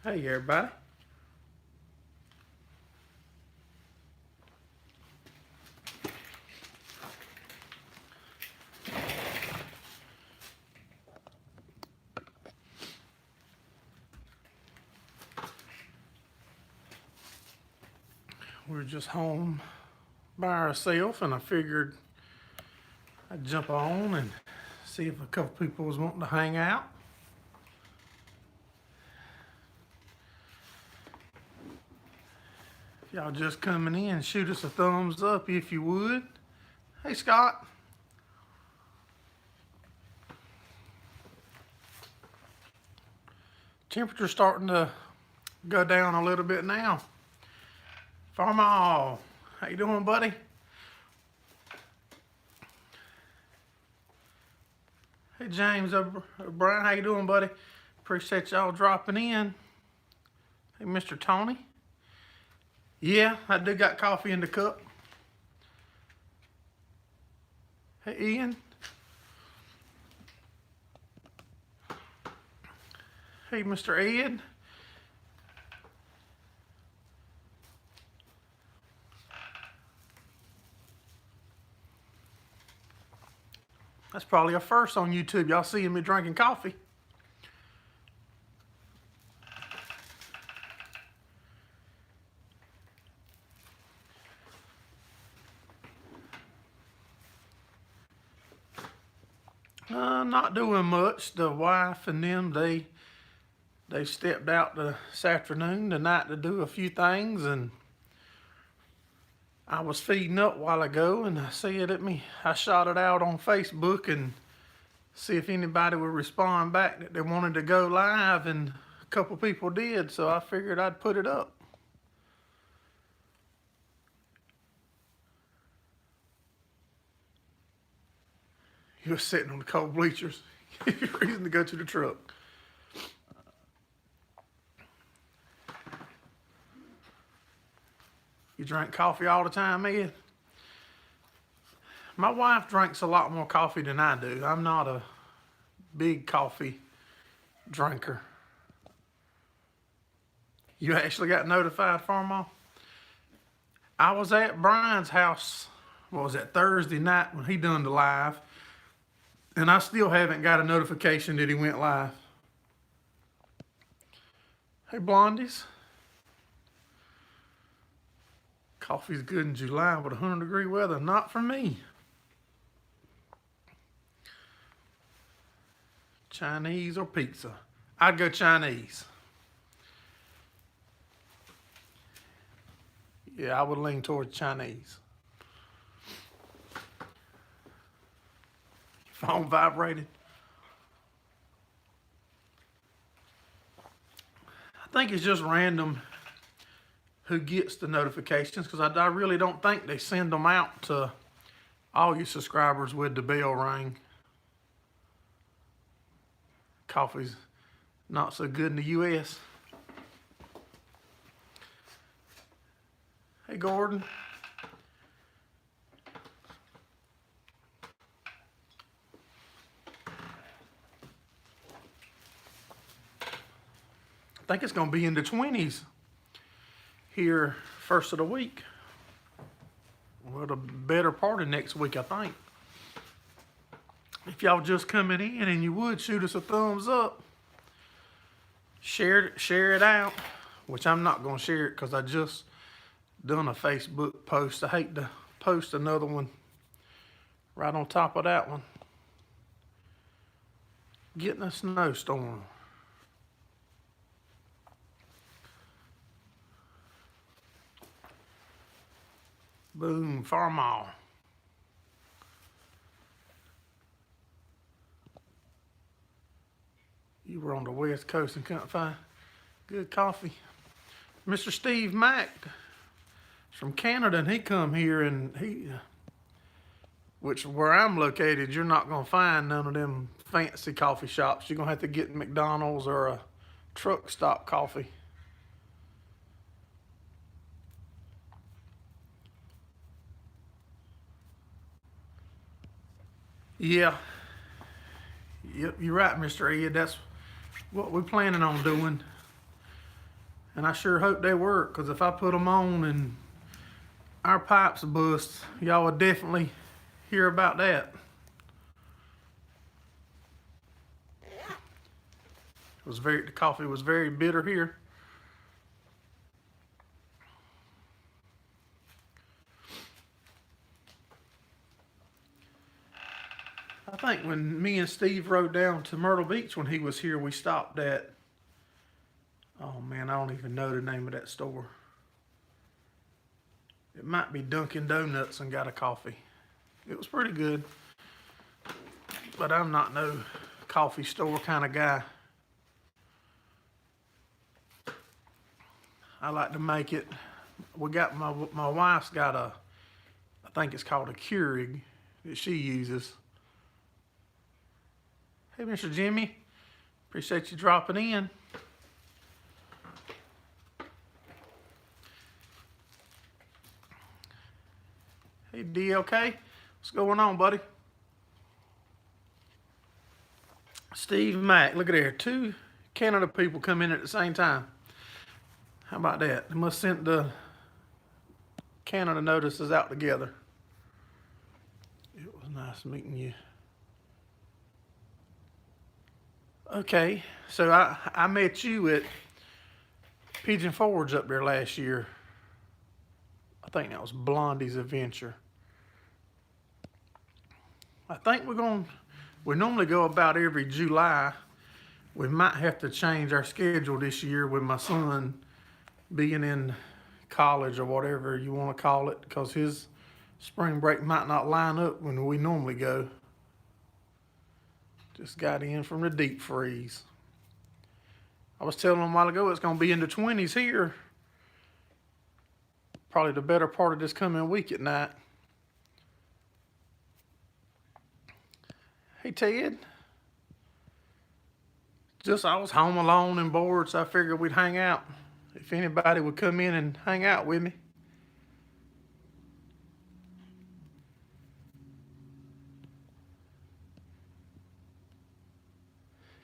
Hey everybody. We're just home by ourselves and I figured I'd jump on and see if a couple people was wanting to hang out. If y'all just coming in, shoot us a thumbs up if you would. Hey Scott. Temperature's starting to go down a little bit now. Farmall, how you doing, buddy? Hey James O'Brien, how you doing, buddy? Appreciate y'all dropping in. Hey Mr. Tony. Yeah, I do got coffee in the cup. Hey Ian. Hey Mr. Ed. That's probably a first on YouTube. Y'all seeing me drinking coffee. Not doing much. The wife and them, they stepped out this afternoon tonight to do a few things, and I was feeding up a while ago, and I said I shot it out on Facebook and see if anybody would respond back that they wanted to go live, and a couple people did, so I figured I'd put it up. He was sitting on the cold bleachers. Reason to go to the truck. You drink coffee all the time, Ed? My wife drinks a lot more coffee than I do. I'm not a big coffee drinker. You actually got notified, Farmall? I was at Brian's house, what was that, Thursday night when he done the live, and I still haven't got a notification that he went live. Hey, Blondies. Coffee's good in July with 100-degree weather. Not for me. Chinese or pizza? I'd go Chinese. Yeah, I would lean towards Chinese. Phone vibrated. I think it's just random who gets the notifications, because I really don't think they send them out to all your subscribers with the bell ring. Coffee's not so good in the US. Hey Gordon. I think it's going to be in the 20s here first of the week. Well, the better part of next week, I think. If y'all just coming in and you would shoot us a thumbs up, share it out, which I'm not going to share it because I just done a Facebook post. I hate to post another one right on top of that one. Getting a snowstorm. Boom, Farmall. You were on the West Coast and couldn't find good coffee. Mr. Steve Mack from Canada, and he come here, and which where I'm located, you're not gonna find none of them fancy coffee shops. You're gonna have to get McDonald's or a truck stop coffee. Yeah. Yep, you're right, Mr. Ed. That's what we're planning on doing. And I sure hope they work, because if I put them on and our pipes bust, y'all would definitely hear about that. The coffee was very bitter here. I think when me and Steve rode down to Myrtle Beach when he was here, we stopped at, oh man, I don't even know the name of that store. It might be Dunkin' Donuts, and got a coffee. It was pretty good, but I'm not no coffee store kind of guy. I like to make it. We got my wife's got a, I think it's called a Keurig that she uses. Hey, Mr. Jimmy, appreciate you dropping in. Hey, DLK, what's going on, buddy? Steve Mack, look at there, 2 Canada people come in at the same time. How about that? They must send the Canada notices out together. It was nice meeting you. Okay, so I met you at Pigeon Forge up there last year. I think that was Blondie's Adventure. I think we normally go about every July. We might have to change our schedule this year with my son being in college or whatever you want to call it, because his spring break might not line up when we normally go. Just got in from the deep freeze. I was telling them a while ago it's going to be in the 20s here. Probably the better part of this coming week at night. Hey, Ted. I was home alone and bored, so I figured we'd hang out. If anybody would come in and hang out with me.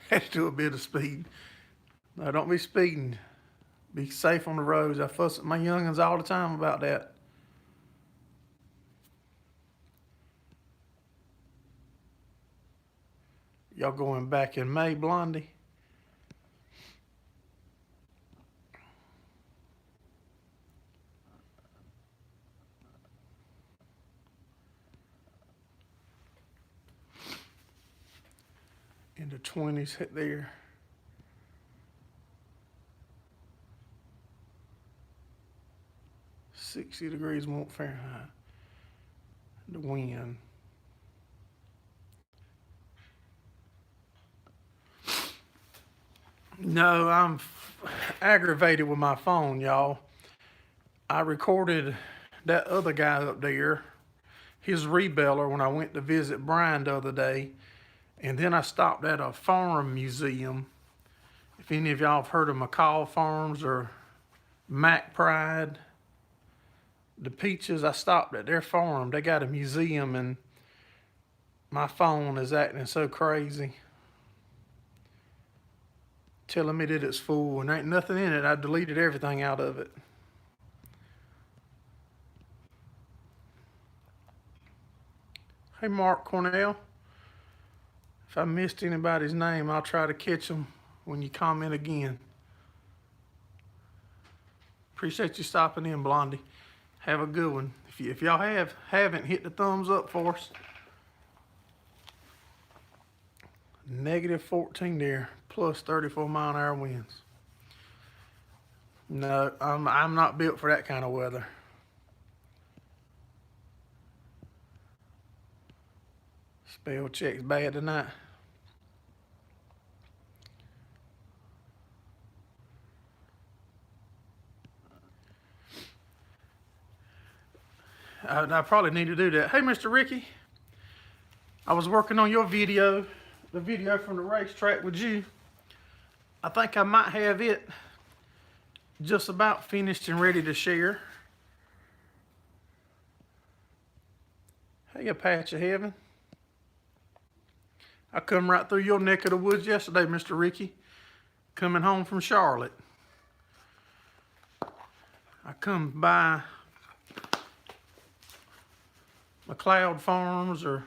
Had to do a bit of speed. No, don't be speeding. Be safe on the roads. I fuss at my youngins all the time about that. Y'all going back in May, Blondie? In the 20s hit there. .60 degrees more Fahrenheit. The wind. No, I'm aggravated with my phone, y'all. I recorded that other guy up there, his rebeller, when I went to visit Brian the other day. And then I stopped at a farm museum. If any of y'all have heard of McCall Farms or Mac Pride, the Peaches, I stopped at their farm. They got a museum, and my phone is acting so crazy. Telling me that it's full and ain't nothing in it. I deleted everything out of it. Hey, Mark Cornell. If I missed anybody's name, I'll try to catch them when you comment again. Appreciate you stopping in, Blondie. Have a good one. If y'all haven't, hit the thumbs up for us. -14 there, plus 34-mile-an-hour winds. No, I'm not built for that kind of weather. Spell check's bad tonight. I probably need to do that. Hey, Mr. Ricky, I was working on your video, the video from the racetrack with you. I think I might have it just about finished and ready to share. Hey, Apache Heaven. I come right through your neck of the woods yesterday, Mr. Ricky, coming home from Charlotte. I come by McLeod Farms or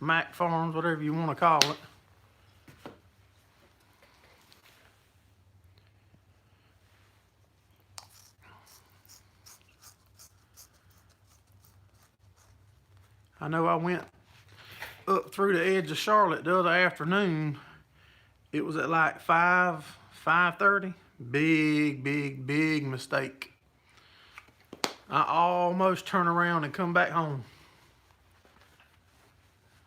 Mac Farms, whatever you want to call it. I know I went up through the edge of Charlotte the other afternoon. It was at like 5:30. Big mistake. I almost turned around and come back home.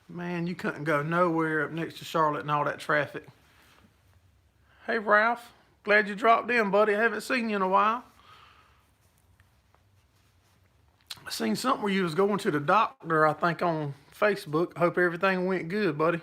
Man, you couldn't go nowhere up next to Charlotte and all that traffic. Hey, Ralph. Glad you dropped in, buddy. I haven't seen you in a while. I seen something where you was going to the doctor, I think, on Facebook. Hope everything went good, buddy.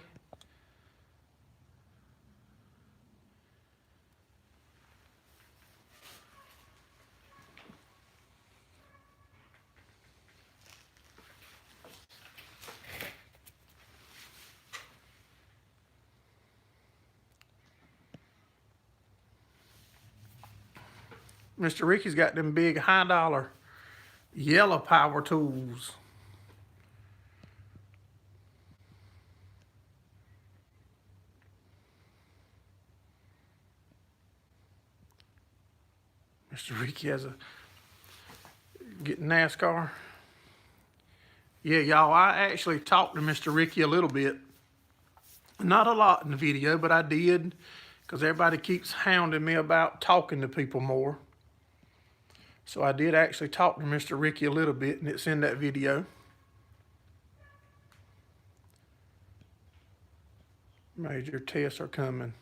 Mr. Ricky's got them big high-dollar yellow power tools. Mr. Ricky has a getting NASCAR. Yeah, y'all, I actually talked to Mr. Ricky a little bit. Not a lot in the video, but I did, because everybody keeps hounding me about talking to people more. So I did actually talk to Mr. Ricky a little bit, and it's in that video. Major tests are coming.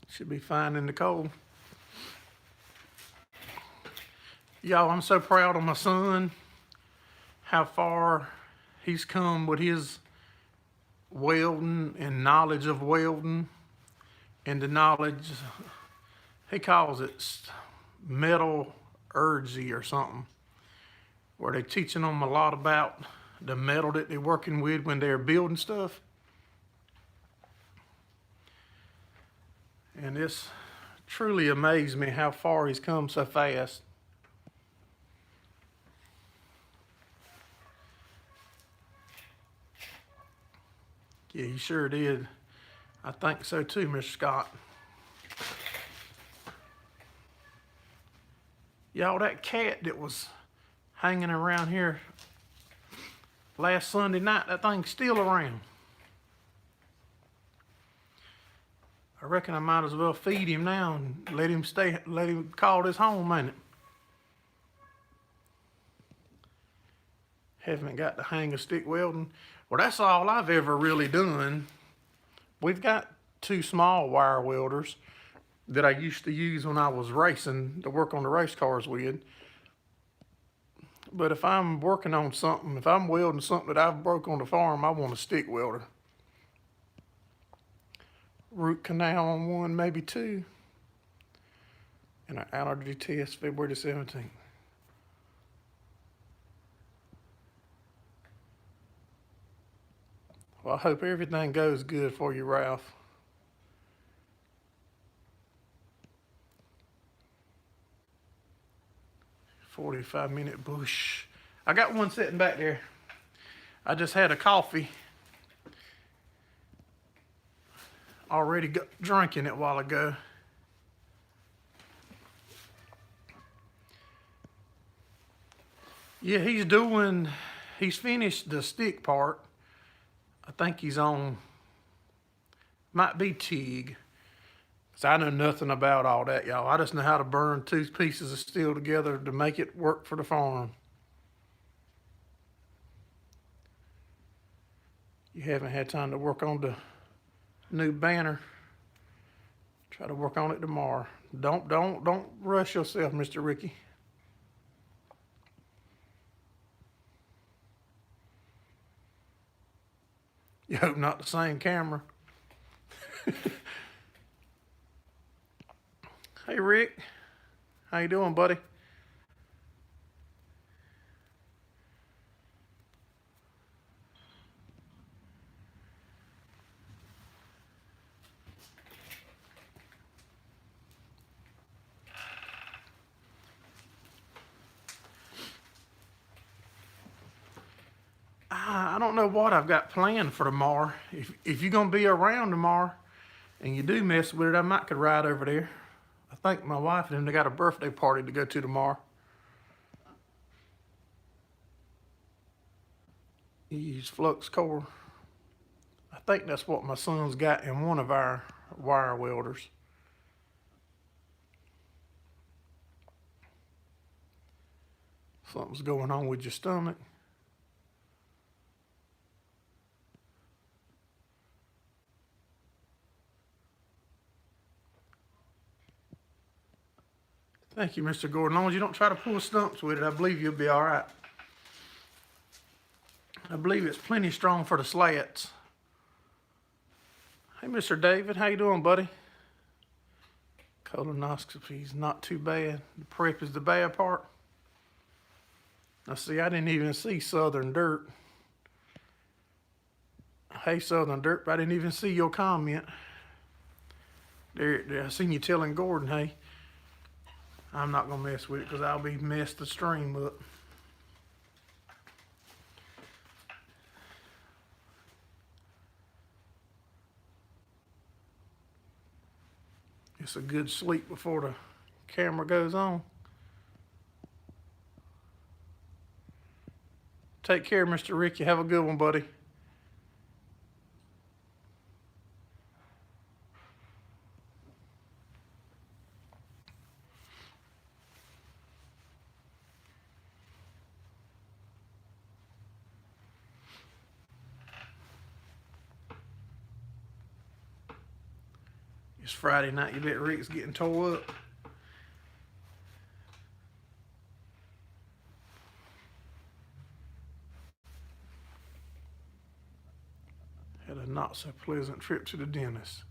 Should be fine in the cold. Y'all, I'm so proud of my son, how far he's come with his welding and knowledge of welding, and the knowledge, he calls it metallurgy or something, where they're teaching them a lot about the metal that they're working with when they're building stuff. And it's truly amazed me how far he's come so fast. Yeah, he sure did. I think so too, Mr. Scott. Y'all, that cat that was hanging around here last Sunday night, that thing's still around. I reckon I might as well feed him now and let him call this home, ain't it? Haven't got to hang a stick welding. Well, that's all I've ever really done. We've got 2 small wire welders that I used to use when I was racing to work on the race cars with. But if I'm working on something, if I'm welding something that I've broke on the farm, I want a stick welder. Root canal on 1, maybe 2. And an allergy test February the 17th. Well, I hope everything goes good for you, Ralph. "45-minute bush." I got one sitting back there. I just had a coffee. Already got drinking it a while ago. Yeah, he's finished the stick part. I think he's on, might be TIG. Cause I know nothing about all that, y'all. I just know how to burn 2 pieces of steel together to make it work for the farm. You haven't had time to work on the new banner. Try to work on it tomorrow. Don't rush yourself, Mr. Ricky. You hope not the same camera. Hey, Rick. How you doing, buddy? I don't know what I've got planned for tomorrow. If you're gonna be around tomorrow and you do mess with it, I might could ride over there. I think my wife and them, they got a birthday party to go to tomorrow. You use flux core. I think that's what my son's got in one of our wire welders. Something's going on with your stomach. Thank you, Mr. Gordon. As long as you don't try to pull stumps with it, I believe you'll be all right. I believe it's plenty strong for the slats. Hey, Mr. David, how you doing, buddy? Colonoscopy's not too bad. The prep is the bad part. Now, see, I didn't even see Southern Dirt. Hey, Southern Dirt, I didn't even see your comment. There, I seen you telling Gordon, hey, I'm not gonna mess with it because I'll be messed the stream up. It's a good sleep before the camera goes on. Take care, Mr. Ricky. Have a good one, buddy. It's Friday night. You bet Rick's getting tore up. Had a not so pleasant trip to the dentist.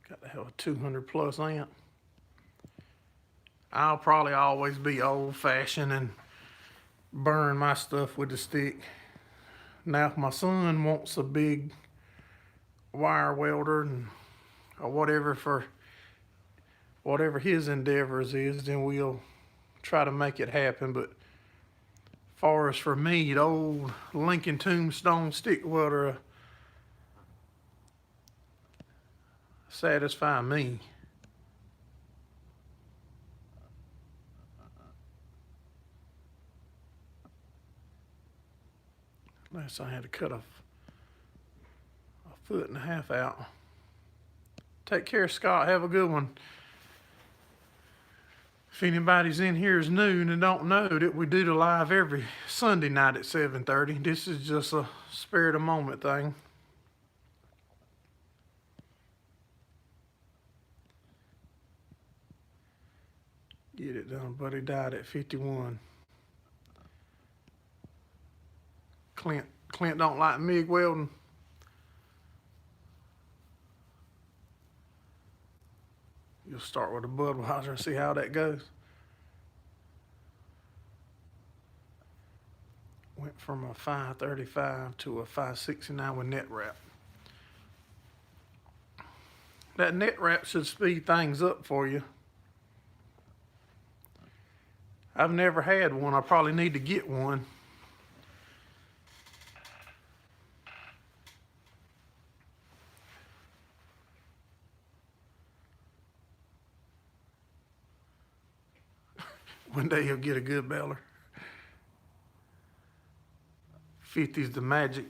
Got to have a 200 plus amp. I'll probably always be old fashioned and burn my stuff with a stick. Now if my son wants a big wire welder and or whatever for whatever his endeavors is, then we'll try to make it happen. But as far as for me, the old Lincoln Tombstone stick welder satisfy me. Unless I had to cut a 1.5 foot out. Take care, Scott. Have a good one. If anybody's in here is new and don't know that we do the live every Sunday night at 7:30, this is just a spare of the moment thing. Get it done, buddy. Died at 51. Clint don't like MIG welding. You'll start with a Budweiser and see how that goes. Went from a 535 to a 569 with net wrap. That net wrap should speed things up for you. I've never had one. I probably need to get one. One day you'll get a good baler. 50's the magic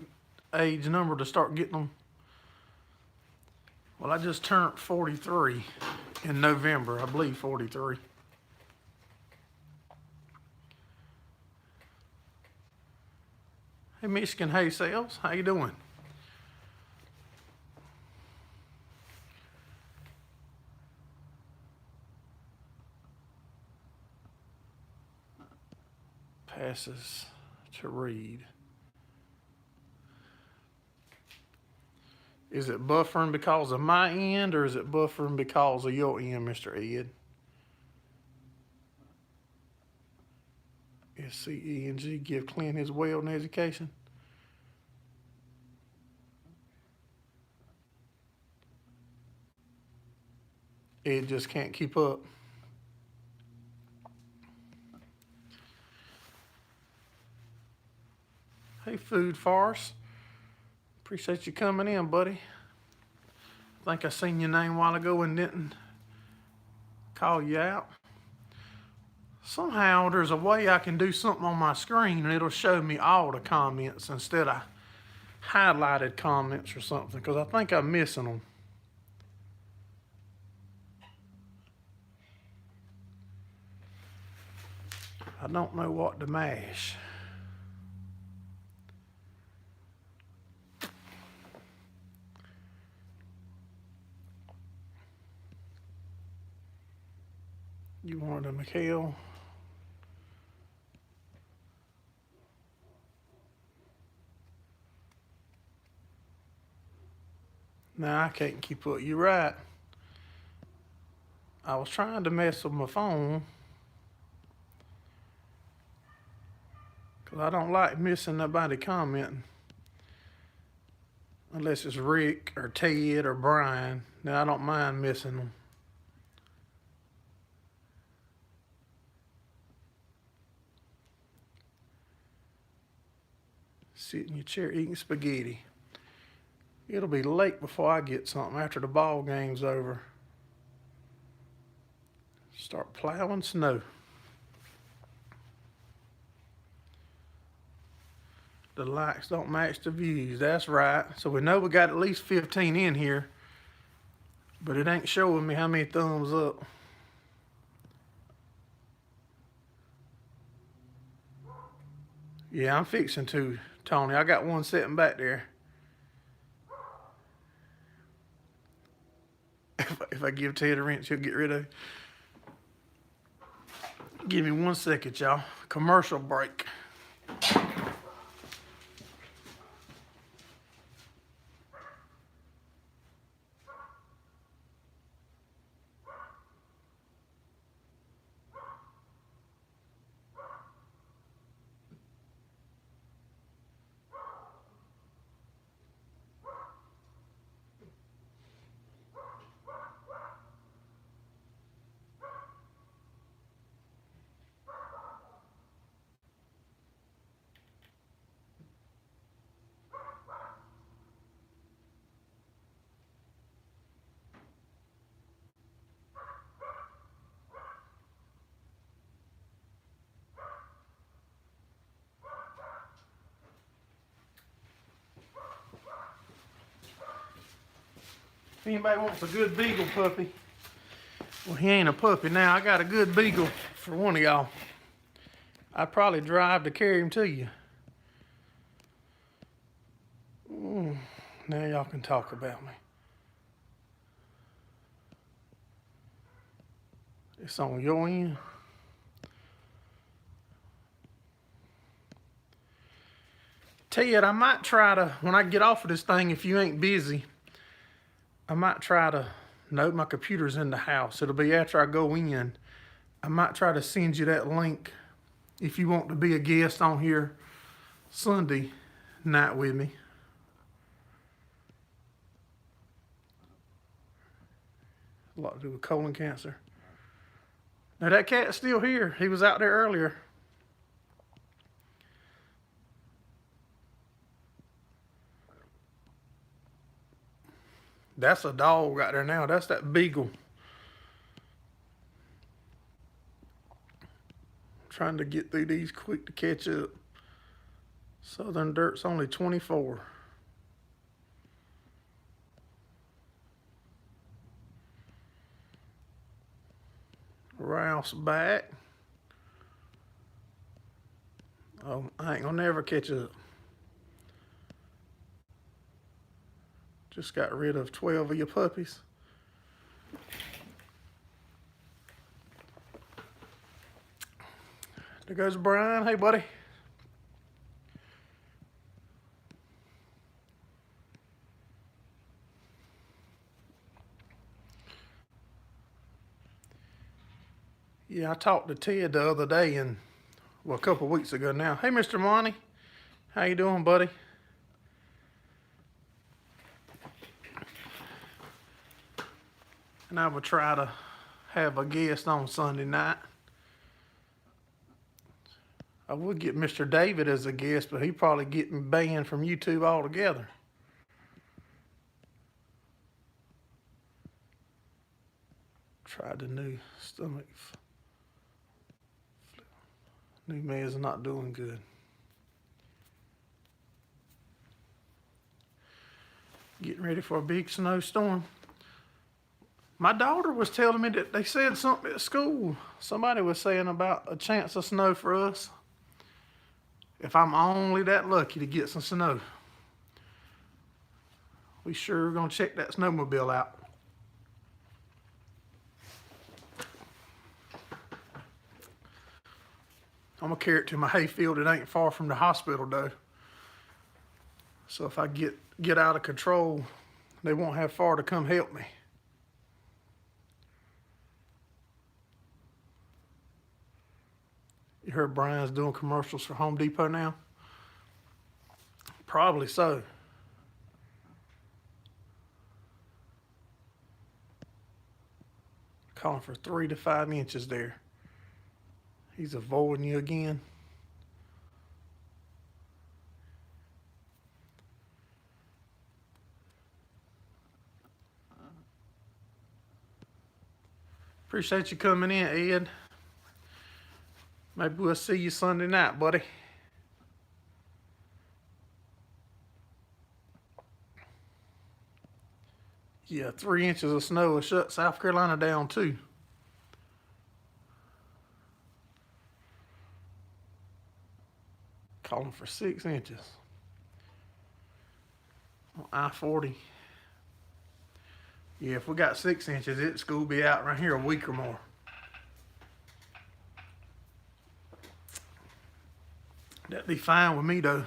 age number to start getting them. Well, I just turned 43 in November, I believe 43. Hey, Michigan Hay Sales, how you doing? Passes to read. Is it buffering because of my end or is it buffering because of your end, Mr. Ed? SCENG give Clint his welding education. It just can't keep up. Hey, Food Farce. Appreciate you coming in, buddy. I think I seen your name a while ago and didn't call you out. Somehow there's a way I can do something on my screen and it'll show me all the comments instead of highlighted comments or something, because I think I'm missing them. I don't know what to mash. You wanted a McHale? Nah, I can't keep up. You're right. I was trying to mess with my phone because I don't like missing nobody commenting. Unless it's Rick or Ted or Brian. Now I don't mind missing them. Sit in your chair eating spaghetti. It'll be late before I get something after the ball game's over. Start plowing snow. The likes don't match the views. That's right. So we know we got at least 15 in here, but it ain't showing me how many thumbs up. Yeah, I'm fixing to, Tony. I got one sitting back there. If I give Ted a wrench, he'll get rid of it. Give me 1 second, y'all. Commercial break. If anybody wants a good beagle puppy, well, he ain't a puppy now. I got a good beagle for one of y'all. I'd probably drive to carry him to you. Now y'all can talk about me. It's on your end. Ted, I might try to, when I get off of this thing, if you ain't busy, I might try to, no, my computer's in the house. It'll be after I go in. I might try to send you that link if you want to be a guest on here Sunday night with me. A lot to do with colon cancer. Now that cat's still here. He was out there earlier. That's a dog right there now. That's that beagle. Trying to get through these quick to catch up. Southern Dirt's only 24. Ralph's back. Oh, I ain't gonna never catch up. Just got rid of 12 of your puppies. There goes Brian. Hey, buddy. Yeah, I talked to Ted the other day, and Well, a couple weeks ago now. Hey, Mr. Monty. How you doing, buddy? And I will try to have a guest on Sunday night. I would get Mr. David as a guest, but he probably getting banned from YouTube altogether. Tried the new stomach. New man's not doing good. Getting ready for a big snowstorm. My daughter was telling me that they said something at school. Somebody was saying about a chance of snow for us. If I'm only that lucky to get some snow. We sure are gonna check that snowmobile out. I'm gonna carry it to my hayfield. It ain't far from the hospital though. So if I get out of control, they won't have far to come help me. You heard Brian's doing commercials for Home Depot now? Probably so. Calling for 3 to 5 inches there. He's avoiding you again. Appreciate you coming in, Ed. Maybe we'll see you Sunday night, buddy. Yeah, 3 inches of snow will shut South Carolina down too. Calling for 6 inches. On I-40. Yeah, if we got 6 inches, it's going to be out right here a week or more. That'd be fine with me though.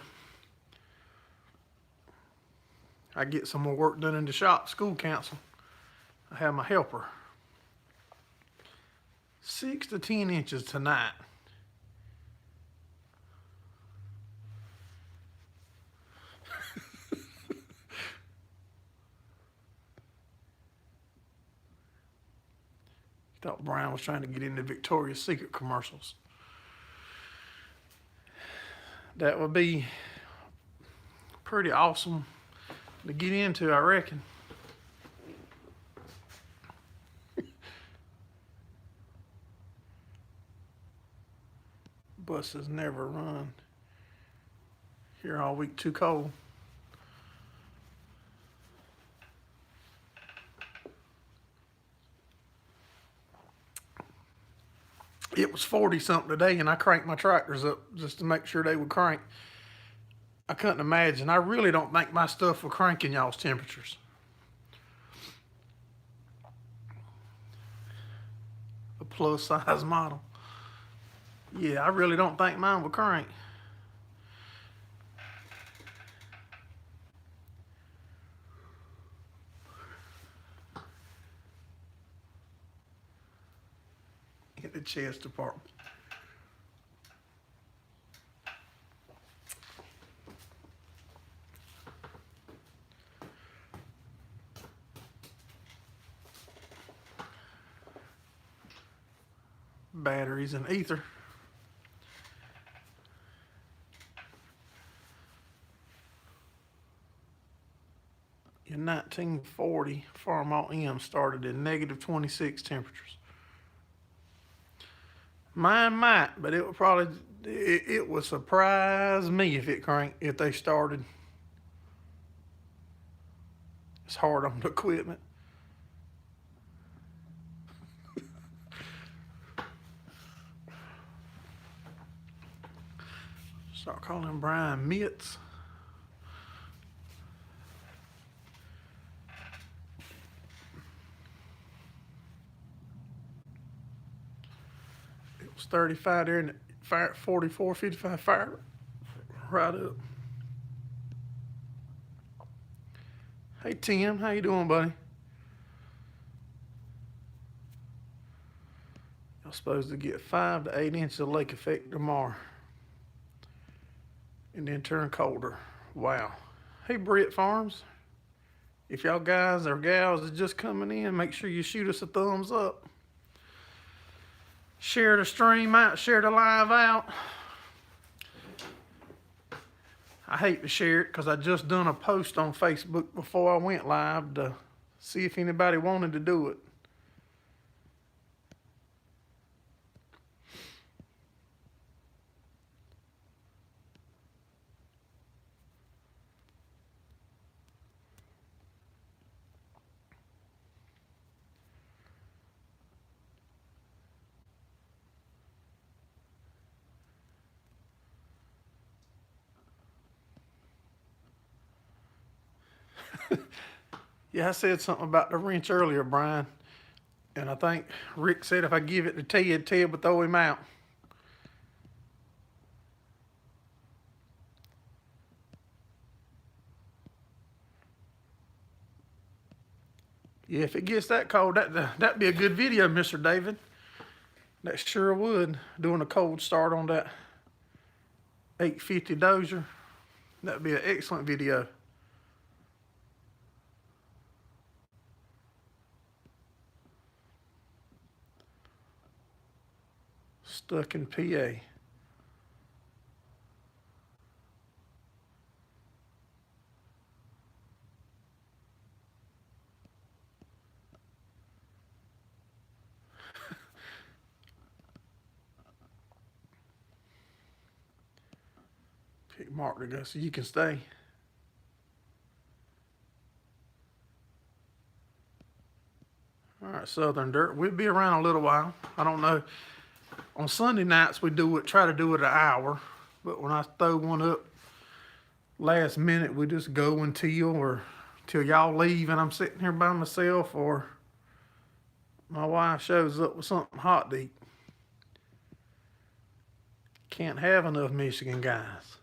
I get some more work done in the shop, school council. I have my helper. 6 to 10 inches tonight. Thought Brian was trying to get into Victoria's Secret commercials. That would be pretty awesome to get into, I reckon. Buses never run. Here all week, too cold. It was 40 something today, and I cranked my tractors up just to make sure they would crank. I couldn't imagine. I really don't think my stuff will crank in y'all's temperatures. A plus size model. Yeah, I really don't think mine will crank. In the chest department. Batteries and ether. In 1940, Farmall M started in -26 temperatures. Mine might, but it would probably, it would surprise me if they started. It's hard on the equipment. Start calling Brian Mitts. It was 35 there and fire 44, 55 fire right up. Hey Tim, how you doing, buddy? Y'all supposed to get 5 to 8 inches of lake effect tomorrow. and then turn colder. Wow. Hey, Gerraldfarms. If y'all guys or gals are just coming in, make sure you shoot us a thumbs up. Share the stream out, share the live out. I hate to share it because I just done a post on Facebook before I went live to see if anybody wanted to do it. Yeah, I said something about the wrench earlier, Brian. And I think Rick said if I give it to Ted, Ted would throw him out. Yeah, if it gets that cold, that'd be a good video, Mr. David. That sure would. Doing a cold start on that 850 Dozier. That'd be an excellent video. Stuck in PA. Pick Mark to go so you can stay. All right, Southern Dirt. We'll be around a little while. I don't know. On Sunday nights we try to do it an hour, but when I throw one up last minute, we just go until y'all leave and I'm sitting here by myself, or my wife shows up with something hot to eat. Can't have enough Michigan guys.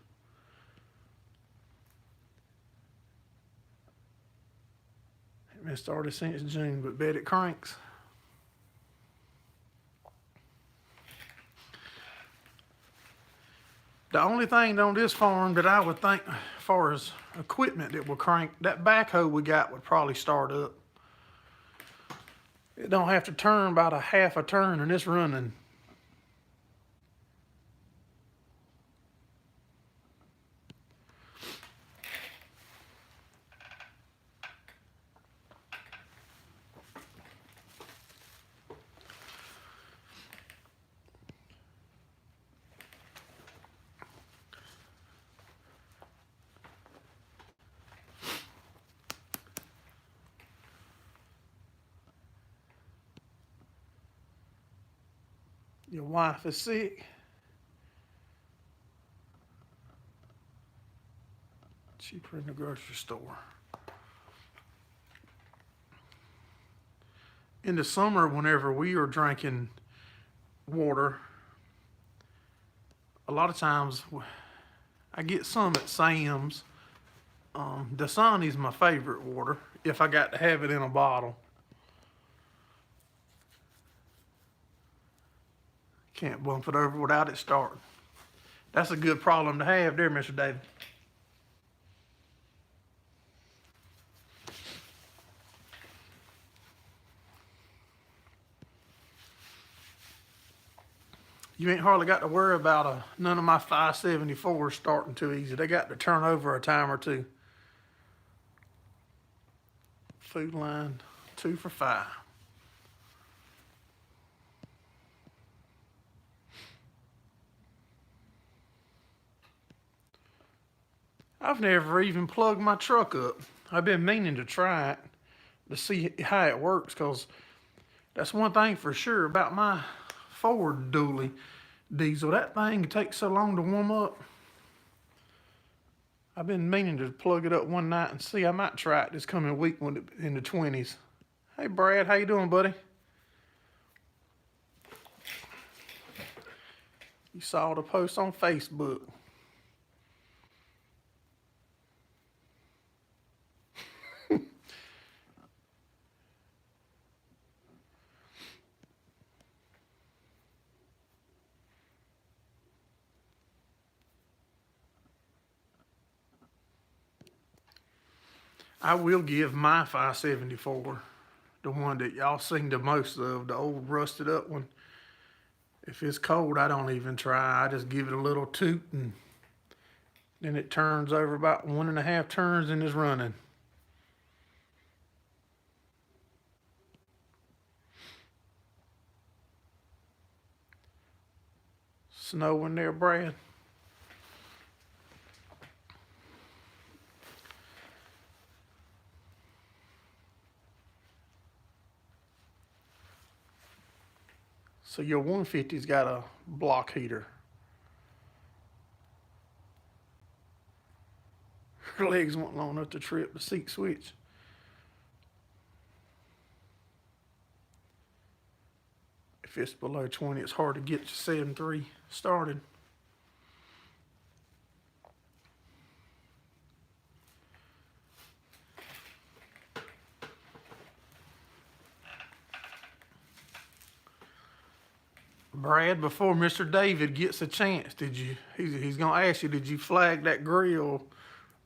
It been started since June, but bet it cranks. The only thing on this farm that I would think, as far as equipment that will crank, that backhoe we got would probably start up. It don't have to turn about a half a turn, and it's running. Your wife is sick. Cheaper in the grocery store. In the summer, whenever we are drinking water, a lot of times I get some at Sam's. Dasani's my favorite water if I got to have it in a bottle. Can't bump it over without it starting. That's a good problem to have there, Mr. David. You ain't hardly got to worry about none of my 574s starting too easy. They got to turn over a time or two. Food line, 2 for $5. I've never even plugged my truck up. I've been meaning to try it to see how it works, because that's one thing for sure about my Ford dually diesel. That thing takes so long to warm up. I've been meaning to plug it up one night and see. I might try it this coming week when in the 20s. Hey, Brad, how you doing, buddy? You saw the post on Facebook. I will give my 574, the one that y'all seen the most of, the old rusted up one. If it's cold, I don't even try. I just give it a little toot, and then it turns over about 1.5 turns and is running. Snowing there, Brad? So your 150's got a block heater. Her legs weren't long enough to trip the seat switch. If it's below 20, it's hard to get your 7.3 started. Brad, before Mr. David gets a chance, he's gonna ask you, did you flag that grill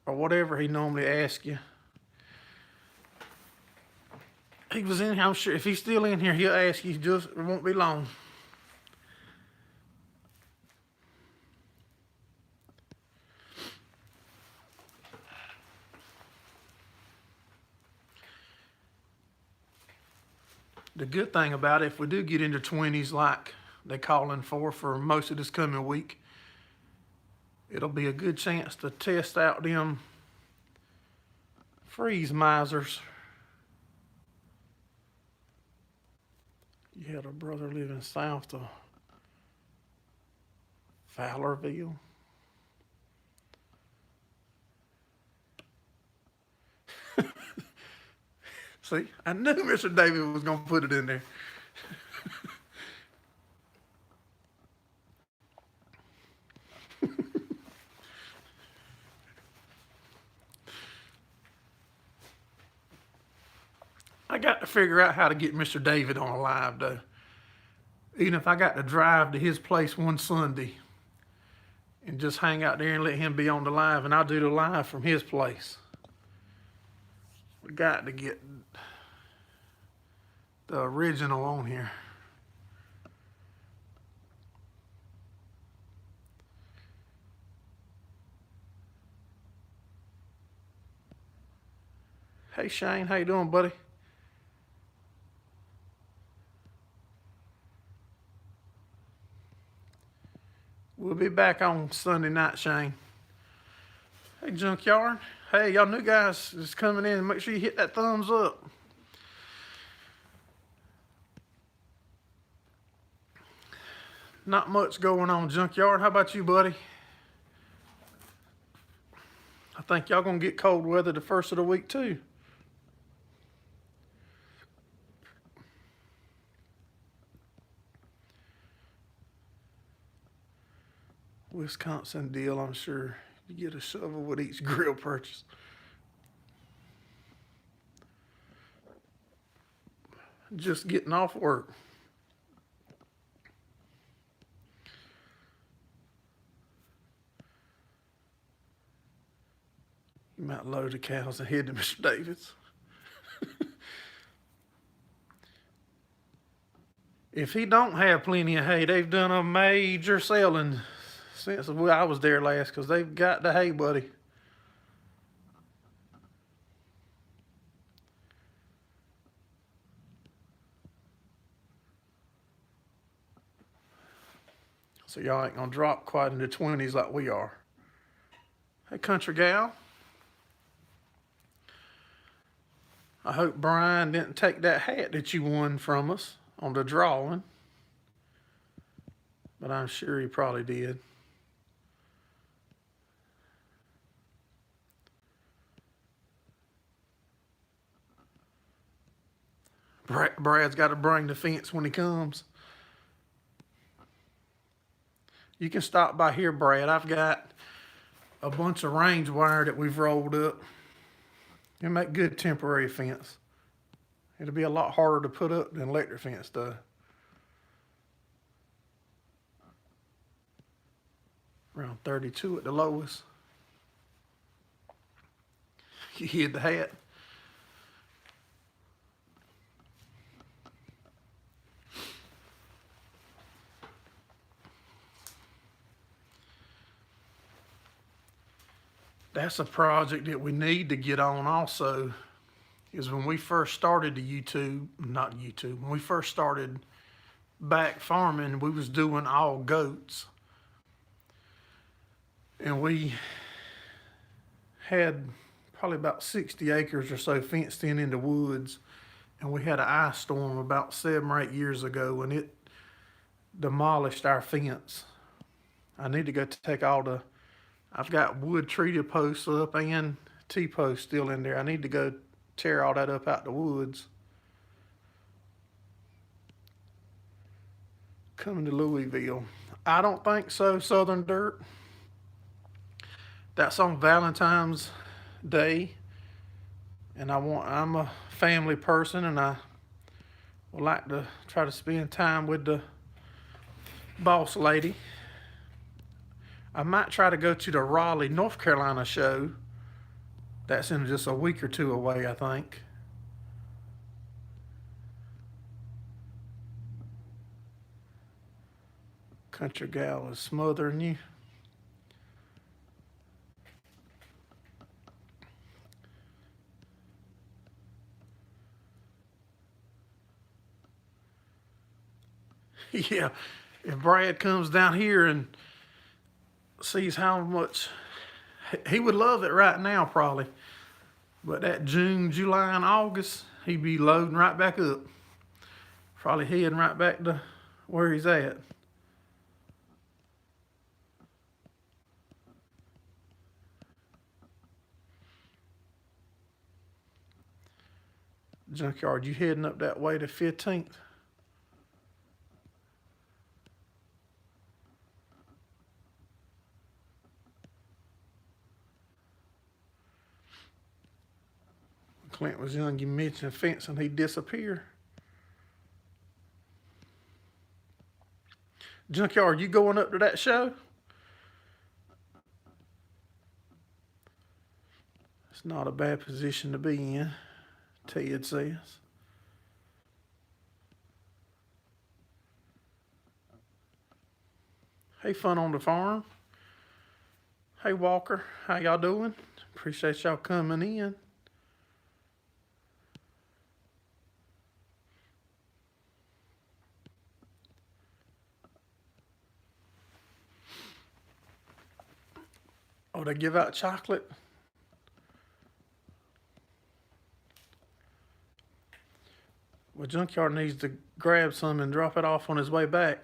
or whatever he normally asks you? He was in here, I'm sure if he's still in here, he'll ask you, it won't be long. The good thing about it, if we do get into 20s like they calling for most of this coming week, it'll be a good chance to test out them freeze misers. You had a brother living south of Fowlerville. See, I knew Mr. David was gonna put it in there. I got to figure out how to get Mr. David on a live though. Even if I got to drive to his place one Sunday and just hang out there and let him be on the live, and I'll do the live from his place. We got to get the original on here. Hey Shane, how you doing, buddy? We'll be back on Sunday night, Shane. Hey, Junkyard. Hey, y'all new guys just coming in. Make sure you hit that thumbs up. Not much going on, Junkyard. How about you, buddy? I think y'all gonna get cold weather the first of the week, too. Wisconsin deal, I'm sure. You get a shovel with each grill purchase. Just getting off work. You might load the cows and head to Mr. David's. If he don't have plenty of hay, they've done a major selling since I was there last, because they've got the hay, buddy. So y'all ain't gonna drop quite in the 20s like we are. Hey, country gal. I hope Brian didn't take that hat that you won from us on the drawing, but I'm sure he probably did. Brad's got to bring the fence when he comes. You can stop by here, Brad. I've got a bunch of range wire that we've rolled up. It'll make good temporary fence. It'll be a lot harder to put up than electric fence does. Around 32 at the lowest. You hid the hat. That's a project that we need to get on also, is when we first started the YouTube, not YouTube, when we first started back farming, we was doing all goats. And we had probably about 60 acres or so fenced in the woods. And we had an ice storm about 7 or 8 years ago, and it demolished our fence. I need to go take all the, I've got wood treated posts up and T-posts still in there. I need to go tear all that up out the woods. Coming to Louisville. I don't think so, Southern Dirt. That's on Valentine's Day. And I'm a family person, and I would like to try to spend time with the boss lady. I might try to go to the Raleigh, North Carolina show. That's in just a week or two away, I think. Country gal is smothering you. Yeah, if Brad comes down here and sees how much, he would love it right now probably, but that June, July, and August, he'd be loading right back up. Probably heading right back to where he's at. Junkyard, you heading up that way to 15th? Clint was young, you mentioned fencing, he'd disappear. Junkyard, you going up to that show? It's not a bad position to be in, Ted says. Hey, Fun on the Farm. Hey, Walker, how y'all doing? Appreciate y'all coming in. Oh, they give out chocolate? Well, Junkyard needs to grab some and drop it off on his way back.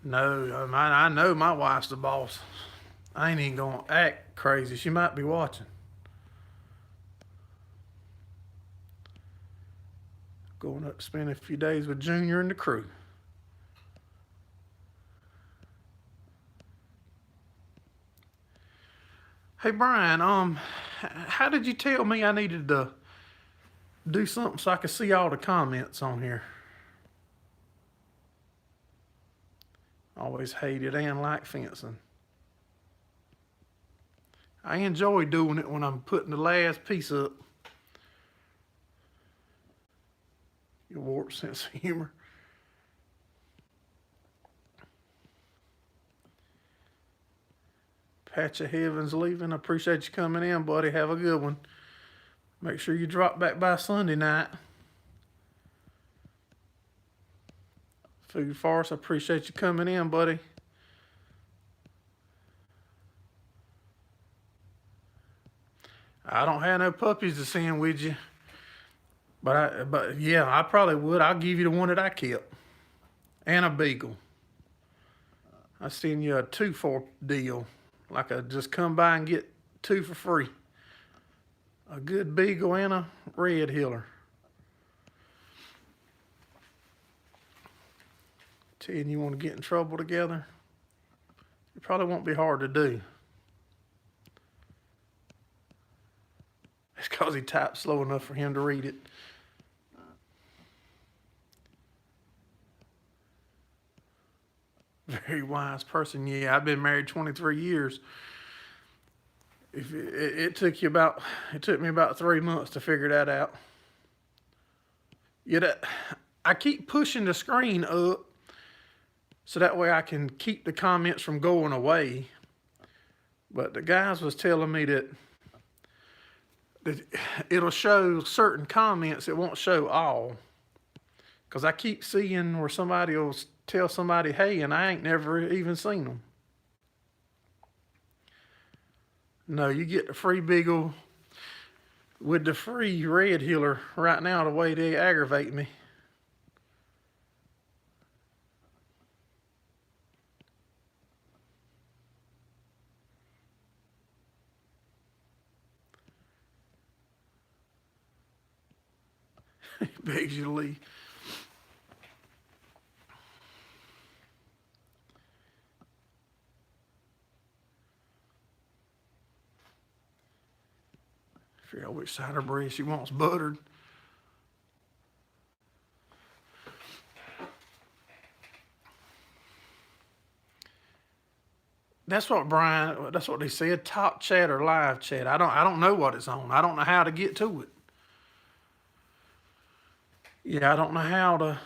No, I know my wife's the boss. I ain't even gonna act crazy. She might be watching. Going up to spend a few days with Junior and the crew. Hey Brian, how did you tell me I needed to do something so I could see all the comments on here? Always hated and liked fencing. I enjoy doing it when I'm putting the last piece up. Your warped sense of humor. Patch of Heaven's leaving. I appreciate you coming in, buddy. Have a good one. Make sure you drop back by Sunday night. Food Farce, I appreciate you coming in, buddy. I don't have no puppies to send with you. But yeah, I probably would. I'll give you the one that I kept. And a beagle. I send you a 2-for deal. Like a just come by and get 2 for free. A good beagle and a red heeler. Ted, you want to get in trouble together? It probably won't be hard to do. It's because he typed slow enough for him to read it. Very wise person. Yeah, I've been married 23 years. If it took me about 3 months to figure that out. Yeah, I keep pushing the screen up so that way I can keep the comments from going away. But the guys was telling me that it'll show certain comments, it won't show all. Because I keep seeing where somebody will tell somebody, hey, and I ain't never even seen them. No, you get the free beagle with the free red healer right now, the way they aggravate me. Begs you to leave. Figure out which side of her breast she wants buttered. That's what Brian. That's what they said. Top chat or live chat. I don't know what it's on. I don't know how to get to it. Yeah, I don't know how to.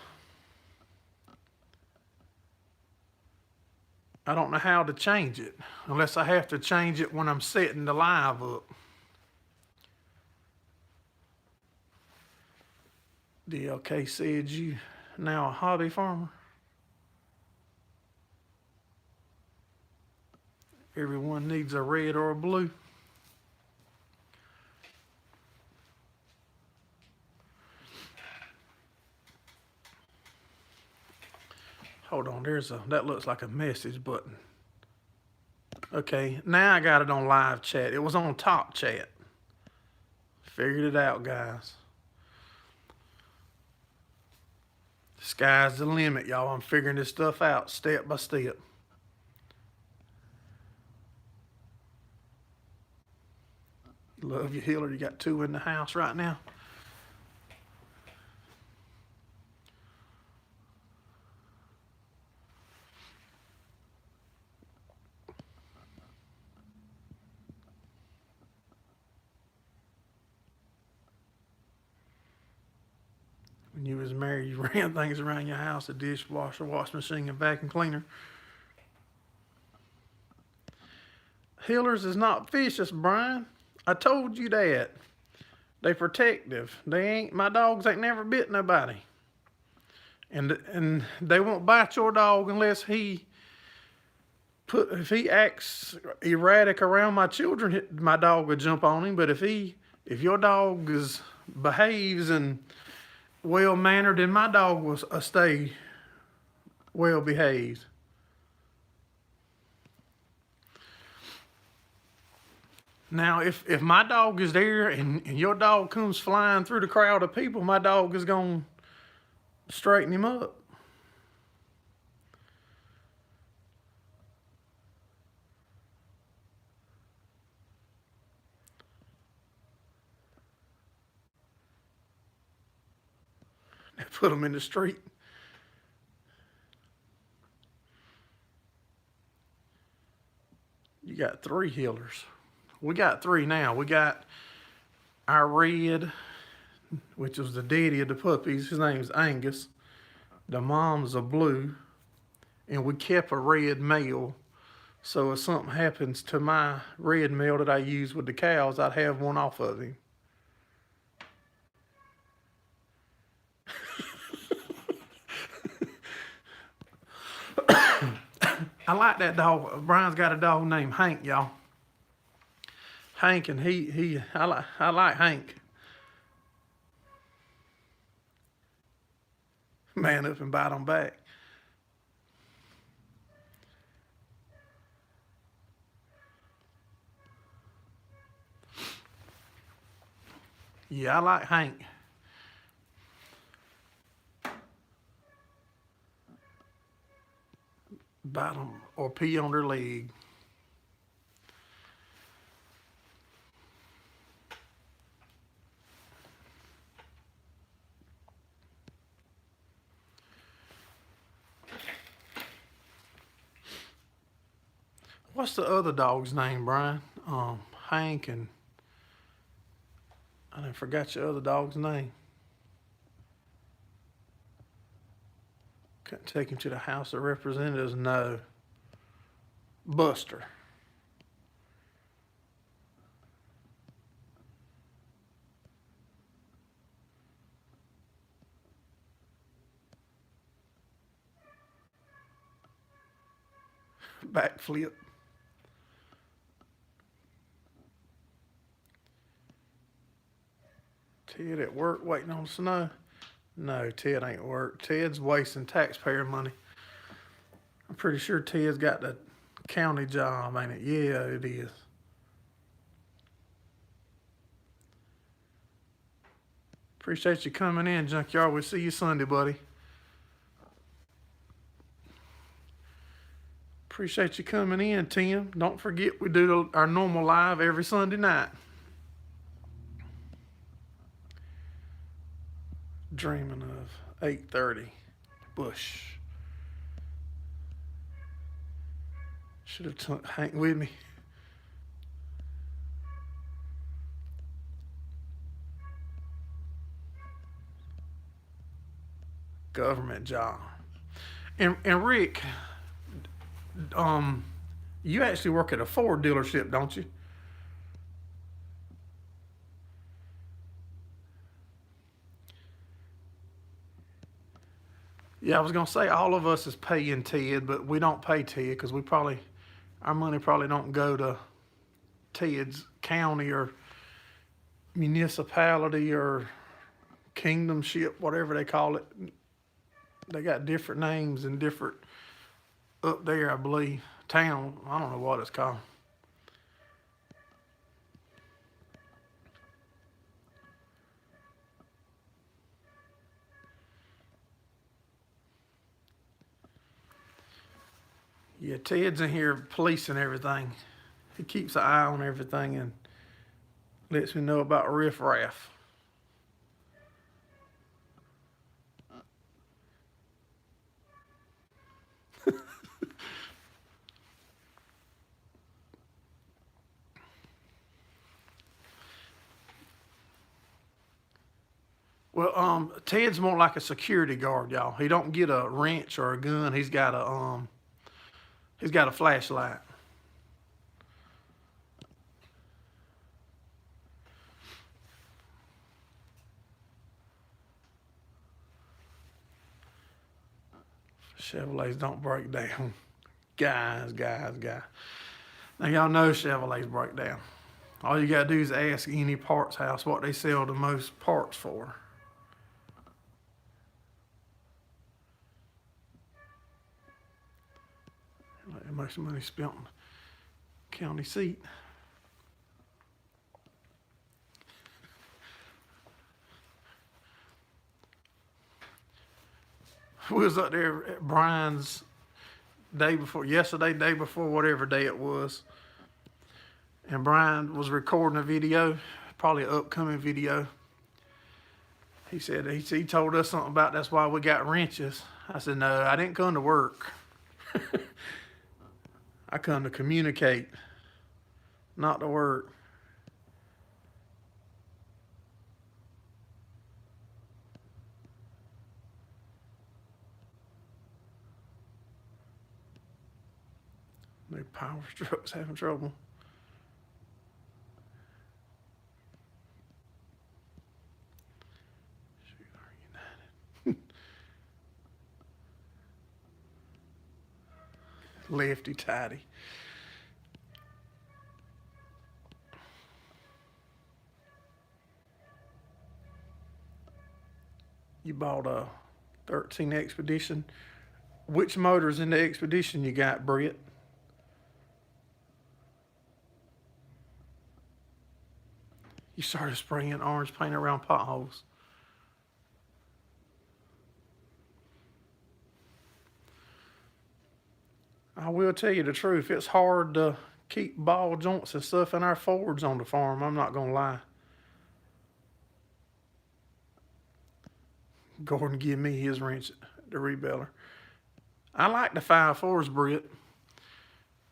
I don't know how to change it unless I have to change it when I'm setting the live up. DLK said you now a hobby farmer. Everyone needs a red or a blue. Hold on, that looks like a message button. Okay, now I got it on live chat. It was on top chat. Figured it out, guys. The sky's the limit, y'all. I'm figuring this stuff out step by step. Love you, healer. You got 2 in the house right now. When you was married, you ran things around your house, a dishwasher, washing machine, and vacuum cleaner. Healers is not vicious, Brian. I told you that. They protective. My dogs ain't never bit nobody. And they won't bite your dog unless if he acts erratic around my children, my dog would jump on him. But if your dog behaves and well mannered, then my dog will stay well behaved. Now, if my dog is there and your dog comes flying through the crowd of people, my dog is going to straighten him up. Put him in the street. You got 3 healers. We got 3 now. We got our red, which is the daddy of the puppies. His name's Angus. The mom's a blue. And we kept a red male. So if something happens to my red male that I use with the cows, I'd have one off of him. I like that dog. Brian's got a dog named Hank, y'all. Hank, and I like Hank. Man up and bite him back. Yeah, I like Hank. Bite them or pee on their leg. What's the other dog's name, Brian? Hank, and I forgot your other dog's name. Couldn't take him to the House of Representatives. No. Buster. Backflip. Ted at work waiting on the snow. No, Ted ain't work. Ted's wasting taxpayer money. I'm pretty sure Ted's got the county job, ain't it? Yeah, it is. Appreciate you coming in, Junkyard. We'll see you Sunday, buddy. Appreciate you coming in, Tim. Don't forget we do our normal live every Sunday night. Dreaming of 8:30. Bush. Should have took Hank with me. Government job. And Rick, you actually work at a Ford dealership, don't you? Yeah, I was gonna say all of us is paying Ted, but we don't pay Ted because our money probably don't go to Ted's county or municipality or kingdomship, whatever they call it. They got different names and different up there, I believe. Town, I don't know what it's called. Yeah, Ted's in here policing everything. He keeps an eye on everything and lets me know about riffraff. Well, Ted's more like a security guard, y'all. He don't get a wrench or a gun. He's got a flashlight. Chevrolets don't break down. Guys. Now y'all know Chevrolets break down. All you gotta do is ask any parts house what they sell the most parts for. Like most money spent on the county seat. We was up there at Brian's day before whatever day it was. And Brian was recording a video, probably an upcoming video. He said, he told us something about that's why we got wrenches. I said, no, I didn't come to work. I come to communicate, not to work. New power trucks having trouble. Lefty tighty. You bought a 13 Expedition. Which motors in the Expedition you got, Brett? You started spraying orange paint around potholes. I will tell you the truth, it's hard to keep ball joints and stuff in our Fords on the farm, I'm not gonna lie. Gordon give me his wrench, the rebeller. I like the 5.4s, Britt.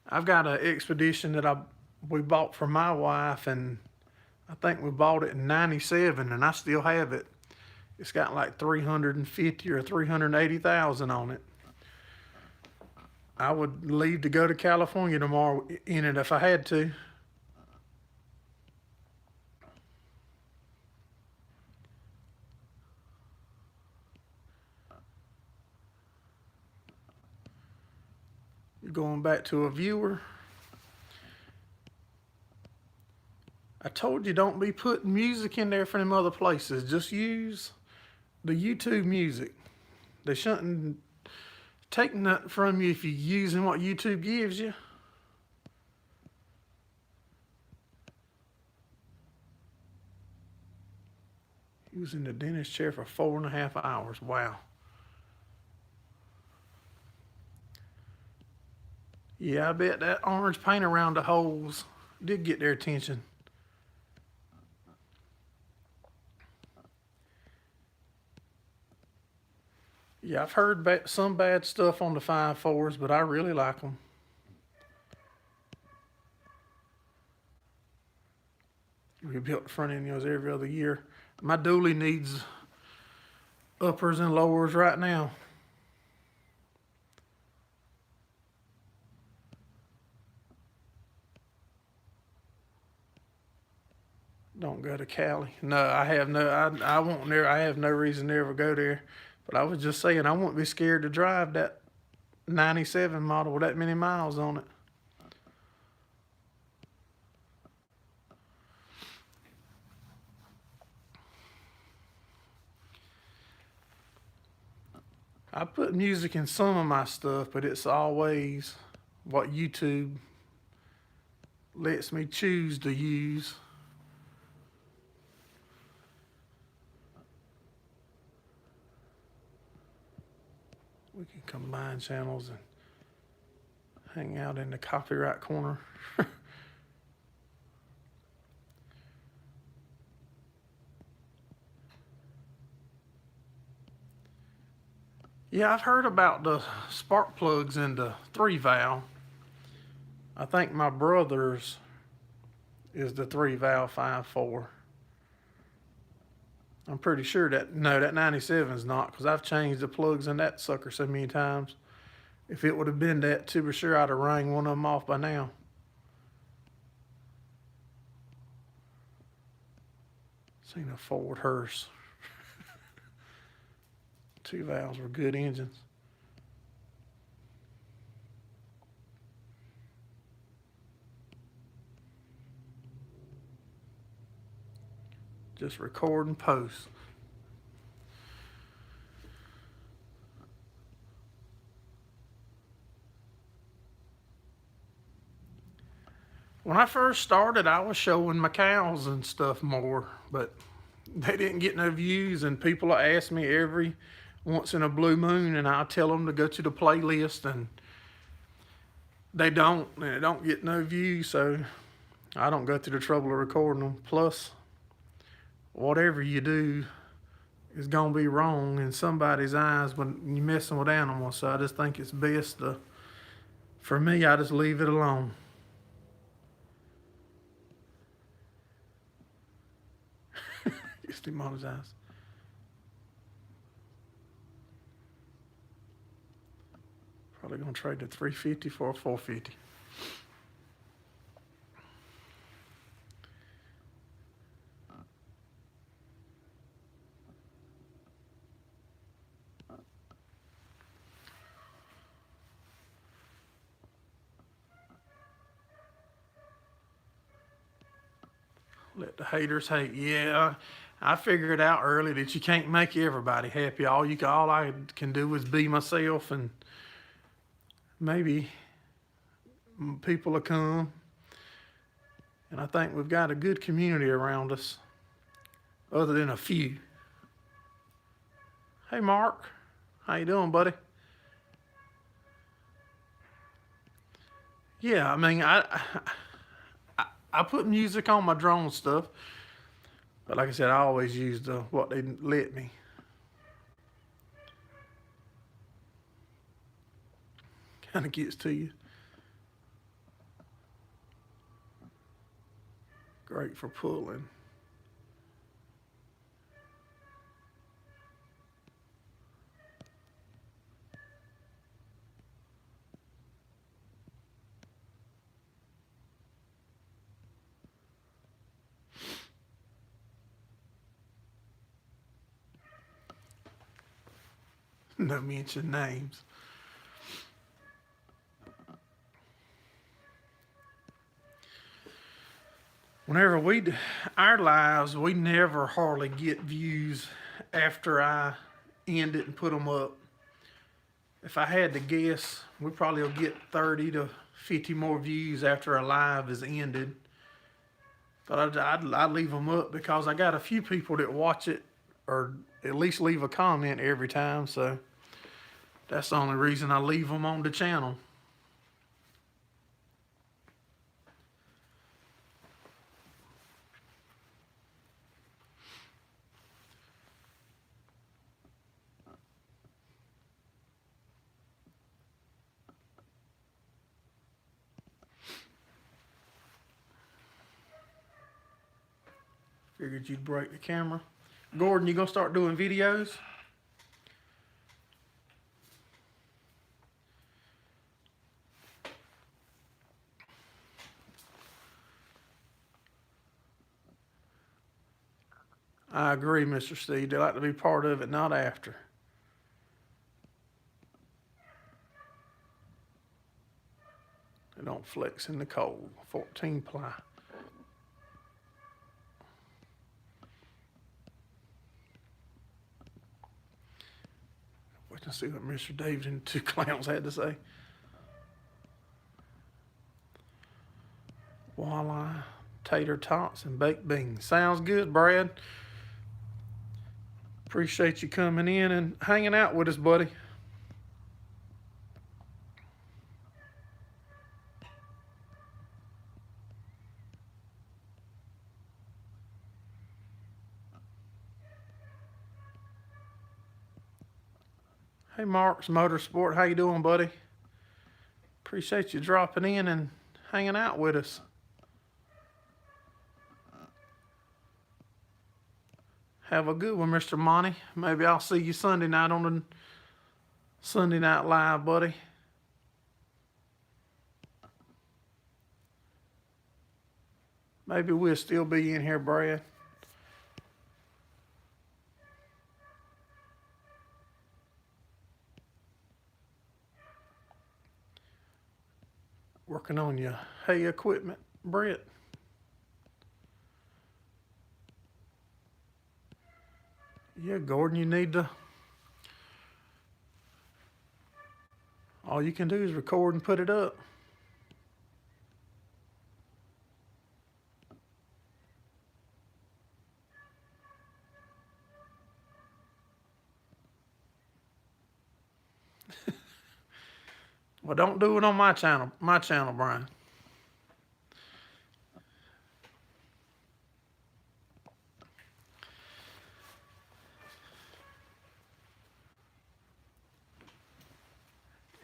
I've got an Expedition that we bought for my wife, and I think we bought it in '97, and I still have it. It's got like 350 or 380,000 on it. I would leave to go to California tomorrow in it if I had to. You're going back to a viewer. I told you don't be putting music in there from them other places. Just use the YouTube music. They shouldn't take nothing from you if you're using what YouTube gives you. He was in the dentist chair for 4.5 hours. Wow. Yeah, I bet that orange paint around the holes did get their attention. Yeah, I've heard some bad stuff on the 5.4s, but I really like them. We built the front end every other year. My dually needs uppers and lowers right now. Don't go to Cali. No, I have no. I won't. I have no reason to ever go there. But I was just saying, I wouldn't be scared to drive that '97 model with that many miles on it. I put music in some of my stuff, but it's always what YouTube lets me choose to use. We can combine channels and hang out in the copyright corner. Yeah, I've heard about the spark plugs in the 3-valve. I think my brother's is the 3-valve 5.4. I'm pretty sure that, no, that 97's not, because I've changed the plugs in that sucker so many times. If it would have been that, to be sure I'd have rang one of them off by now. Seen a Ford hearse. 2 valves were good engines. Just record and post. When I first started, I was showing my cows and stuff more, but they didn't get no views, and people ask me every once in a blue moon, and I tell them to go to the playlist, and they don't, and it don't get no views, so I don't go through the trouble of recording them. Plus, whatever you do is gonna be wrong in somebody's eyes when you're messing with animals, so I just think it's best to, for me, I just leave it alone. It's demonetized. Probably gonna trade the 350 for a 450. Let the haters hate. Yeah, I figured out early that you can't make everybody happy. All I can do is be myself, and maybe people will come. And I think we've got a good community around us, other than a few. Hey, Mark, how you doing, buddy? Yeah, I mean, I put music on my drone stuff, but like I said, I always use what they let me. Kind of gets to you. Great for pulling. No mention names. Whenever our lives, we never hardly get views after I end it and put them up. If I had to guess, we probably will get 30 to 50 more views after a live is ended. But I'd leave them up because I got a few people that watch it or at least leave a comment every time. So that's the only reason I leave them on the channel. Figured you'd break the camera. Gordon, you gonna start doing videos? I agree, Mr. Steve. They like to be part of it, not after. They don't flex in the cold. 14 ply. Wait to see what Mr. David and the two clowns had to say. Walleye, tater tots, and baked beans. Sounds good, Brad. Appreciate you coming in and hanging out with us, buddy. Hey, Mark's Motorsport, how you doing, buddy? Appreciate you dropping in and hanging out with us. Have a good one, Mr. Monty. Maybe I'll see you Sunday night on the Sunday Night Live, buddy. Maybe we'll still be in here, Brad. Working on your hay equipment, Brett. Yeah, Gordon, you need to. All you can do is record and put it up. Well, don't do it on my channel, Brian.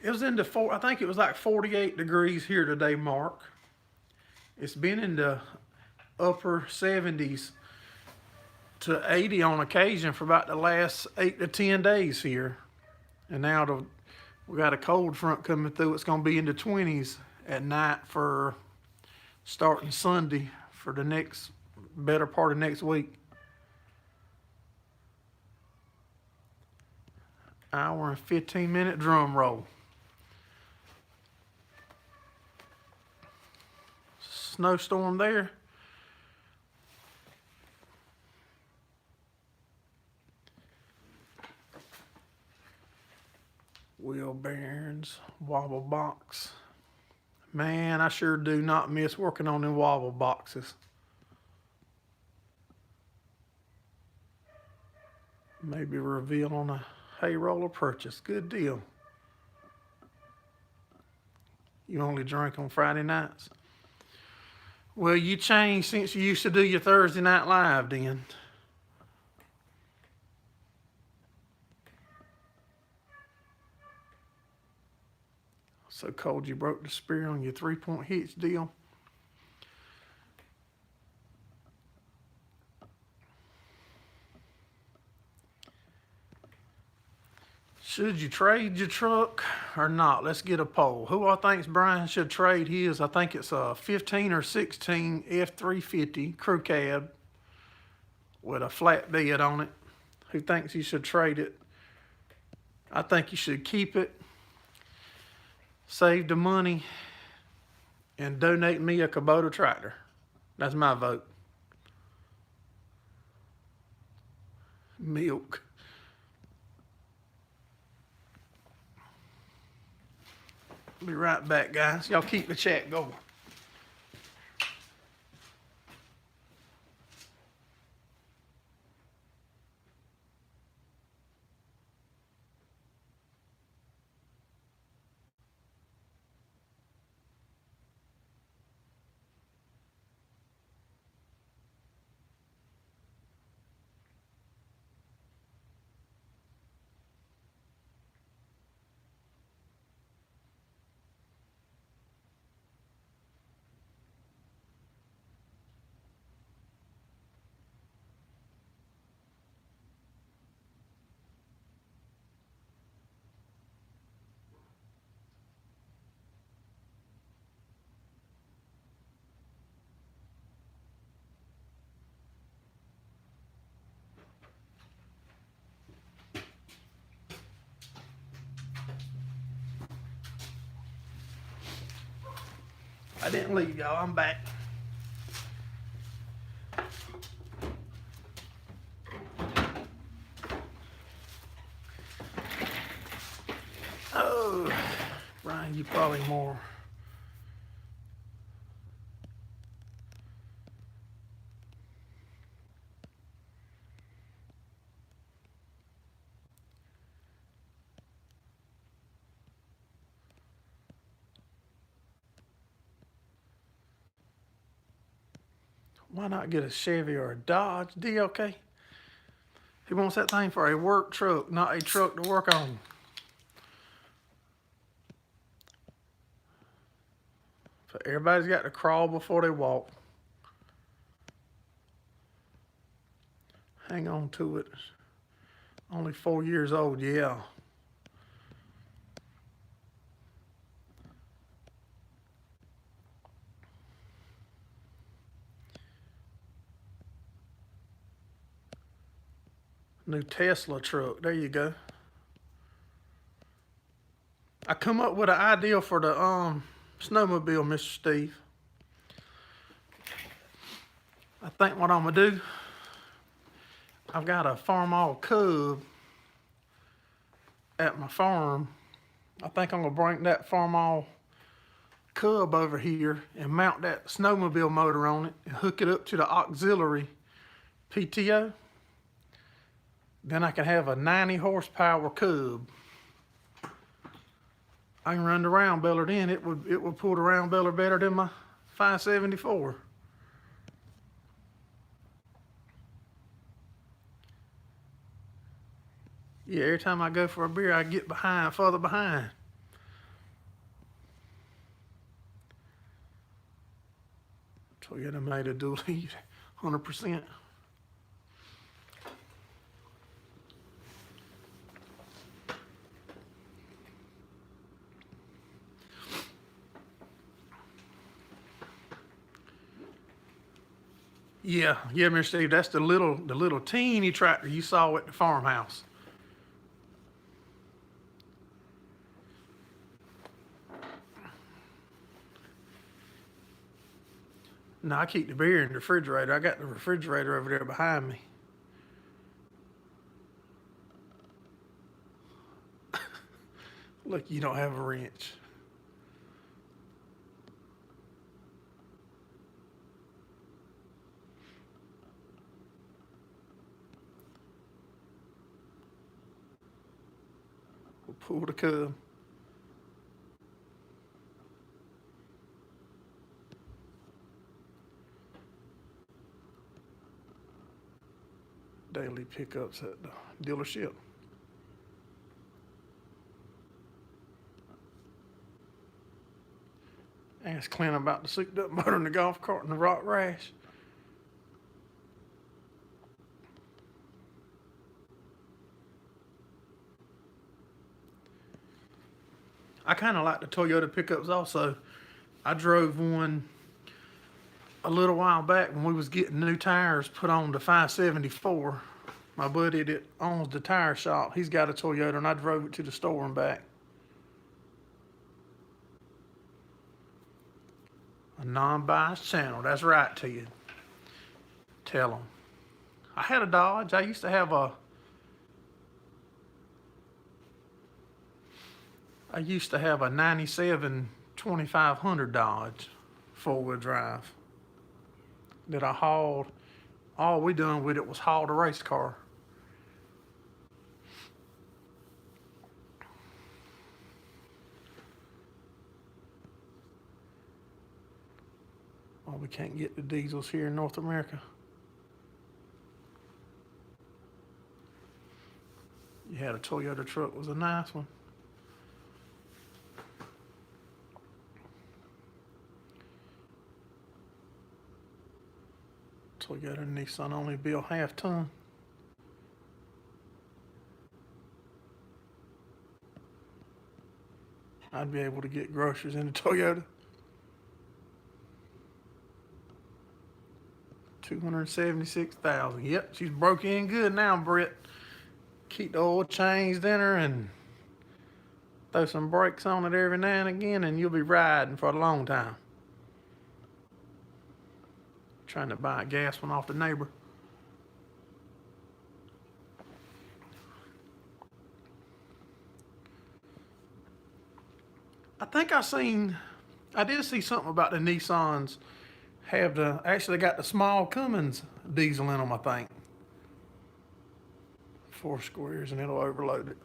It was in the I think it was like 48 degrees here today, Mark. It's been in the upper 70s to 80 on occasion for about the last 8 to 10 days here. And now we got a cold front coming through. It's going to be in the 20s at night for starting Sunday for the next better part of next week. Hour and 15-minute drum roll. Snowstorm there. Wheel bearings, wobble box. Man, I sure do not miss working on them wobble boxes. Maybe reveal on a hay roller purchase. Good deal. You only drink on Friday nights? Well, you changed since you used to do your Thursday Night Live then. So cold you broke the spear on your 3-point hitch deal. Should you trade your truck or not? Let's get a poll. Who I think Brian should trade his? I think it's a 15 or 16 F350 crew cab with a flat bed on it. Who thinks he should trade it? I think you should keep it, save the money, and donate me a Kubota tractor. That's my vote. Milk. Be right back, guys. Y'all keep the chat going. I didn't leave y'all. I'm back. Oh, Brian, you probably more. Why not get a Chevy or a Dodge? D-okay? He wants that thing for a work truck, not a truck to work on. So everybody's got to crawl before they walk. Hang on to it. Only 4 years old, yeah. New Tesla truck. There you go. I come up with an idea for the snowmobile, Mr. Steve. I think what I'm gonna do, I've got a Farmall Cub at my farm. I think I'm gonna bring that Farmall Cub over here and mount that snowmobile motor on it and hook it up to the auxiliary PTO. Then I can have a 90 horsepower Cub. I can run the round beller then. It would pull the round beller better than my 574. Yeah, every time I go for a beer, I get further behind. Toyota made a dual lead, 100%. Yeah, Mr. Steve, that's the little teeny tractor you saw at the farmhouse. No, I keep the beer in the refrigerator. I got the refrigerator over there behind me. Look, you don't have a wrench. We'll pull the Cub. Daily pickups at the dealership. Ask Clint about the souped up motor in the golf cart and the rock rash. I kind of like the Toyota pickups also. I drove one a little while back when we was getting new tires put on the 574. My buddy that owns the tire shop, he's got a Toyota, and I drove it to the store and back. A non-biased channel. That's right to you. Tell them. I had a Dodge. I used to have a 97 2500 Dodge, 4-wheel drive, that I hauled. All we done with it was hauled a race car. Oh, we can't get the diesels here in North America. You had a Toyota truck, was a nice one. Toyota and Nissan only build half-ton. I'd be able to get groceries in the Toyota. 276,000. Yep, she's broke in good now, Britt. Keep the oil changed in her and throw some brakes on it every now and again, and you'll be riding for a long time. Trying to buy a gas one off the neighbor. I think I did see something about the Nissans actually got the small Cummins diesel in them, I think. 4 squares and it'll overload it.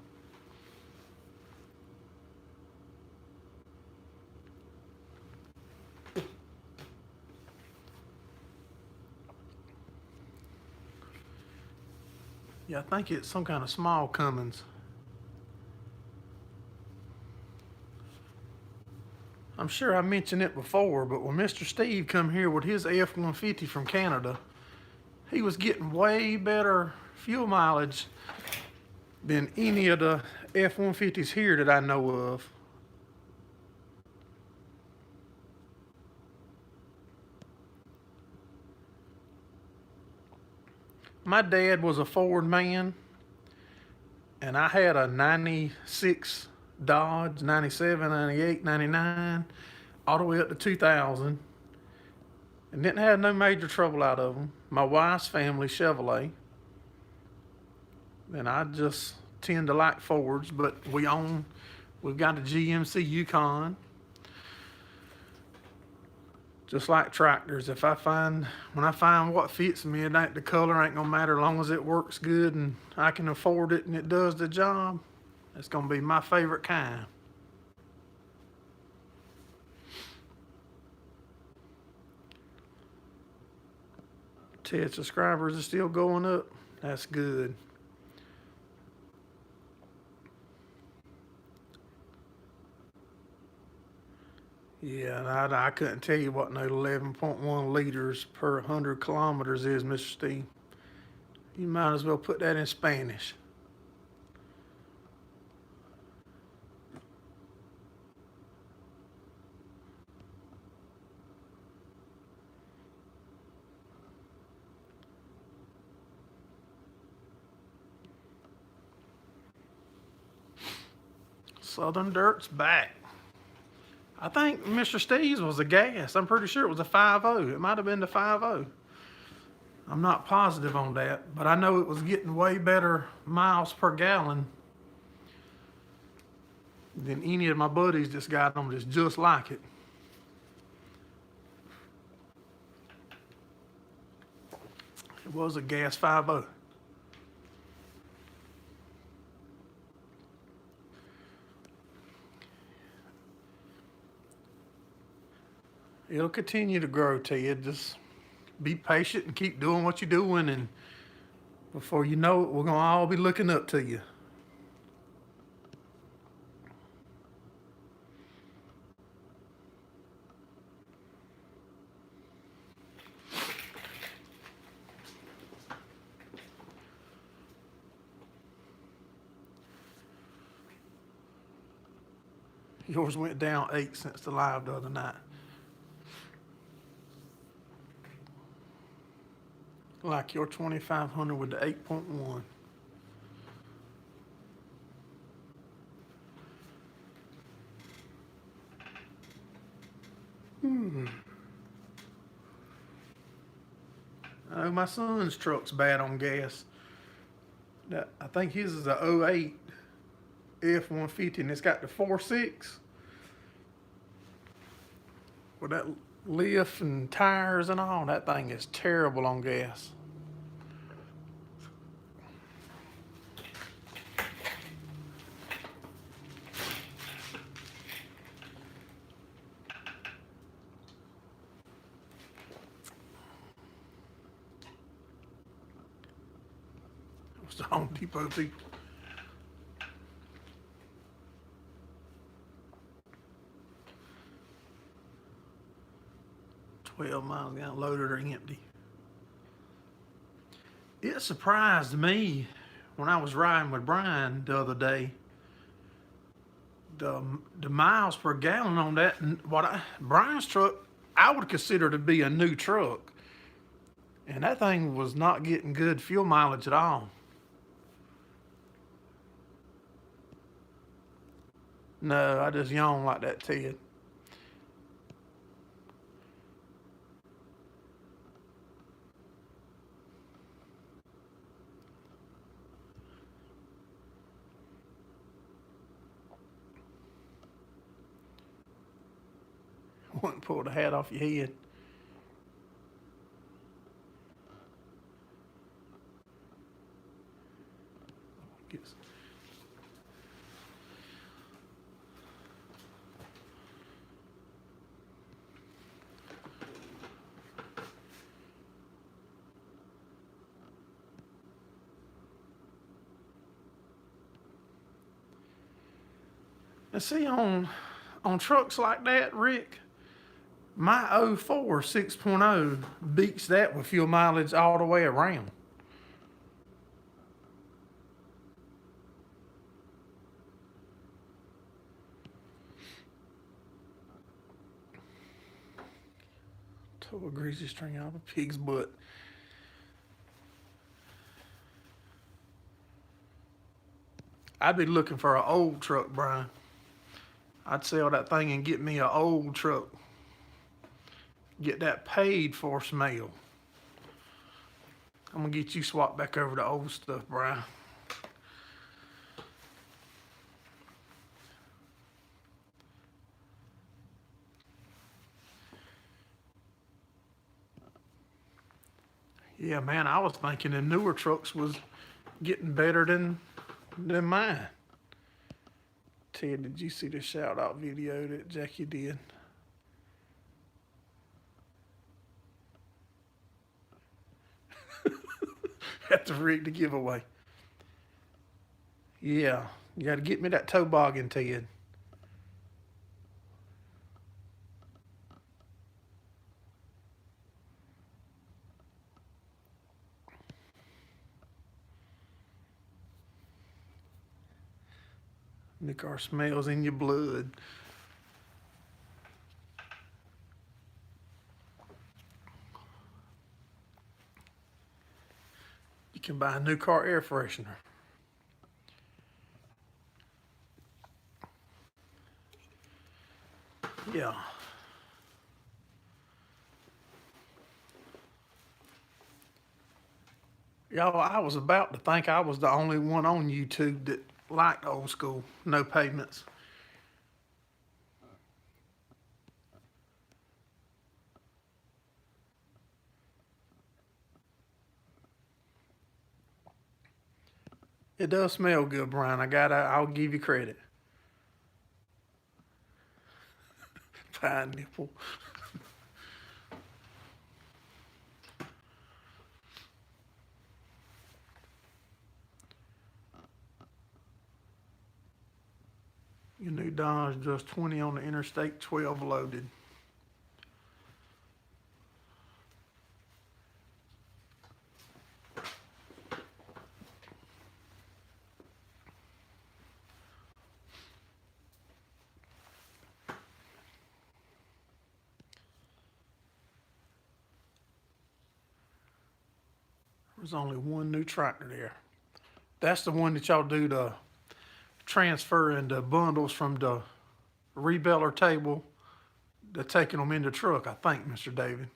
Yeah, I think it's some kind of small Cummins. I'm sure I mentioned it before, but when Mr. Steve come here with his F-150 from Canada, he was getting way better fuel mileage than any of the F-150s here that I know of. My dad was a Ford man, and I had a 96 Dodge, 97, 98, 99, all the way up to 2000, and didn't have no major trouble out of them. My wife's family Chevrolet, and I just tend to like Fords, but we've got a GMC Yukon. Just like tractors, when I find what fits me, the color ain't gonna matter as long as it works good and I can afford it and it does the job. It's gonna be my favorite kind. Ted subscribers are still going up. That's good. Yeah, and I couldn't tell you what no 11.1 liters per 100 kilometers is, Mr. Steve. You might as well put that in Spanish. Southern Dirt's back. I think Mr. Steve's was a gas. I'm pretty sure it was a 5.0. It might have been the 5.0. I'm not positive on that, but I know it was getting way better miles per gallon than any of my buddies that's got them that's just like it. It was a gas 5.0. It'll continue to grow, Ted. Just be patient and keep doing what you're doing, and before you know it, we're gonna all be looking up to you. Yours went down 8 since the live the other night. like your 2500 with the 8.1. Oh, my son's truck's bad on gas. I think his is a '08 F-150, and it's got the 4.6 with that lift and tires and all. That thing is terrible on gas. It's the Home Depot people. 12 miles gallon, loaded or empty. It surprised me when I was riding with Brian the other day. The miles per gallon on that, Brian's truck, I would consider to be a new truck, and that thing was not getting good fuel mileage at all. No, I just yawn like that, Ted. Wouldn't pull the hat off your head. Guess. And see, on trucks like that, Rick, my '04 6.0 beats that with fuel mileage all the way around. Tow a greasy string out of a pig's butt. I'd be looking for an old truck, Brian. I'd sell that thing and get me an old truck. Get that paid for smell. I'm gonna get you swapped back over to old stuff, Brian. Yeah, man, I was thinking the newer trucks was getting better than mine. Ted, did you see the shout out video that Jackie did? Had to rig the giveaway. Yeah, you got to get me that toboggan, Ted. The car smells in your blood. You can buy a new car air freshener. Yeah. Y'all, I was about to think I was the only one on YouTube that liked old school, no pavements. It does smell good, Brian. I'll give you credit. Pine nipple. Your new Dodge does 20 on the Interstate 12 loaded. There's only one new tractor there. That's the one that y'all do the transfer into bundles from the rebeller table to taking them in the truck, I think, Mr. David.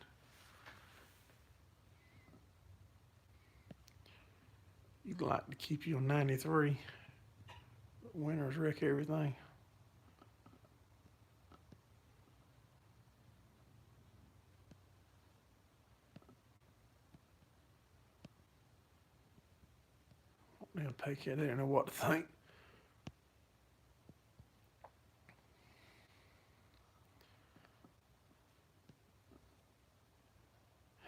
You'd like to keep you on 93. But winters wreck everything. They'll take you there and know what to think.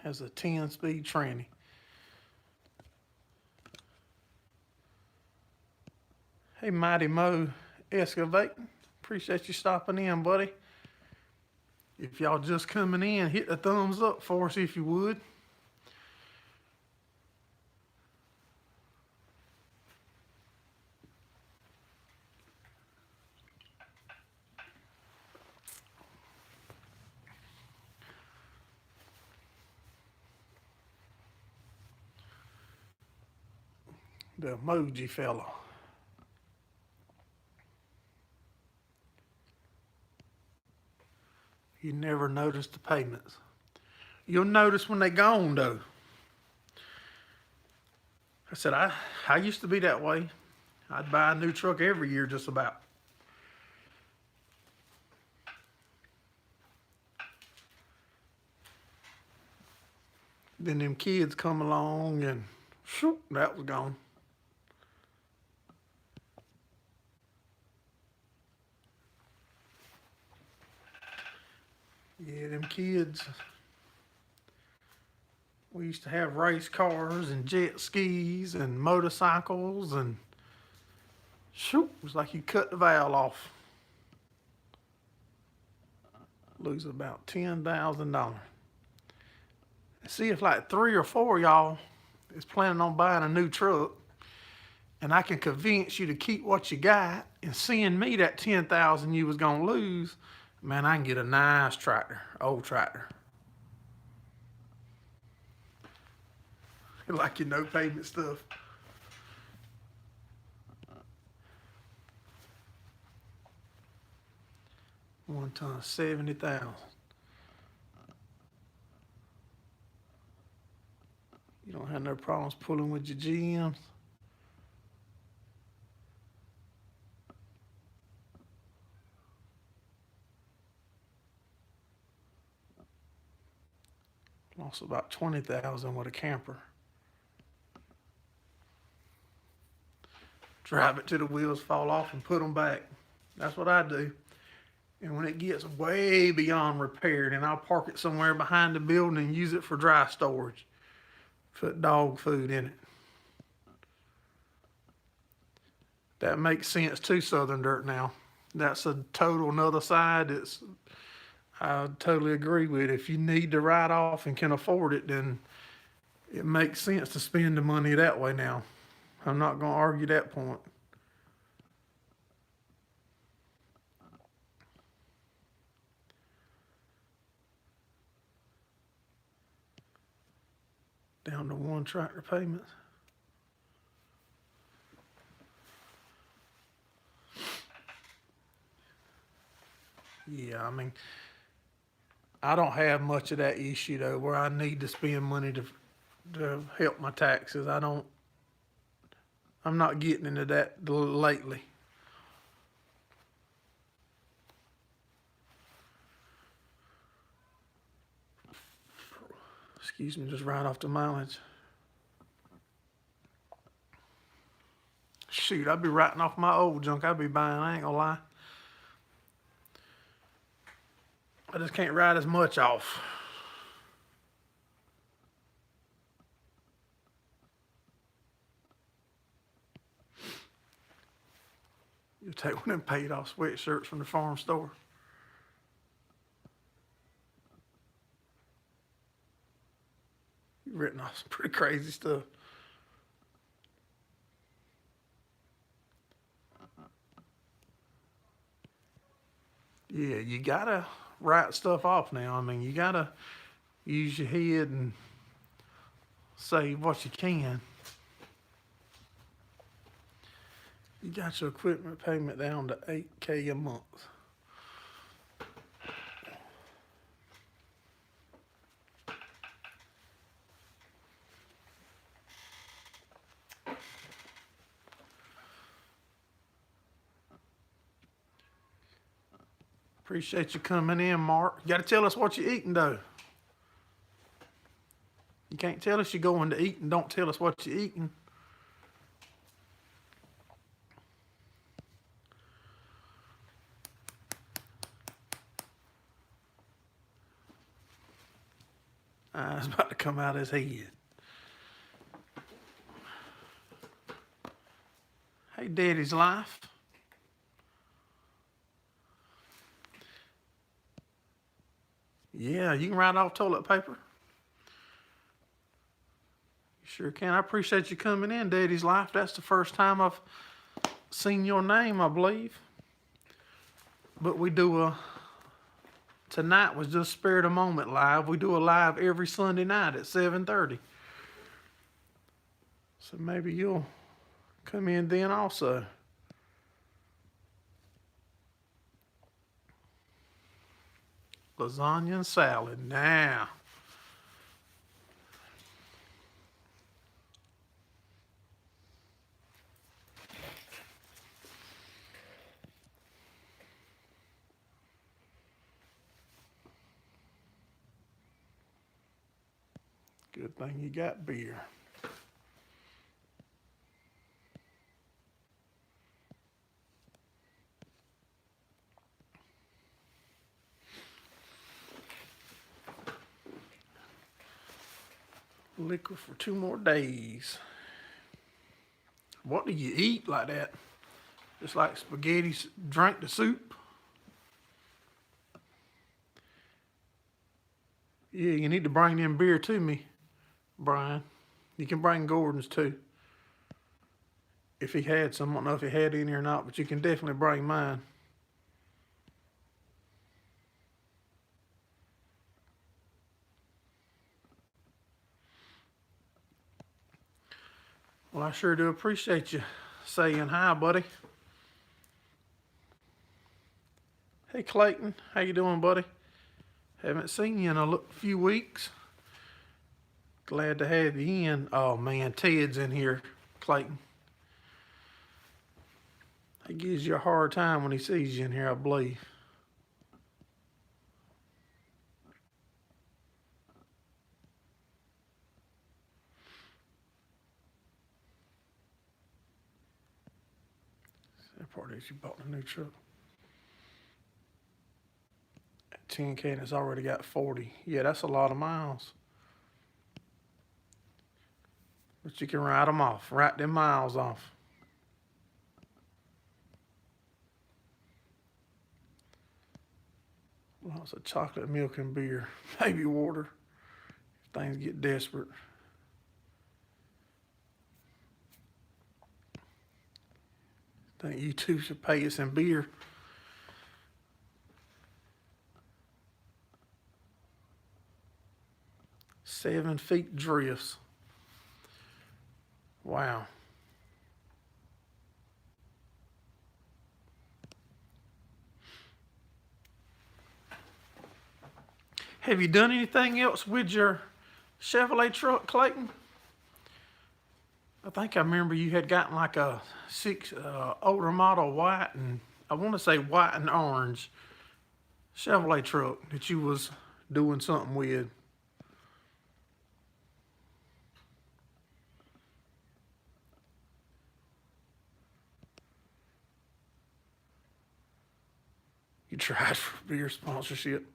Has a 10-speed tranny. Hey, Mighty Mo Excavating. Appreciate you stopping in, buddy. If y'all just coming in, hit the thumbs up for us if you would. The emoji fella. You never notice the payments. You'll notice when they gone though. I said, I used to be that way. I'd buy a new truck every year just about. Then them kids come along and shoot, that was gone. Yeah, them kids. We used to have race cars and jet skis and motorcycles and shoot, it was like you cut the valve off. Lose about $10,000. See if like 3 or 4 of y'all is planning on buying a new truck and I can convince you to keep what you got and send me that $10,000 you was gonna lose, man, I can get a nice tractor, old tractor. Like your no payment stuff. One ton, 70,000. You don't have no problems pulling with your GMs. Lost about 20,000 with a camper. Drive it till the wheels fall off and put them back. That's what I do. And when it gets way beyond repair, then I'll park it somewhere behind the building and use it for dry storage. Put dog food in it. That makes sense too, Southern Dirt now. That's a total another side. I totally agree with it. If you need to write off and can afford it, then it makes sense to spend the money that way now. I'm not going to argue that point. Down to 1 tractor payment. Yeah, I mean, I don't have much of that issue though, where I need to spend money to help my taxes. I'm not getting into that lately. Excuse me, just right off the mileage. Shoot, I'd be writing off my old junk I'd be buying, I ain't gonna lie. I just can't write as much off. You take one of them paid off sweatshirts from the farm store. You've written off some pretty crazy stuff. Yeah, you gotta write stuff off now. I mean, you gotta use your head and save what you can. You got your equipment payment down to $8K a month. Appreciate you coming in, Mark. You got to tell us what you're eating, though. You can't tell us you're going to eat and don't tell us what you're eating. It's about to come out of his head. Hey, Daddy's Life. Yeah, you can write off toilet paper. You sure can. I appreciate you coming in, Daddy's Life. That's the first time I've seen your name, I believe. But we do tonight was just Spirit of Moment live. We do a live every Sunday night at 7:30. So maybe you'll come in then also. Lasagna and salad now. Good thing you got beer. Liquor for 2 more days. What do you eat like that? Just like spaghetti, drink the soup? Yeah, you need to bring them beer to me, Brian. You can bring Gordon's too. If he had some, I don't know if he had any or not, but you can definitely bring mine. Well, I sure do appreciate you saying hi, buddy. Hey, Clayton. How you doing, buddy? Haven't seen you in a few weeks. Glad to have you in. Oh, man, Ted's in here, Clayton. He gives you a hard time when he sees you in here, I believe. That part is you bought a new truck. 10K and it's already got 40. Yeah, that's a lot of miles. But you can write them off. Write them miles off. Lots of chocolate milk and beer. Baby water. If things get desperate. Think you two should pay us in beer. Seven feet drifts. Wow. Have you done anything else with your Chevrolet truck, Clayton? I think I remember you had gotten like a older model white and I want to say white and orange Chevrolet truck that you was doing something with. You tried for beer sponsorship.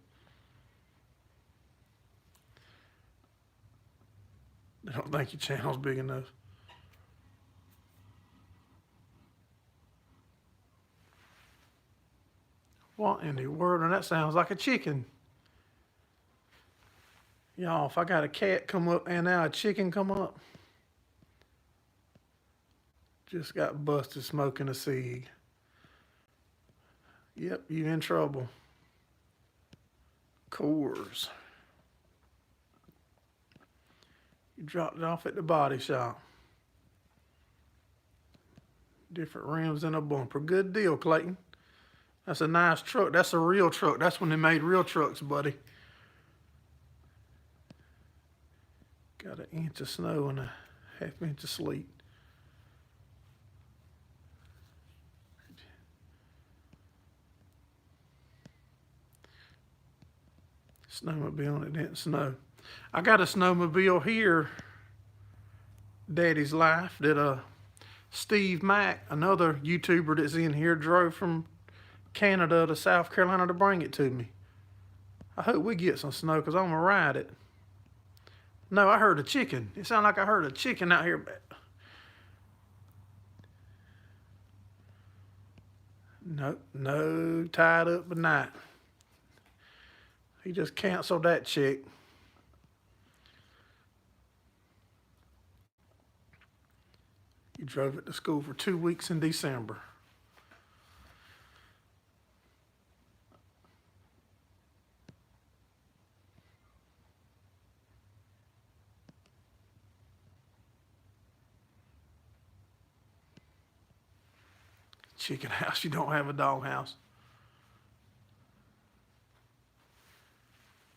I don't think your channel's big enough. What in the world? And that sounds like a chicken. Y'all, if I got a cat come up and now a chicken come up, just got busted smoking a cig. Yep, you in trouble. Coors. You dropped it off at the body shop. Different rims and a bumper. Good deal, Clayton. That's a nice truck. That's a real truck. That's when they made real trucks, buddy. Got an inch of snow and a half inch of sleet. Snowmobile and it didn't snow. I got a snowmobile here, Daddy's Life, that Steve Mack, another YouTuber that's in here, drove from Canada to South Carolina to bring it to me. I hope we get some snow because I'm going to ride it. No, I heard a chicken. It sounded like I heard a chicken out here. No, tied up at night. He just canceled that check. He drove it to school for 2 weeks in December. Chicken house, you don't have a dog house.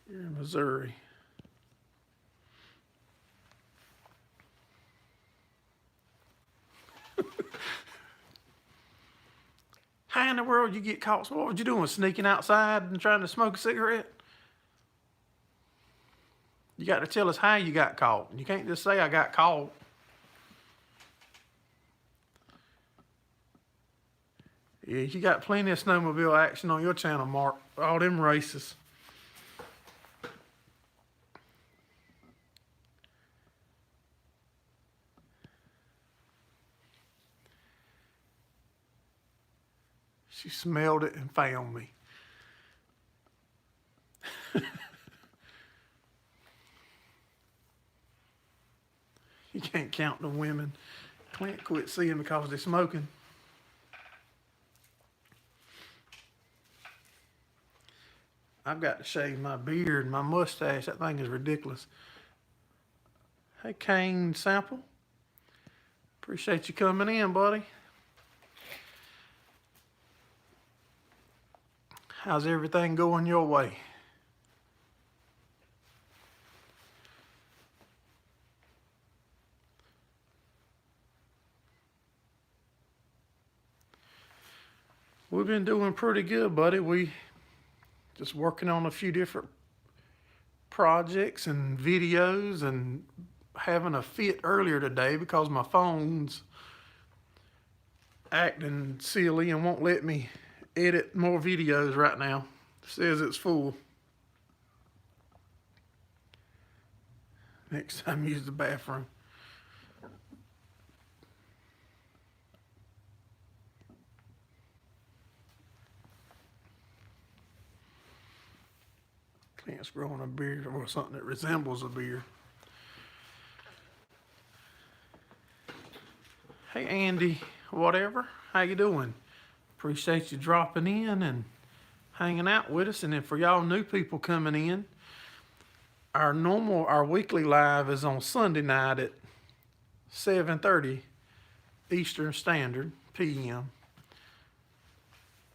You're in Missouri. How in the world you get caught? So what were you doing? Sneaking outside and trying to smoke a cigarette? You got to tell us how you got caught. You can't just say I got caught. Yeah, you got plenty of snowmobile action on your channel, Mark. All them races. She smelled it and found me. You can't count the women. Clint quit seeing because they're smoking. I've got to shave my beard and my mustache. That thing is ridiculous. Hey, Kane Sample. Appreciate you coming in, buddy. How's everything going your way? We've been doing pretty good, buddy. We just working on a few different projects and videos and having a fit earlier today because my phone's acting silly and won't let me edit more videos right now. It says it's full. Next time, use the bathroom. Clint's growing a beard or something that resembles a beard. Hey, Andy, whatever. How you doing? Appreciate you dropping in and hanging out with us. And then for y'all new people coming in, our weekly live is on Sunday night at 7:30 Eastern Standard PM.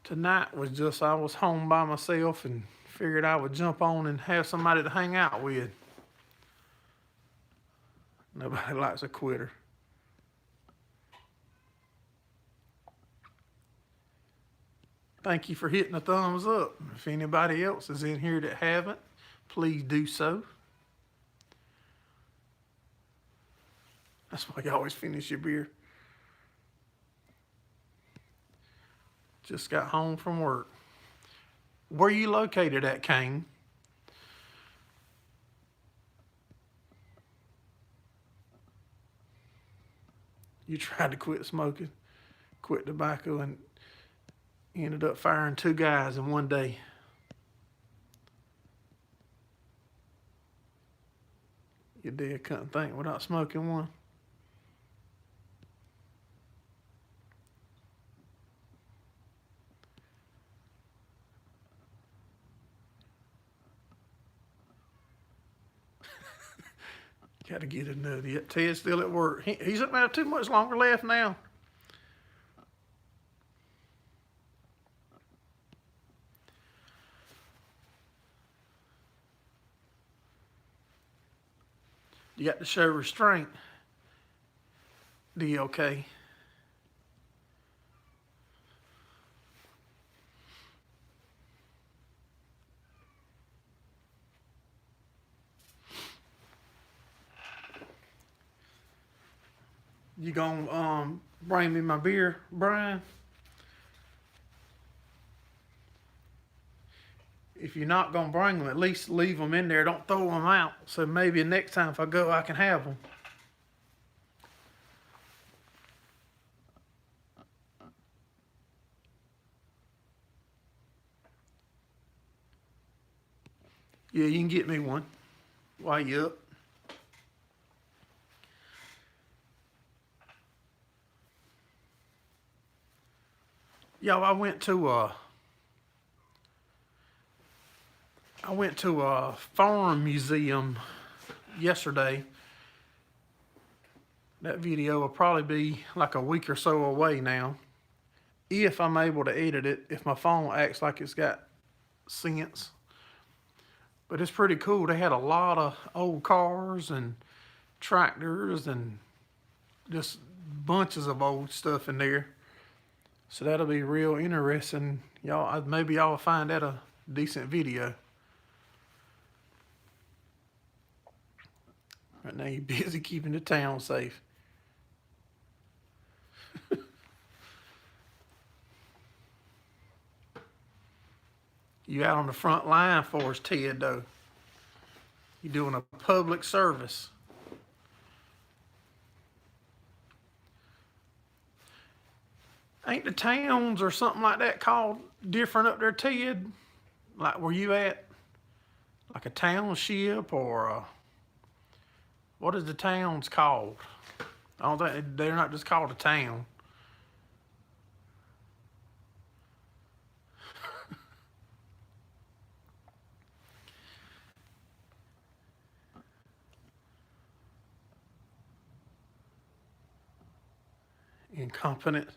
Tonight was just, I was home by myself and figured I would jump on and have somebody to hang out with. Nobody likes a quitter. Thank you for hitting the thumbs up. If anybody else is in here that haven't, please do so. That's why you always finish your beer. Just got home from work. Where you located at, Kane? You tried to quit smoking, quit tobacco, and ended up firing 2 guys in one day. Your dad couldn't think without smoking one. Got to get another yet. Ted's still at work. He's not have too much longer left now. You got to show restraint. Okay? You gonna bring me my beer, Brian? If you're not gonna bring them, at least leave them in there. Don't throw them out. So maybe next time if I go, I can have them. Yeah, you can get me one while you up. Yo, I went to a farm museum yesterday. That video will probably be like a week or so away now. If I'm able to edit it, if my phone acts like it's got sense. But it's pretty cool. They had a lot of old cars and tractors and just bunches of old stuff in there. So that'll be real interesting. Maybe y'all will find that a decent video. Right now you're busy keeping the town safe. You out on the front line for us, Ted, though. You're doing a public service. Ain't the towns or something like that called different up there, Ted? Like where you at? Like a township or what is the towns called? I don't think they're not just called a town. Incompetent.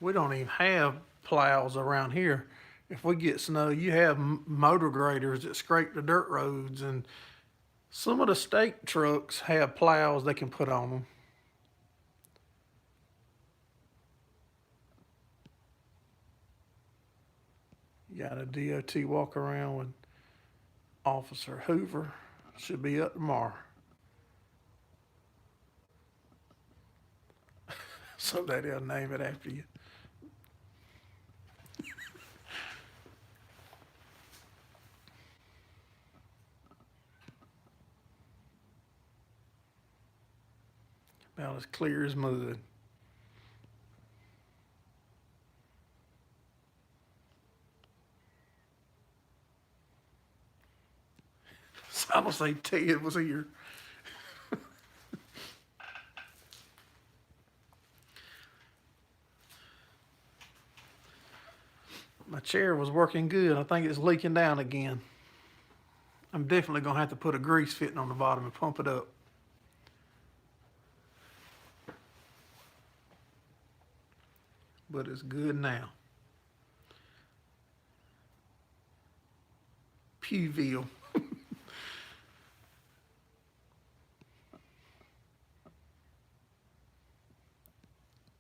We don't even have plows around here. If we get snow, you have motor graders that scrape the dirt roads, and some of the state trucks have plows they can put on them. You got a DOT walk around with Officer Hoover. Should be up tomorrow. Someday they'll name it after you. About as clear as mud. So I'm gonna say Ted was here. My chair was working good. I think it's leaking down again. I'm definitely gonna have to put a grease fitting on the bottom and pump it up. But it's good now. Pewville.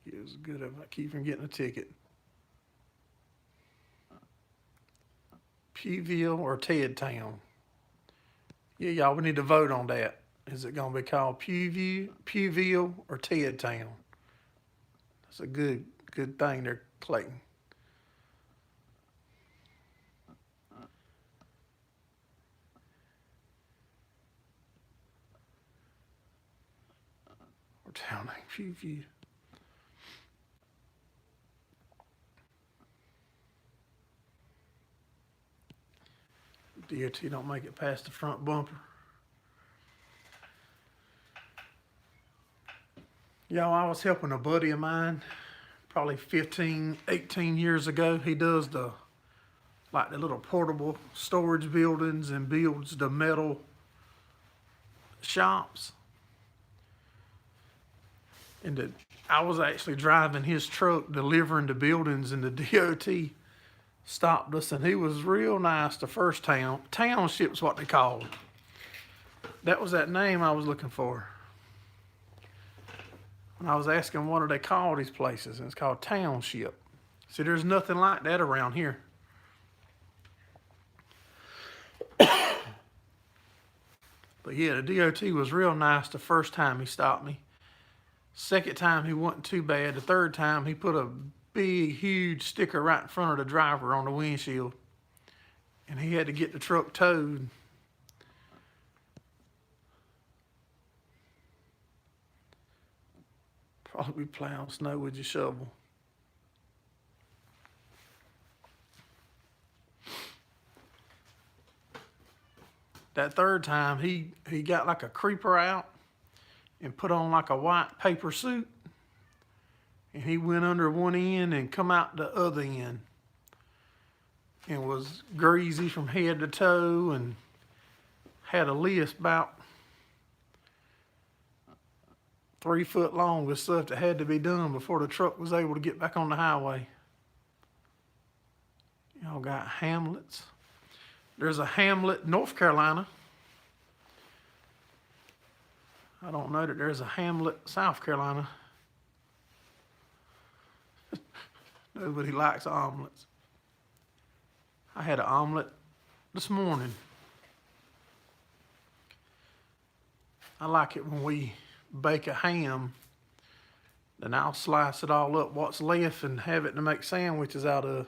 It was good if I keep from getting a ticket. Pewville or Ted Town? Yeah, y'all, we need to vote on that. Is it gonna be called Pewville or Ted Town? That's a good thing there, Clayton. Or town name Pewville. DOT don't make it past the front bumper. Y'all, I was helping a buddy of mine probably 15, 18 years ago. He does the little portable storage buildings and builds the metal shops. And I was actually driving his truck delivering the buildings, and the DOT stopped us, and he was real nice the first township's what they called. That was that name I was looking for. When I was asking what do they call these places, and it's called township. See, there's nothing like that around here. But yeah, the DOT was real nice the first time he stopped me. Second time he wasn't too bad. The third time he put a big, huge sticker right in front of the driver on the windshield, and he had to get the truck towed. Probably plowing snow with your shovel. That third time, he got like a creeper out and put on like a white paper suit, and he went under one end and come out the other end, and was greasy from head to toe, and had a list about 3 foot long with stuff that had to be done before the truck was able to get back on the highway. Y'all got hamlets. There's a hamlet, North Carolina. I don't know that there's a hamlet, South Carolina. Nobody likes omelets. I had an omelet this morning. I like it when we bake a ham, then I'll slice it all up what's left and have it to make sandwiches out of.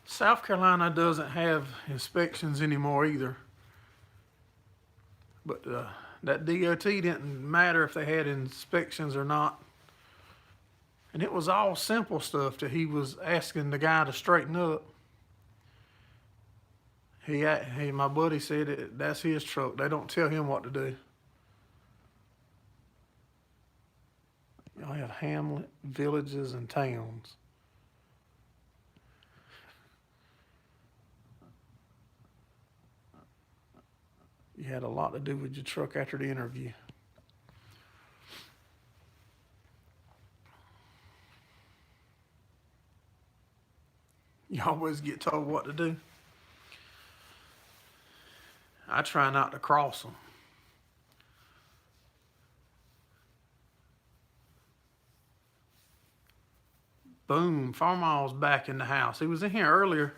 South Carolina doesn't have inspections anymore either. But that DOT didn't matter if they had inspections or not. And it was all simple stuff that he was asking the guy to straighten up. My buddy said that's his truck. They don't tell him what to do. Y'all have hamlet, villages, and towns. You had a lot to do with your truck after the interview. You always get told what to do. I try not to cross them. Boom, Farmall's back in the house. He was in here earlier.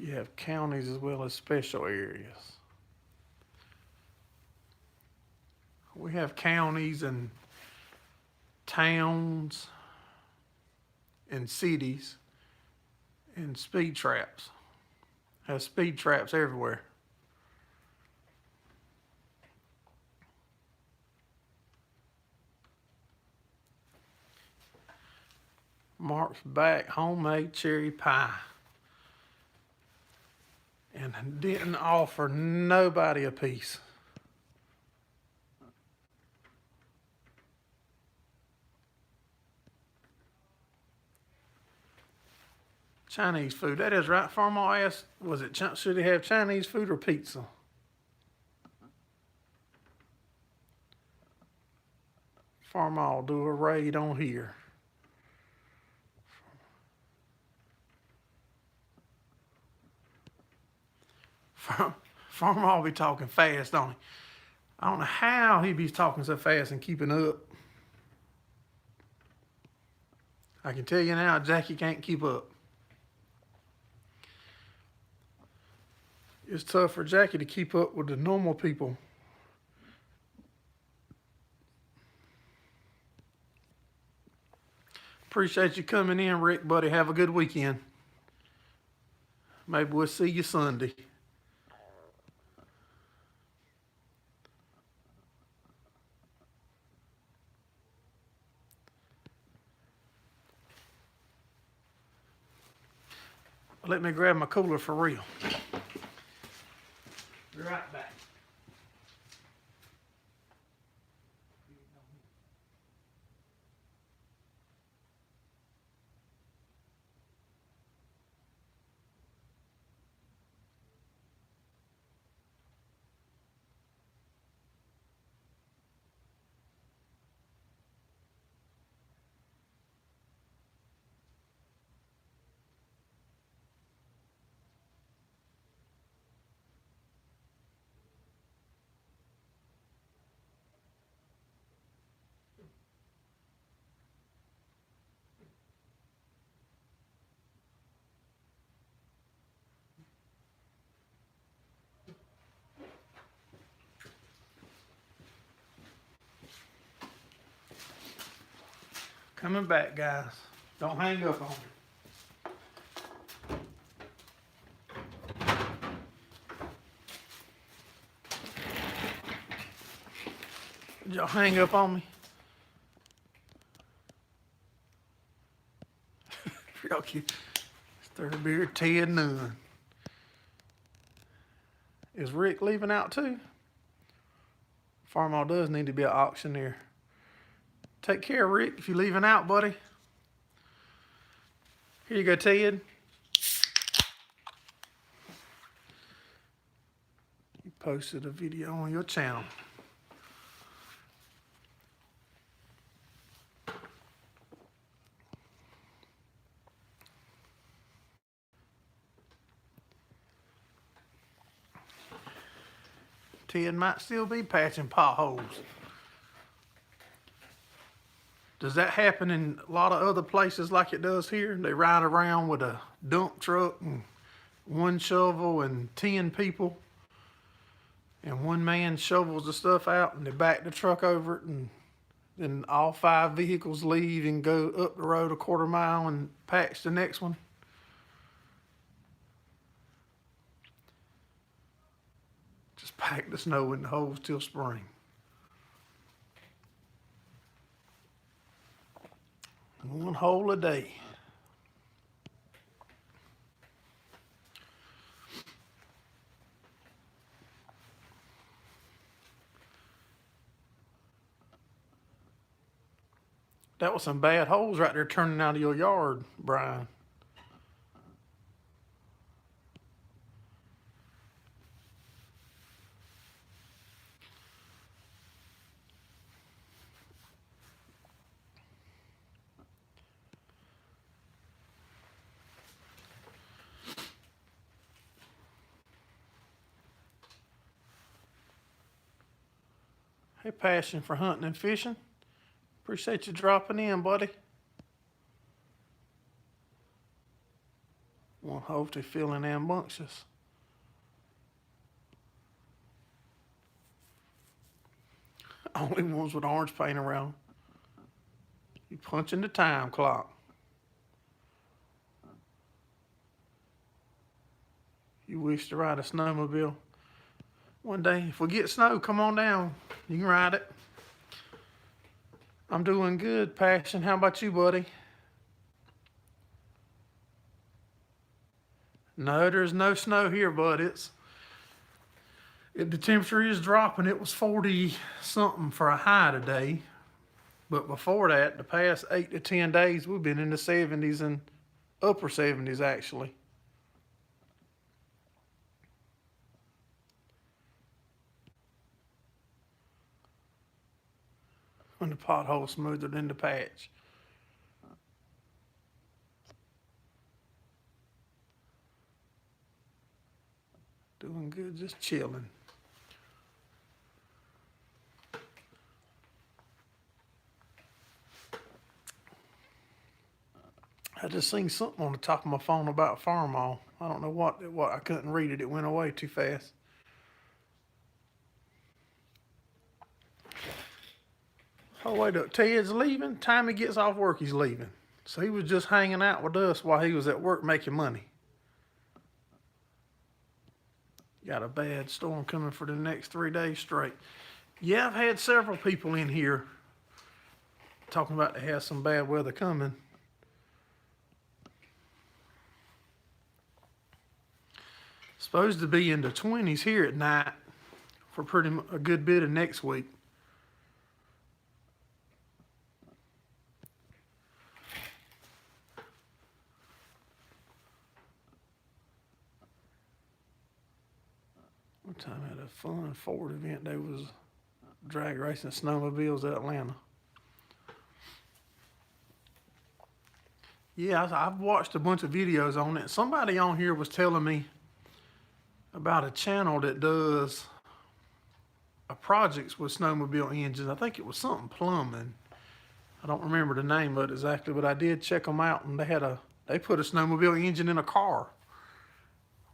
You have counties as well as special areas. We have counties and towns and cities and speed traps. Have speed traps everywhere. Mark's back, homemade cherry pie. And didn't offer nobody a piece. Chinese food, that is right. Farmall asked, should he have Chinese food or pizza? Farmall do a raid on here. Farmall be talking fast, don't he? I don't know how he be talking so fast and keeping up. I can tell you now, Jackie can't keep up. It's tough for Jackie to keep up with the normal people. Appreciate you coming in, Rick, buddy. Have a good weekend. Maybe we'll see you Sunday. Let me grab my cooler for real. Be right back. Coming back, guys. Don't hang up on me. Did y'all hang up on me? Y'all keep third beer, Ted none. Is Rick leaving out too? Farmall does need to be an auctioneer. Take care, Rick, if you're leaving out, buddy. Here you go, Ted. You posted a video on your channel. Ted might still be patching potholes. Does that happen in a lot of other places like it does here? They ride around with a dump truck and one shovel and 10 people, and one man shovels the stuff out and they back the truck over it, and then all 5 vehicles leave and go up the road a quarter-mile and patch the next one. Just pack the snow in the holes till spring. One hole a day. That was some bad holes right there turning out of your yard, Brian. Hey, passion for hunting and fishing. Appreciate you dropping in, buddy. One hope they're feeling rambunctious. Only ones with orange paint around. You punching the time clock. You wish to ride a snowmobile. One day, if we get snow, come on down. You can ride it. I'm doing good, Passion. How about you, buddy? No, there's no snow here, bud. The temperature is dropping. It was 40 something for a high today. But before that, the past 8 to 10 days, we've been in the 70s and upper 70s actually. When the pothole's smoother than the patch. Doing good, just chilling. I just seen something on the top of my phone about Farmall. I don't know what I couldn't read it. It went away too fast. Oh, wait up. Ted's leaving. Time he gets off work, he's leaving. So he was just hanging out with us while he was at work making money. Got a bad storm coming for the next 3 days straight. Yeah, I've had several people in here talking about they have some bad weather coming. Supposed to be in the 20s here at night for a good bit of next week. One time I had a fun Ford event. There was drag racing snowmobiles at Atlanta. Yeah, I've watched a bunch of videos on it. Somebody on here was telling me about a channel that does projects with snowmobile engines. I think it was something plumbing. I don't remember the name of it exactly, but I did check them out, and they put a snowmobile engine in a car,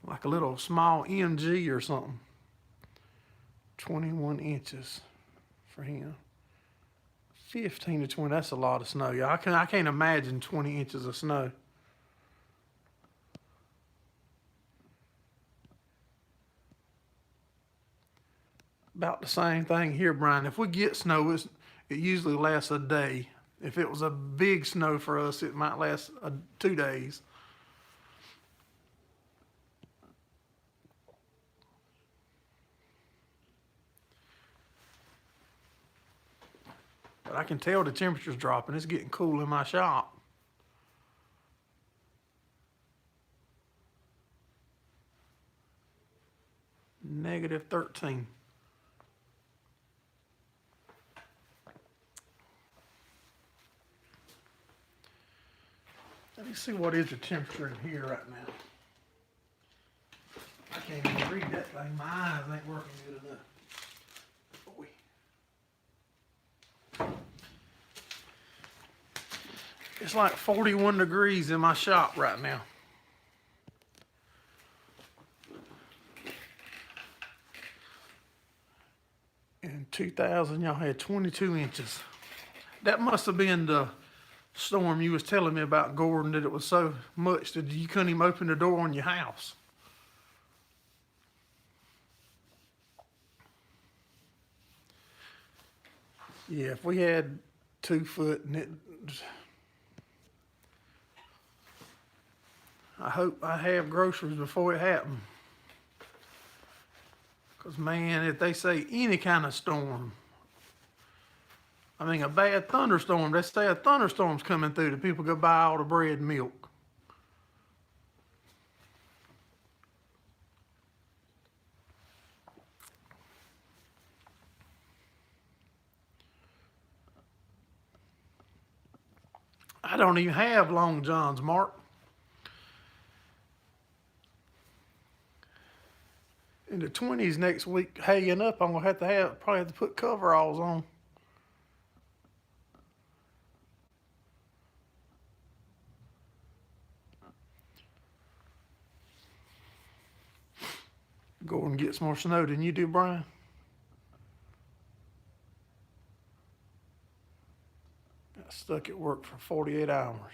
like a little small MG or something. 21 inches for him. 15 to 20, that's a lot of snow. Yeah, I can't imagine 20 inches of snow. About the same thing here, Brian. If we get snow, it usually lasts a day. If it was a big snow for us, it might last 2 days. But I can tell the temperature's dropping. It's getting cool in my shop. -13. Let me see what is the temperature in here right now. I can't even read that thing. My eyes ain't working good enough. It's like 41 degrees in my shop right now. In 2000, y'all had 22 inches. That must have been the storm you was telling me about, Gordon, that it was so much that you couldn't even open the door on your house. Yeah, if we had 2 foot and I hope I have groceries before it happened. Because, man, if they say any kind of storm, I mean, a bad thunderstorm, they say a thunderstorm's coming through, the people go buy all the bread and milk. I don't even have Long Johns, Mark. In the 20s next week, haying up, I'm gonna probably have to put coveralls on. Go and get some more snow than you do, Brian. Got stuck at work for 48 hours.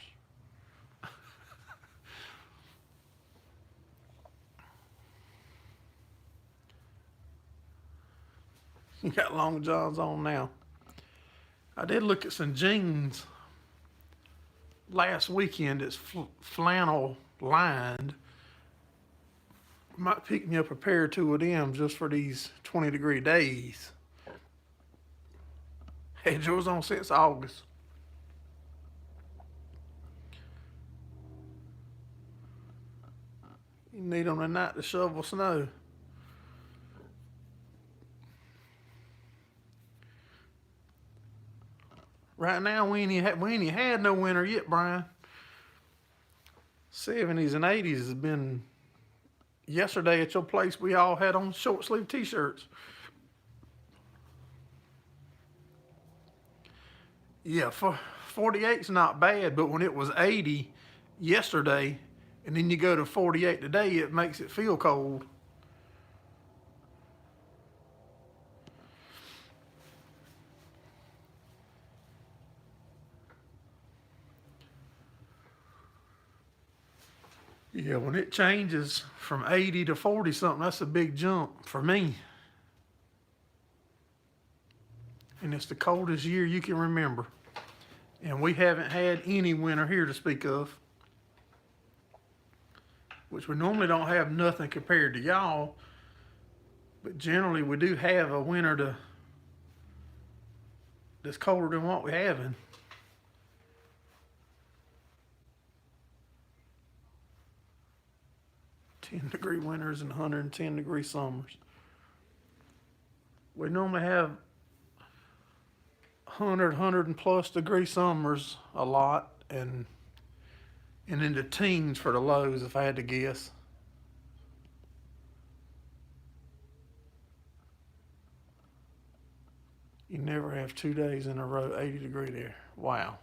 You got Long Johns on now. I did look at some jeans last weekend that's flannel lined. Might pick me up a pair or two of them just for these 20-degree days. Had yours on since August. You need them tonight to shovel snow. Right now, we ain't had no winter yet, Brian. 70s and 80s has been. Yesterday at your place, we all had on short sleeve t-shirts. Yeah, 48's not bad, but when it was 80 yesterday, and then you go to 48 today, it makes it feel cold. Yeah, when it changes from 80 to 40 something, that's a big jump for me. And it's the coldest year you can remember. And we haven't had any winter here to speak of. which we normally don't have nothing compared to y'all, but generally we do have a winter that's colder than what we're having. .10-degree winters and 110-degree summers. We normally have 100 plus degree summers a lot, and in the teens for the lows, if I had to guess. You never have 2 days in a row 80 degree there. Wow.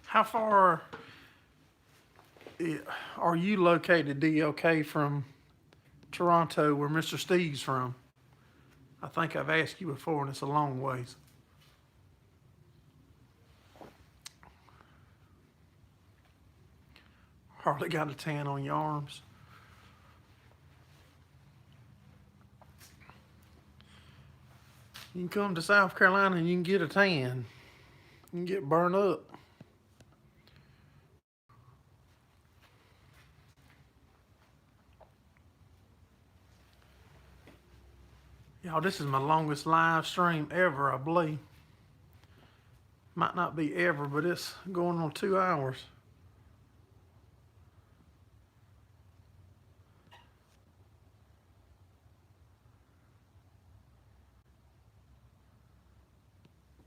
How far are you located, DLK, from Toronto, where Mr. Steve's from? I think I've asked you before, and it's a long ways. Hardly got a tan on your arms. You can come to South Carolina and you can get a tan. You can get burned up. Y'all, this is my longest live stream ever, I believe. Might not be ever, but it's going on 2 hours.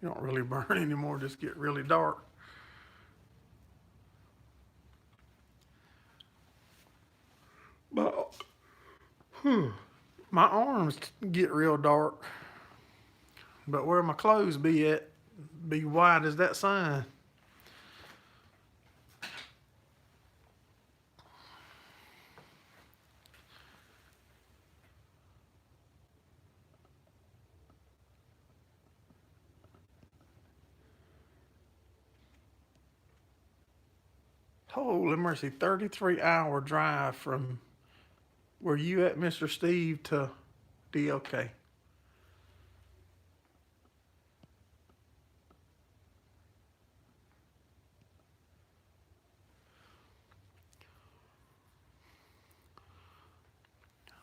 You don't really burn anymore, just get really dark. But my arms get real dark, but where my clothes be at, be white as that sign. Holy mercy, 33-hour drive from where you at, Mr. Steve, to DLK.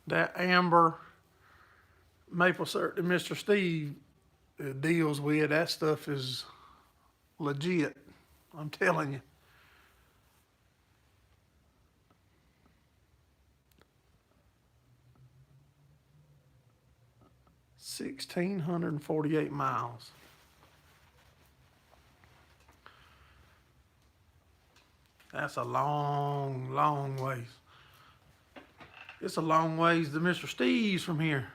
That amber maple syrup that Mr. Steve deals with, that stuff is legit. I'm telling you. $1,648 miles. That's a long, long ways. It's a long ways to Mr. Steve's from here.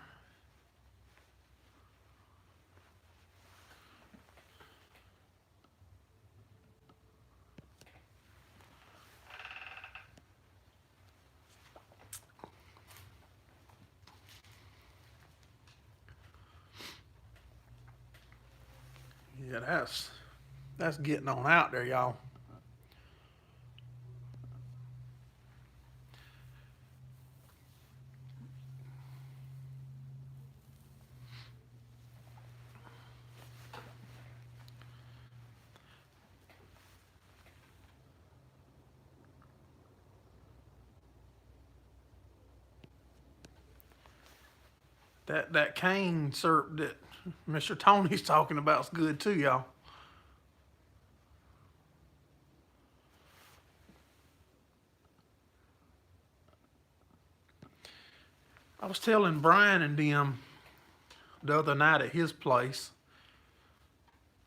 Yeah, that's getting on out there, y'all. That cane syrup that Mr. Tony's talking about is good too, y'all. I was telling Brian and them the other night at his place,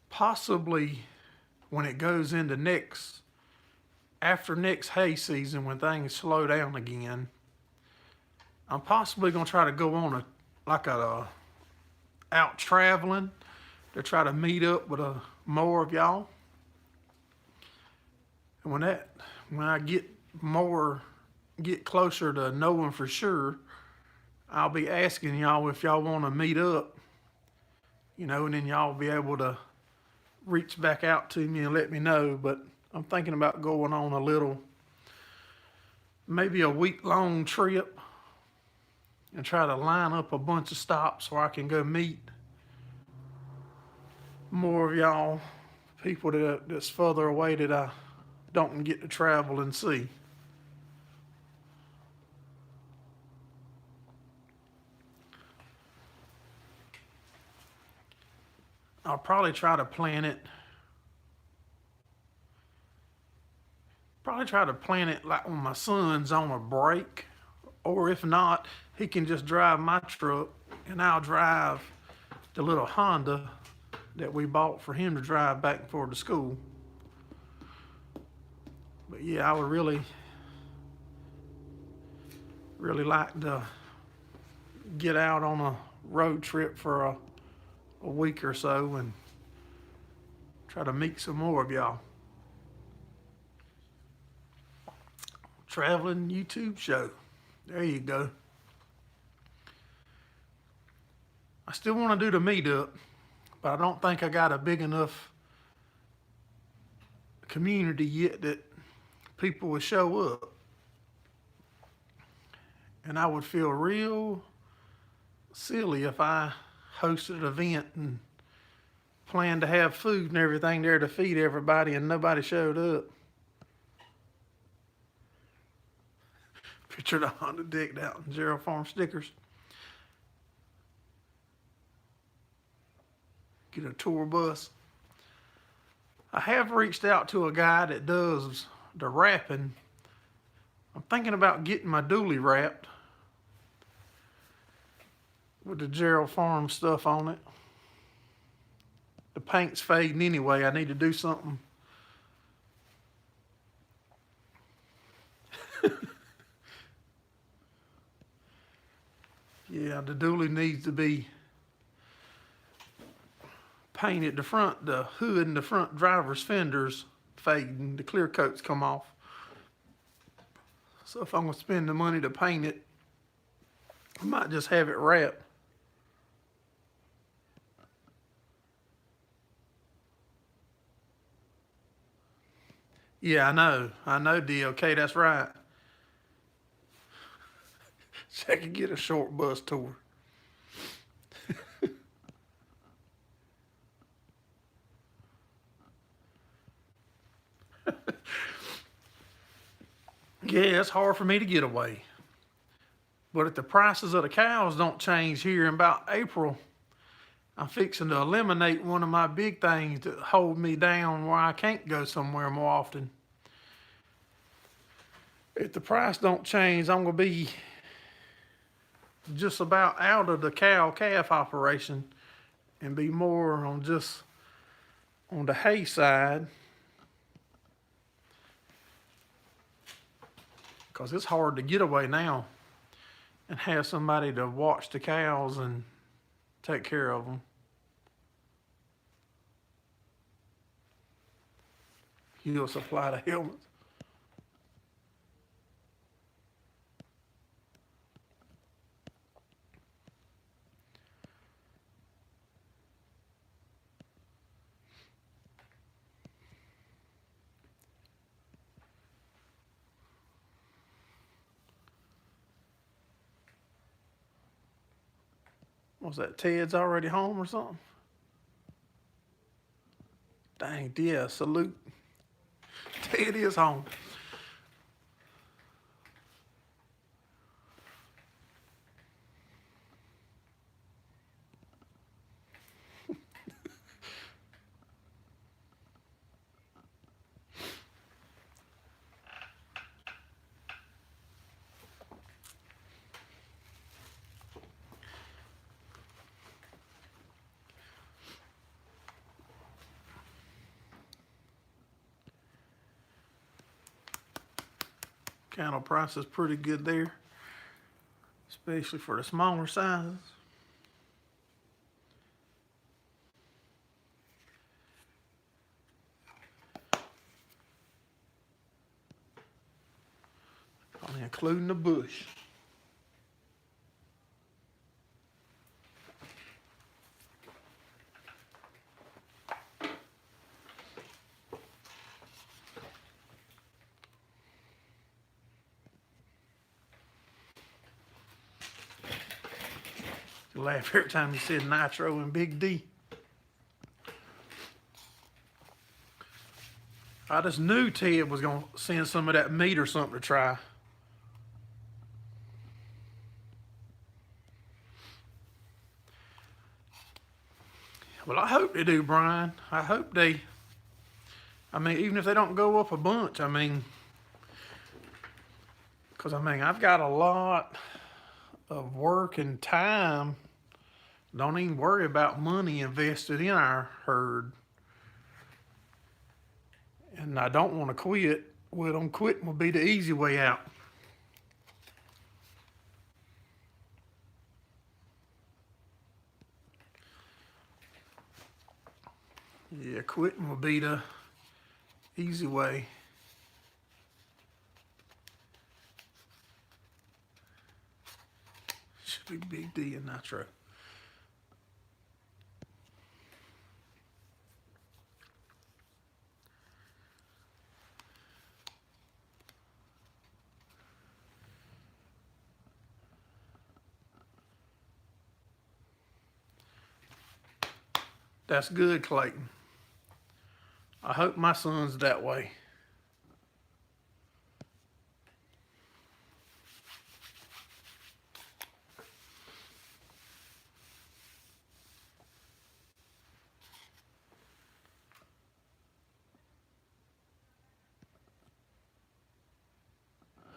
possibly when it goes into after next hay season, when things slow down again, I'm possibly gonna try to go on out traveling to try to meet up with more of y'all. And when I get closer to knowing for sure, I'll be asking y'all if y'all want to meet up, and then y'all be able to reach back out to me and let me know. But I'm thinking about going on a little, maybe a week-long trip and try to line up a bunch of stops where I can go meet more of y'all, people that's further away that I don't get to travel and see. I'll probably try to plan it. Probably try to plan it like when my son's on a break, or if not, he can just drive my truck and I'll drive the little Honda that we bought for him to drive back and forth to school. But yeah, I would really like to get out on a road trip for a week or so and try to meet some more of y'all. Traveling YouTube show. There you go. I still want to do the meetup, but I don't think I got a big enough community yet that people would show up. And I would feel real silly if I hosted an event and planned to have food and everything there to feed everybody and nobody showed up. Picture the Honda decked out in Gerraldfarms stickers. Get a tour bus. I have reached out to a guy that does the wrapping. I'm thinking about getting my dually wrapped with the Gerraldfarms stuff on it. The paint's fading anyway. I need to do something. Yeah, the dually needs to be painted. The hood and the front driver's fenders fading. The clear coats come off. So if I'm gonna spend the money to paint it, I might just have it wrapped. Yeah, I know, DOK, that's right. So I could get a short bus tour. Yeah, it's hard for me to get away. But if the prices of the cows don't change here in about April, I'm fixing to eliminate one of my big things that hold me down where I can't go somewhere more often. If the price don't change, I'm gonna be just about out of the cow-calf operation and be more on the hay side. Because it's hard to get away now and have somebody to watch the cows and take care of them. He'll supply the helmets. What's that, Ted's already home or something? Dang, yeah, salute. Ted is home. Cattle price is pretty good there, especially for the smaller sizes. Only including the bush. laugh every time you said nitro and Big D. I just knew Ted was going to send some of that meat or something to try. Well, I hope they do, Brian. I hope they, I mean, even if they don't go up a bunch, I mean, because I mean, I've got a lot of work and time. Don't even worry about money invested in our herd. And I don't want to quit. Well, don't quitting will be the easy way out. Yeah, quitting will be the easy way. Should be Big D and nitro. That's good, Clayton. I hope my son's that way.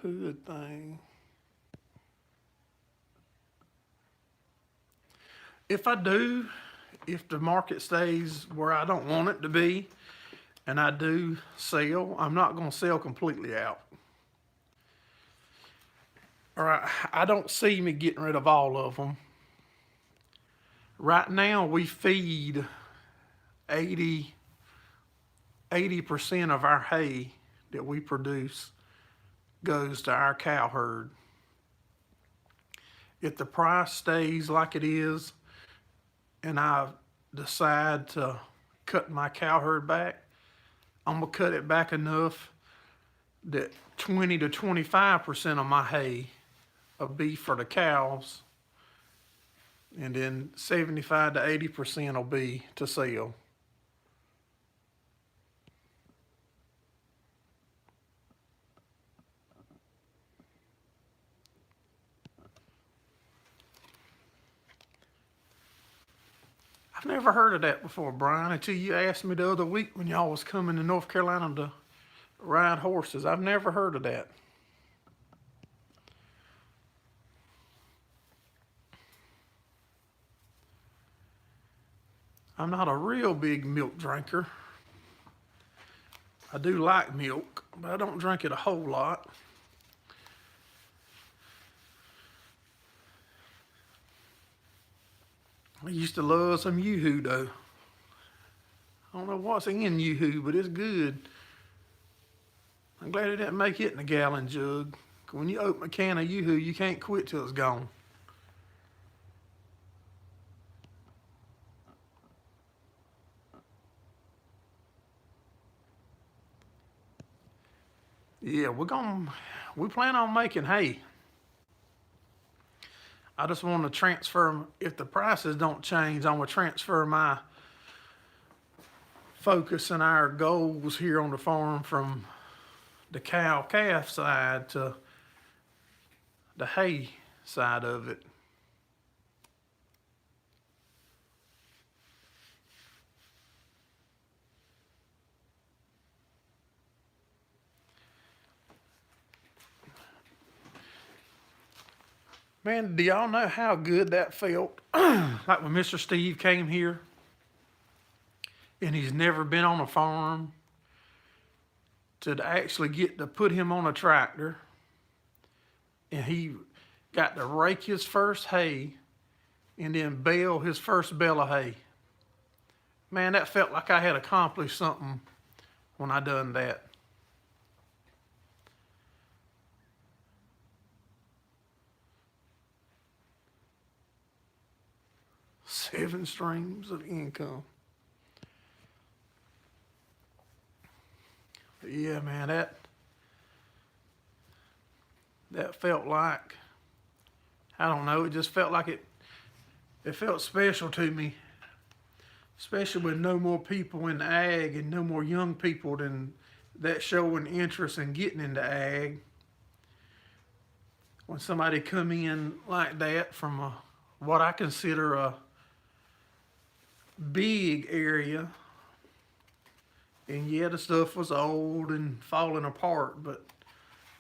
Hood thing. If I do, if the market stays where I don't want it to be, and I do sell, I'm not going to sell completely out. All right, I don't see me getting rid of all of them. Right now, we feed 80% of our hay that we produce goes to our cow herd. If the price stays like it is and I decide to cut my cow herd back, I'm gonna cut it back enough that 20 to 25% of my hay will be for the cows, and then 75 to 80% will be to sell. I've never heard of that before, Brian, until you asked me the other week when y'all was coming to North Carolina to ride horses. I've never heard of that. I'm not a real big milk drinker. I do like milk, but I don't drink it a whole lot. I used to love some Yoo-Hoo though. I don't know what's in Yoo-Hoo, but it's good. I'm glad it didn't make it in a gallon jug. When you open a can of Yoo-Hoo, you can't quit till it's gone. Yeah, we plan on making hay. I just want to transfer, if the prices don't change, I'm going to transfer my focus and our goals here on the farm from the cow-calf side to the hay side of it. Man, do y'all know how good that felt? Like when Mr. Steve came here and he's never been on a farm, to actually get to put him on a tractor and he got to rake his first hay and then bale his first bale of hay. Man, that felt like I had accomplished something when I done that. Seven streams of income. But yeah, man, that felt like, I don't know, it just felt like it it felt special to me, especially with no more people in ag and no more young people than that showing interest in getting into ag. When somebody come in like that from what I consider a big area, and yeah, the stuff was old and falling apart, but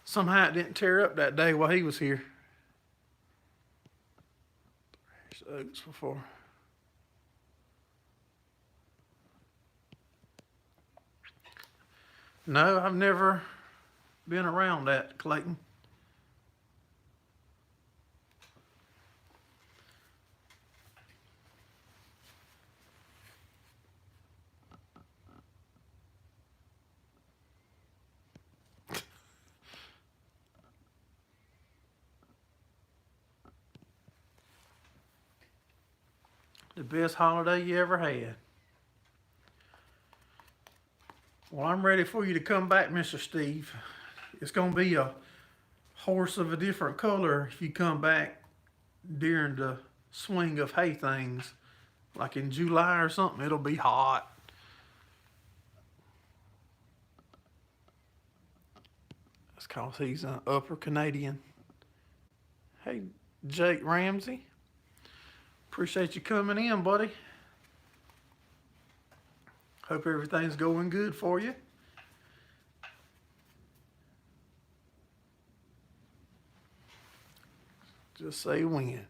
somehow it didn't tear up that day while he was here. There's oats before. No, I've never been around that, Clayton. The best holiday you ever had. Well, I'm ready for you to come back, Mr. Steve. It's going to be a horse of a different color if you come back during the swing of hay things. Like in July or something, it'll be hot. That's because he's an upper Canadian. Hey, Jake Ramsey. Appreciate you coming in, buddy. Hope everything's going good for you. Just say when.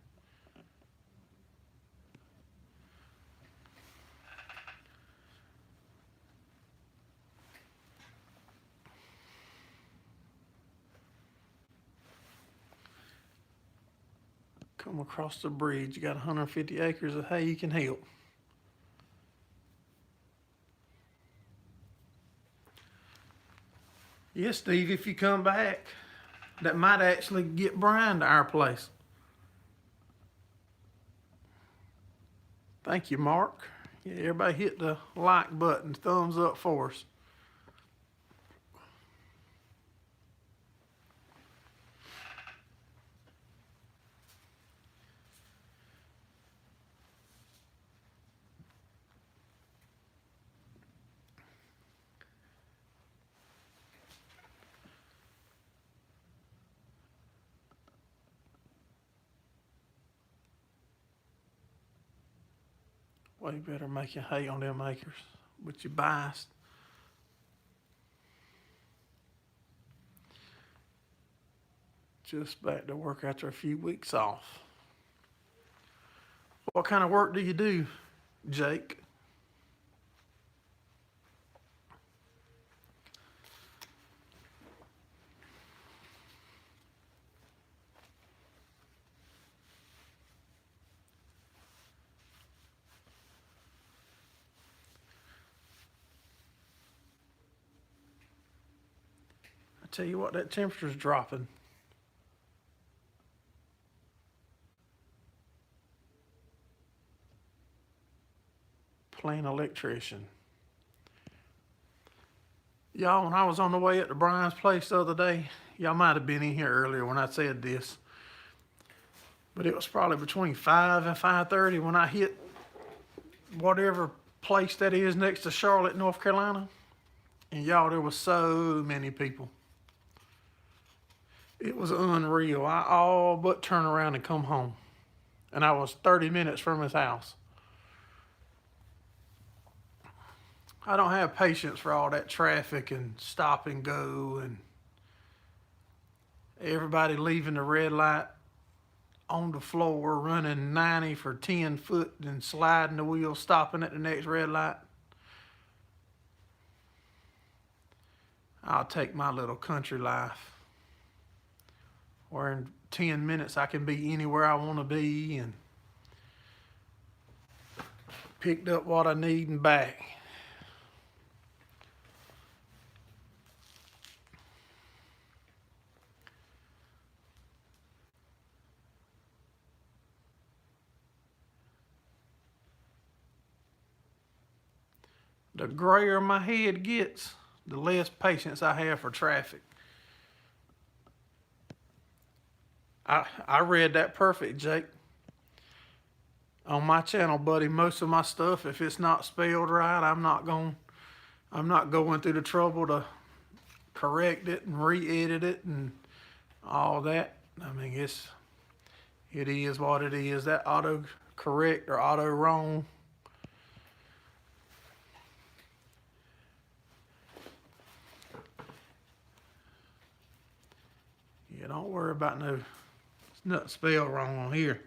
Come across the bridge. You got 150 acres of hay you can help. Yes, Steve, if you come back, that might actually get Brian to our place. Thank you, Mark. Yeah, everybody hit the like button, thumbs up for us. Way better making hay on them acres, but you biased. Just back to work after a few weeks off. What kind of work do you do, Jake? I tell you what, that temperature's dropping. Plain electrician. Y'all, when I was on the way up to Brian's place the other day, y'all might have been in here earlier when I said this, but it was probably between 5 and 5:30 when I hit whatever place that is next to Charlotte, North Carolina. And y'all, there was so many people. It was unreal. I all but turned around and come home. And I was 30 minutes from his house. I don't have patience for all that traffic and stop and go and everybody leaving the red light on the floor, running 90 for 10 foot and sliding the wheel, stopping at the next red light. I'll take my little country life, where in 10 minutes I can be anywhere I want to be and picked up what I need and back. The grayer my head gets, the less patience I have for traffic. I read that perfect, Jake. on my channel, buddy, most of my stuff, if it's not spelled right, I'm not going through the trouble to correct it and re-edit it and all that. I mean, it is what it is. That auto correct or auto wrong. Yeah, don't worry about it's nothing spelled wrong on here.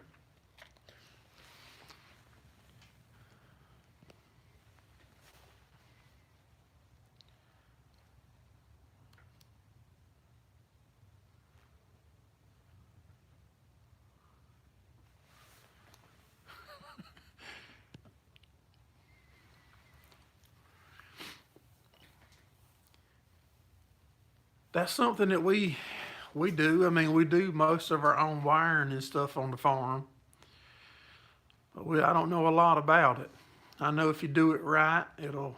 That's something that we do. I mean, we do most of our own wiring and stuff on the farm. But I don't know a lot about it. I know if you do it right, it'll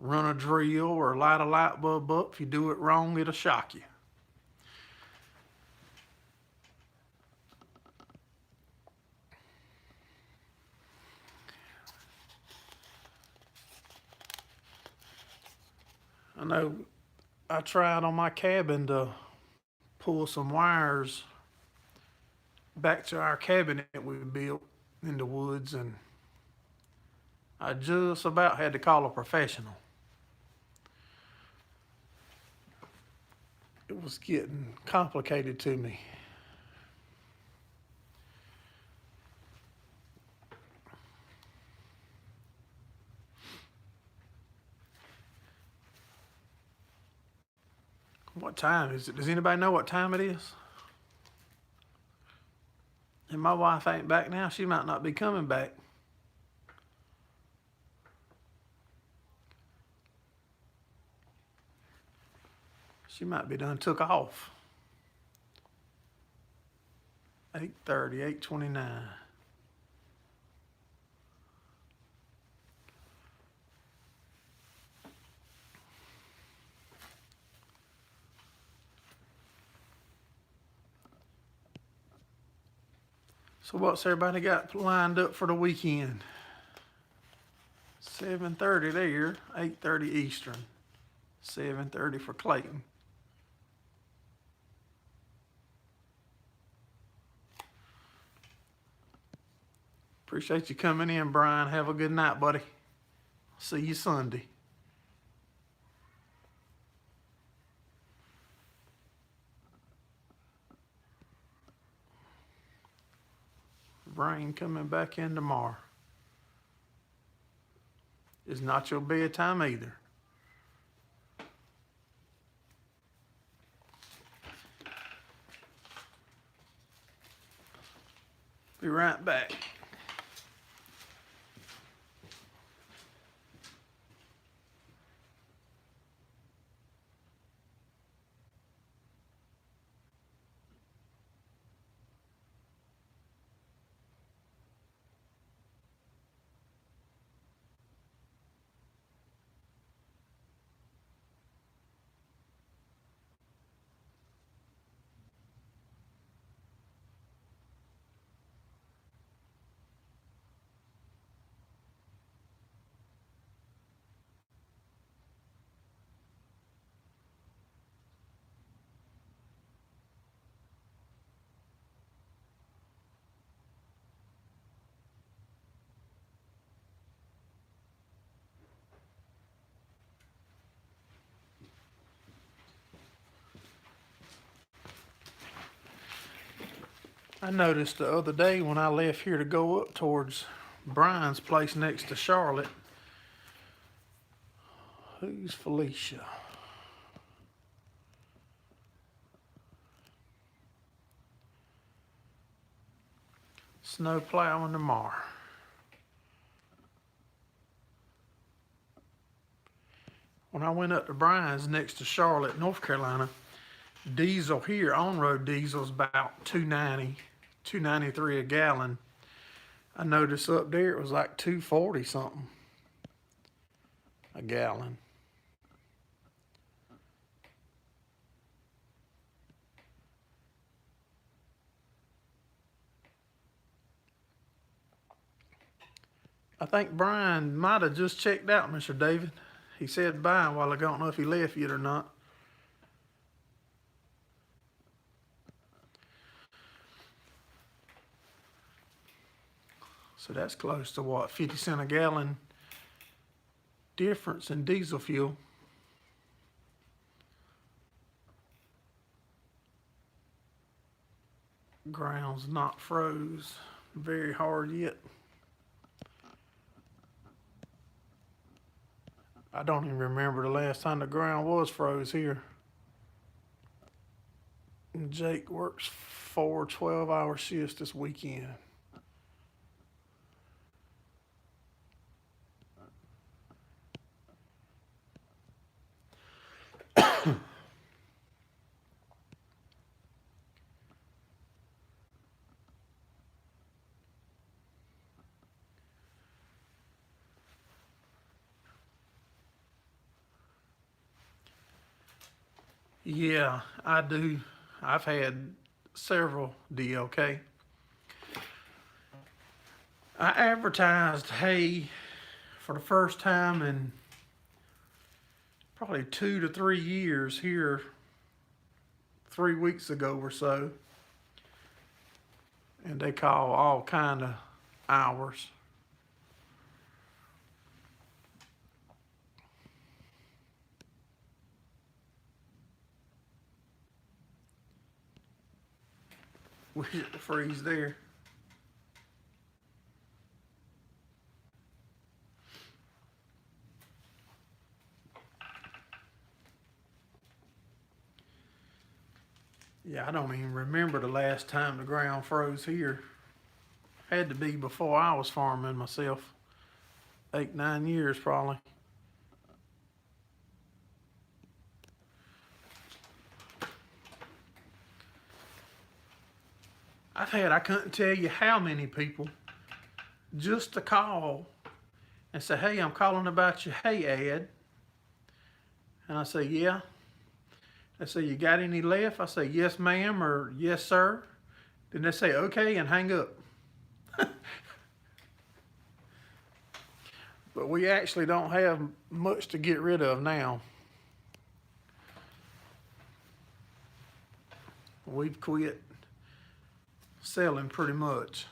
run a drill or light a light bulb up. If you do it wrong, it'll shock you. I know I tried on my cabin to pull some wires back to our cabin that we built in the woods, and I just about had to call a professional. It was getting complicated to me. What time is it? Does anybody know what time it is? And my wife ain't back now. She might not be coming back. She might be done took off. 8:30, 8:29. So what's everybody got lined up for the weekend? 7:30 there, 8:30 Eastern, 7:30 for Clayton. Appreciate you coming in, Brian. Have a good night, buddy. See you Sunday. Rain coming back in tomorrow. It's not your bedtime either. Be right back. I noticed the other day when I left here to go up towards Brian's place next to Charlotte. Who's Felicia? Snow plowing tomorrow. When I went up to Brian's next to Charlotte, North Carolina, diesel here, on-road diesel's about $2.90, $2.93 a gallon. I noticed up there it was like $2.40 something a gallon. I think Brian might have just checked out, Mr. David. He said bye a while ago. I don't know if he left yet or not. So that's close to what, 50 cents a gallon difference in diesel fuel. Ground's not froze very hard yet. I don't even remember the last time the ground was froze here. And Jake works 4 12-hour shifts this weekend. Yeah, I do. I've had several DLK. I advertised hay for the first time in probably 2 to 3 years here 3 weeks ago or so. And they call all kind of hours. We hit the freeze there. Yeah, I don't even remember the last time the ground froze here. Had to be before I was farming myself. 8, 9 years probably. I couldn't tell you how many people just to call and say, hey, I'm calling about your hay ad. And I say, yeah. They say, you got any left? I say, yes, ma'am, or yes, sir. Then they say, okay, and hang up. But we actually don't have much to get rid of now. We've quit selling pretty much.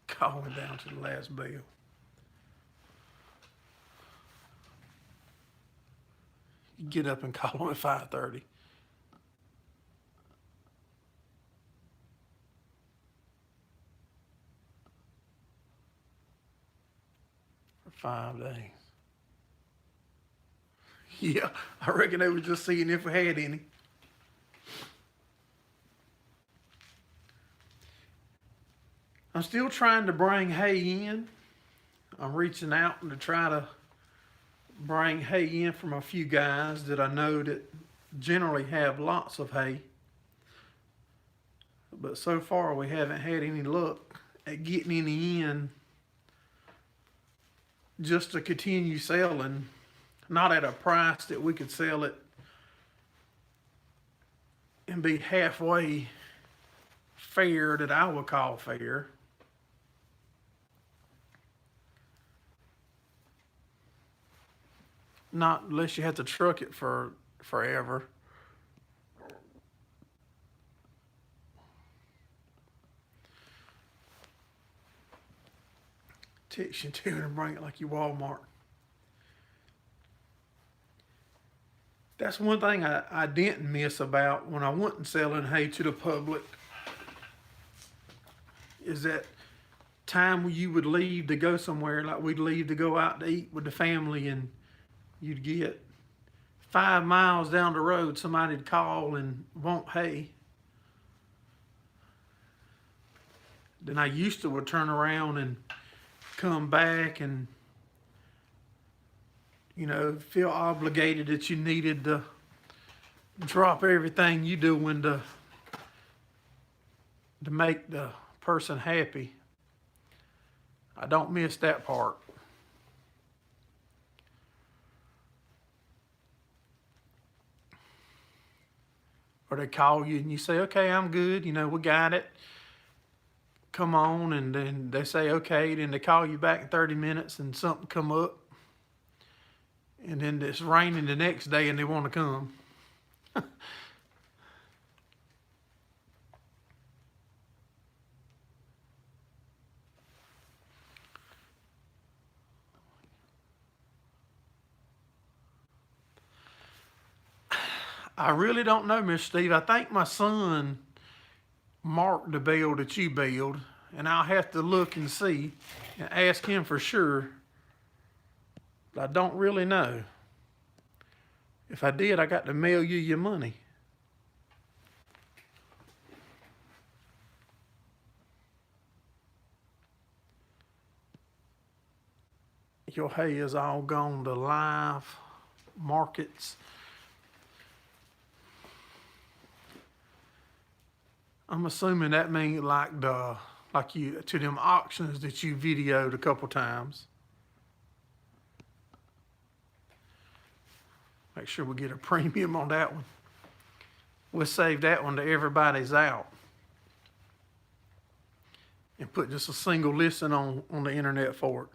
Calling down to the last bell. You get up and call them at 5:30. For 5 days. Yeah, I reckon they were just seeing if we had any. I'm still trying to bring hay in. I'm reaching out to try to bring hay in from a few guys that I know that generally have lots of hay. But so far we haven't had any luck at getting any in just to continue selling. Not at a price that we could sell it and be halfway fair that I would call fair. Not unless you have to truck it for forever. Text you to and bring it like you Walmart. That's one thing I didn't miss about when I wasn't selling hay to the public, is that time when you would leave to go somewhere, like we'd leave to go out to eat with the family, and you'd get 5 miles down the road, somebody'd call and want hay. Then I used to would turn around and come back and, you know, feel obligated that you needed to drop everything you doing to make the person happy. I don't miss that part. or they call you and you say, okay, I'm good, you know, we got it. Come on, and then they say, okay, then they call you back in 30 minutes and something come up. And then it's raining the next day and they want to come. I really don't know, Miss Steve. I think my son marked the bell that you bailed, and I'll have to look and see and ask him for sure. But I don't really know. If I did, I got to mail you your money. Your hay is all gone to live markets. I'm assuming that means like you to them auctions that you videoed a couple times. Make sure we get a premium on that one. We'll save that one to everybody's out. And put just a single listing on the internet for it.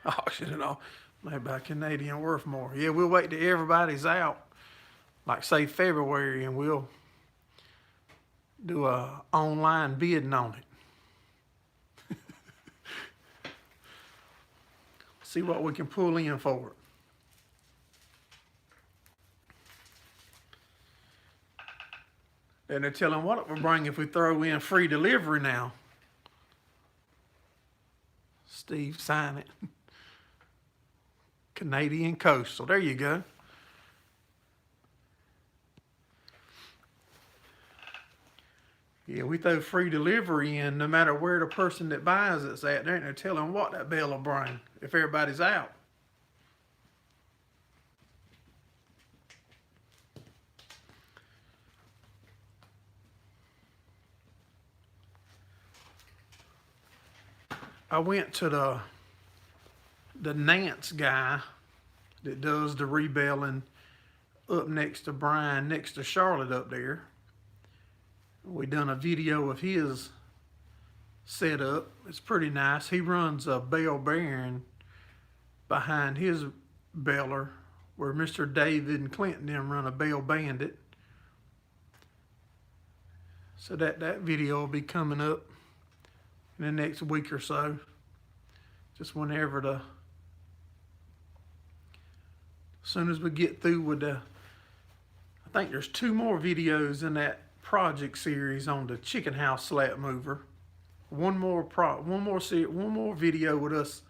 Auction and all. Maybe a Canadian worth more. Yeah, we'll wait till everybody's out. Like say February, and we'll do a online bidding on it. See what we can pull in for it. And they're telling what it will bring if we throw in free delivery now. Steve, sign it. Canadian Coastal. There you go. Yeah, we throw free delivery in no matter where the person that buys it's at. They're telling what that bell will bring if everybody's out. I went to the Nance guy that does the rebelling up next to Brian, next to Charlotte up there. We done a video of his setup. It's pretty nice. He runs a bell bearing behind his beller where Mr. David and Clinton then run a Bell Bandit. So that video will be coming up in the next week or so. Just whenever as soon as we get through with I think there's 2 more videos in that project series on the chicken house slat mover. One more video with us,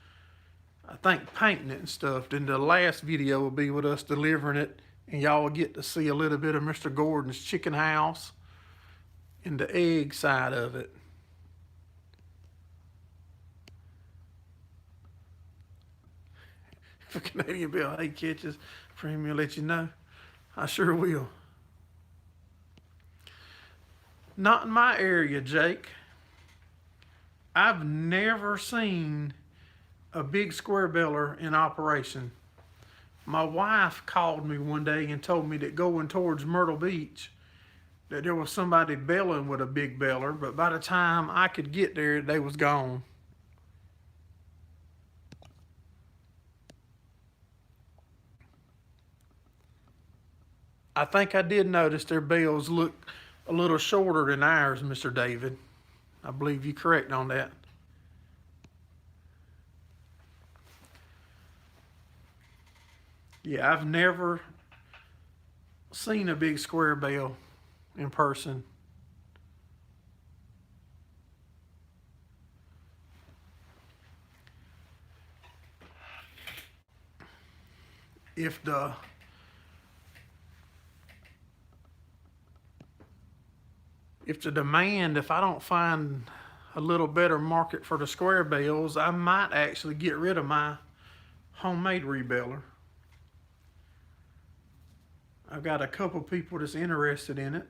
I think, painting it and stuff. Then the last video will be with us delivering it, and y'all will get to see a little bit of Mr. Gordon's chicken house and the egg side of it. If a Canadian Bell hay catches, premium will let you know. I sure will. Not in my area, Jake. I've never seen a big square beller in operation. My wife called me one day and told me that going towards Myrtle Beach, that there was somebody belling with a big beller, but by the time I could get there, they was gone. I think I did notice their bells look a little shorter than ours, Mr. David. I believe you're correct on that. Yeah, I've never seen a big square bell in person. If the demand, if I don't find a little better market for the square bells, I might actually get rid of my homemade rebeller. I've got a couple people that's interested in it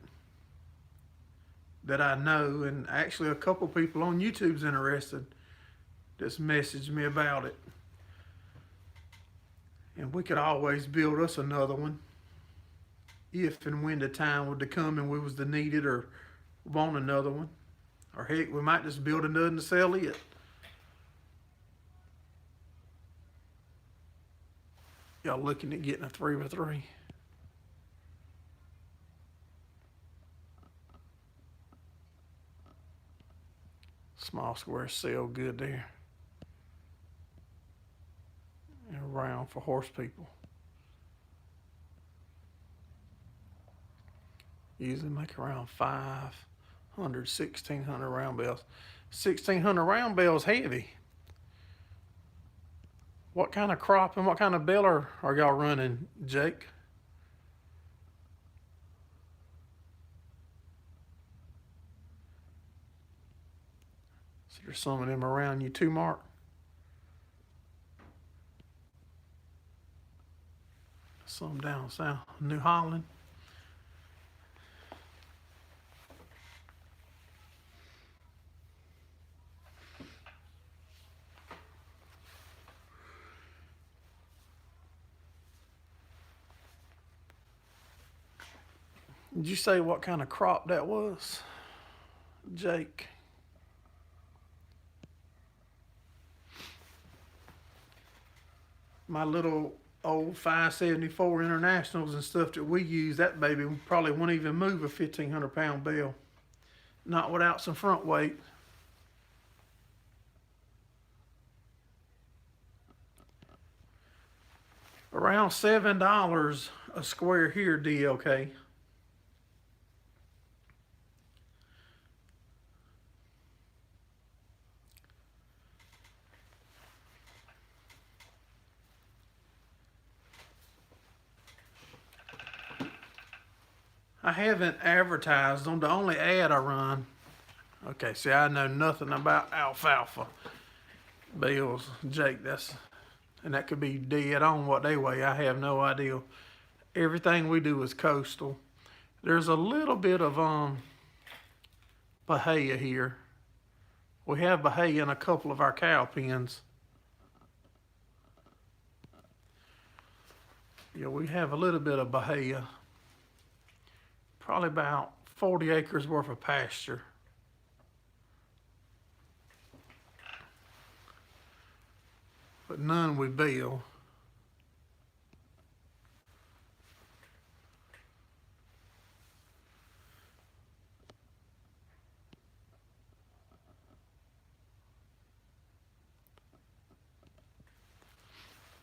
that I know, and actually a couple people on YouTube's interested that's messaged me about it. And we could always build us another one if and when the time would to come and we was to need it or want another one. Or heck, we might just build another to sell it. Y'all looking at getting a 3x3? Small squares sell good there. And round for horse people. Usually make around 500, 1,600 round bells. 1,600 round bells heavy. What kind of crop and what kind of bell are y'all running, Jake? So there's some of them around you too, Mark. Some down south, New Holland. Did you say what kind of crop that was, Jake? My little old 574 Internationals and stuff that we use, that baby probably won't even move a 1,500 pound bell. Not without some front weight. Around $7 a square here, DLK. I haven't advertised on the only ad I run. Okay, see, I know nothing about alfalfa bells, Jake. And that could be dead on what they weigh. I have no idea. Everything we do is coastal. There's a little bit of Bahia here. We have Bahia in a couple of our cow pens. Yeah, we have a little bit of Bahia. Probably about 40 acres worth of pasture. But none we bale.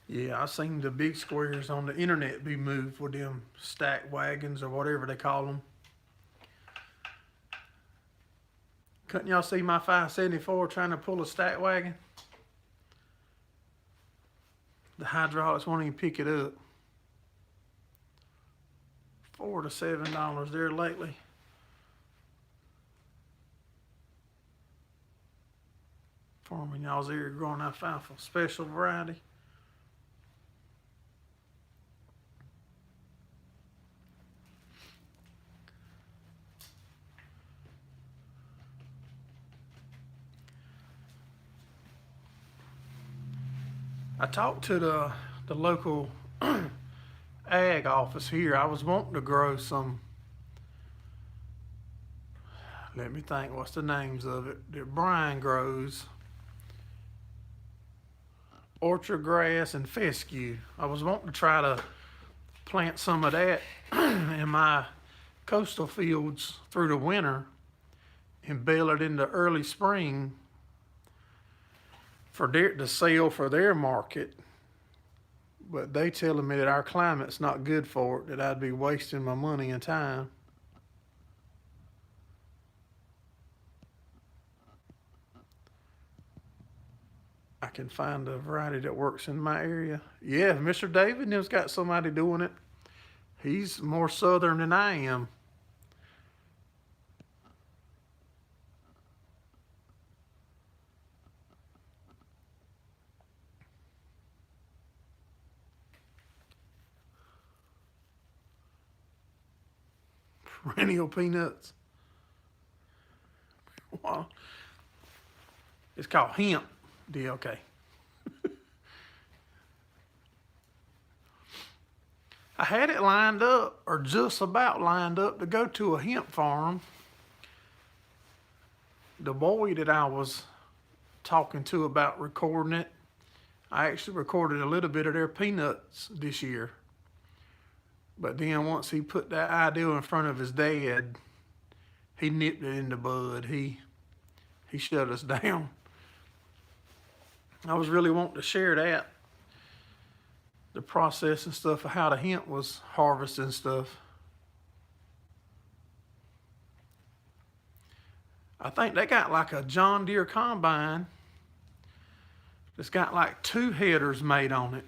Yeah, I seen the big squares on the internet be moved with them stack wagons or whatever they call them. Couldn't y'all see my 574 trying to pull a stack wagon? The hydraulics won't even pick it up. $4 to $7 there lately. Farming y'all's area growing alfalfa, special variety. I talked to the local ag office here. I was wanting to grow some, let me think, what's the names of it, that Brian grows. Orchard grass and fescue. I was wanting to try to plant some of that in my coastal fields through the winter and bale it into early spring for to sell for their market. But they telling me that our climate's not good for it, that I'd be wasting my money and time. I can find a variety that works in my area. Yeah, Mr. David has got somebody doing it. He's more southern than I am. Perennial peanuts. Wow. It's called hemp, DLK. I had it lined up, or just about lined up, to go to a hemp farm. The boy that I was talking to about recording it, I actually recorded a little bit of their peanuts this year. But then once he put that idea in front of his dad, he nipped it in the bud. He shut us down. I was really wanting to share that, the process and stuff of how the hemp was harvested and stuff. I think they got like a John Deere combine that's got like 2 headers made on it.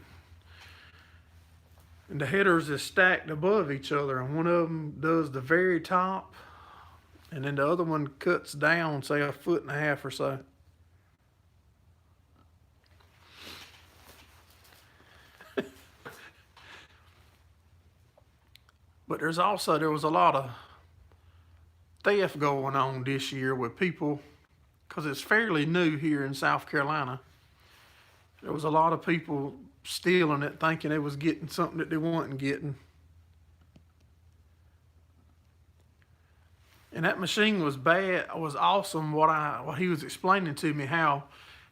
And the headers is stacked above each other, and one of them does the very top, and then the other one cuts down, say, 1.5 feet or so. But there was a lot of theft going on this year with people, because it's fairly new here in South Carolina. There was a lot of people stealing it, thinking they was getting something that they wasn't getting. And that machine was bad. It was awesome. What he was explaining to me, how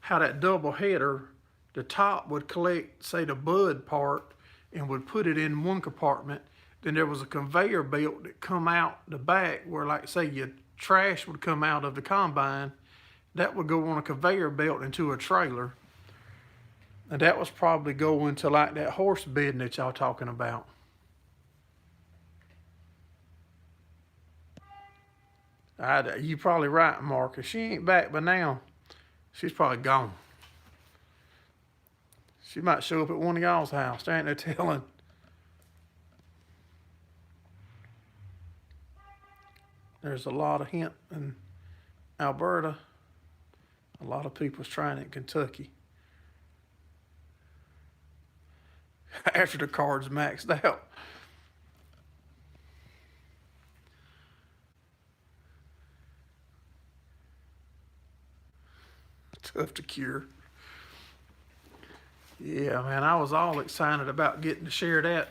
that double header, the top would collect, say, the bud part and would put it in one compartment. Then there was a conveyor belt that come out the back where, like, say, your trash would come out of the combine. That would go on a conveyor belt into a trailer. And that was probably going to, like, that horse bedding that y'all talking about. You probably right, Marcus. She ain't back by now. She's probably gone. She might show up at one of y'all's house. There ain't no telling. There's a lot of hemp in Alberta. A lot of people's trying it in Kentucky. After the card's maxed out. Tough to cure. Yeah, man, I was all excited about getting to share that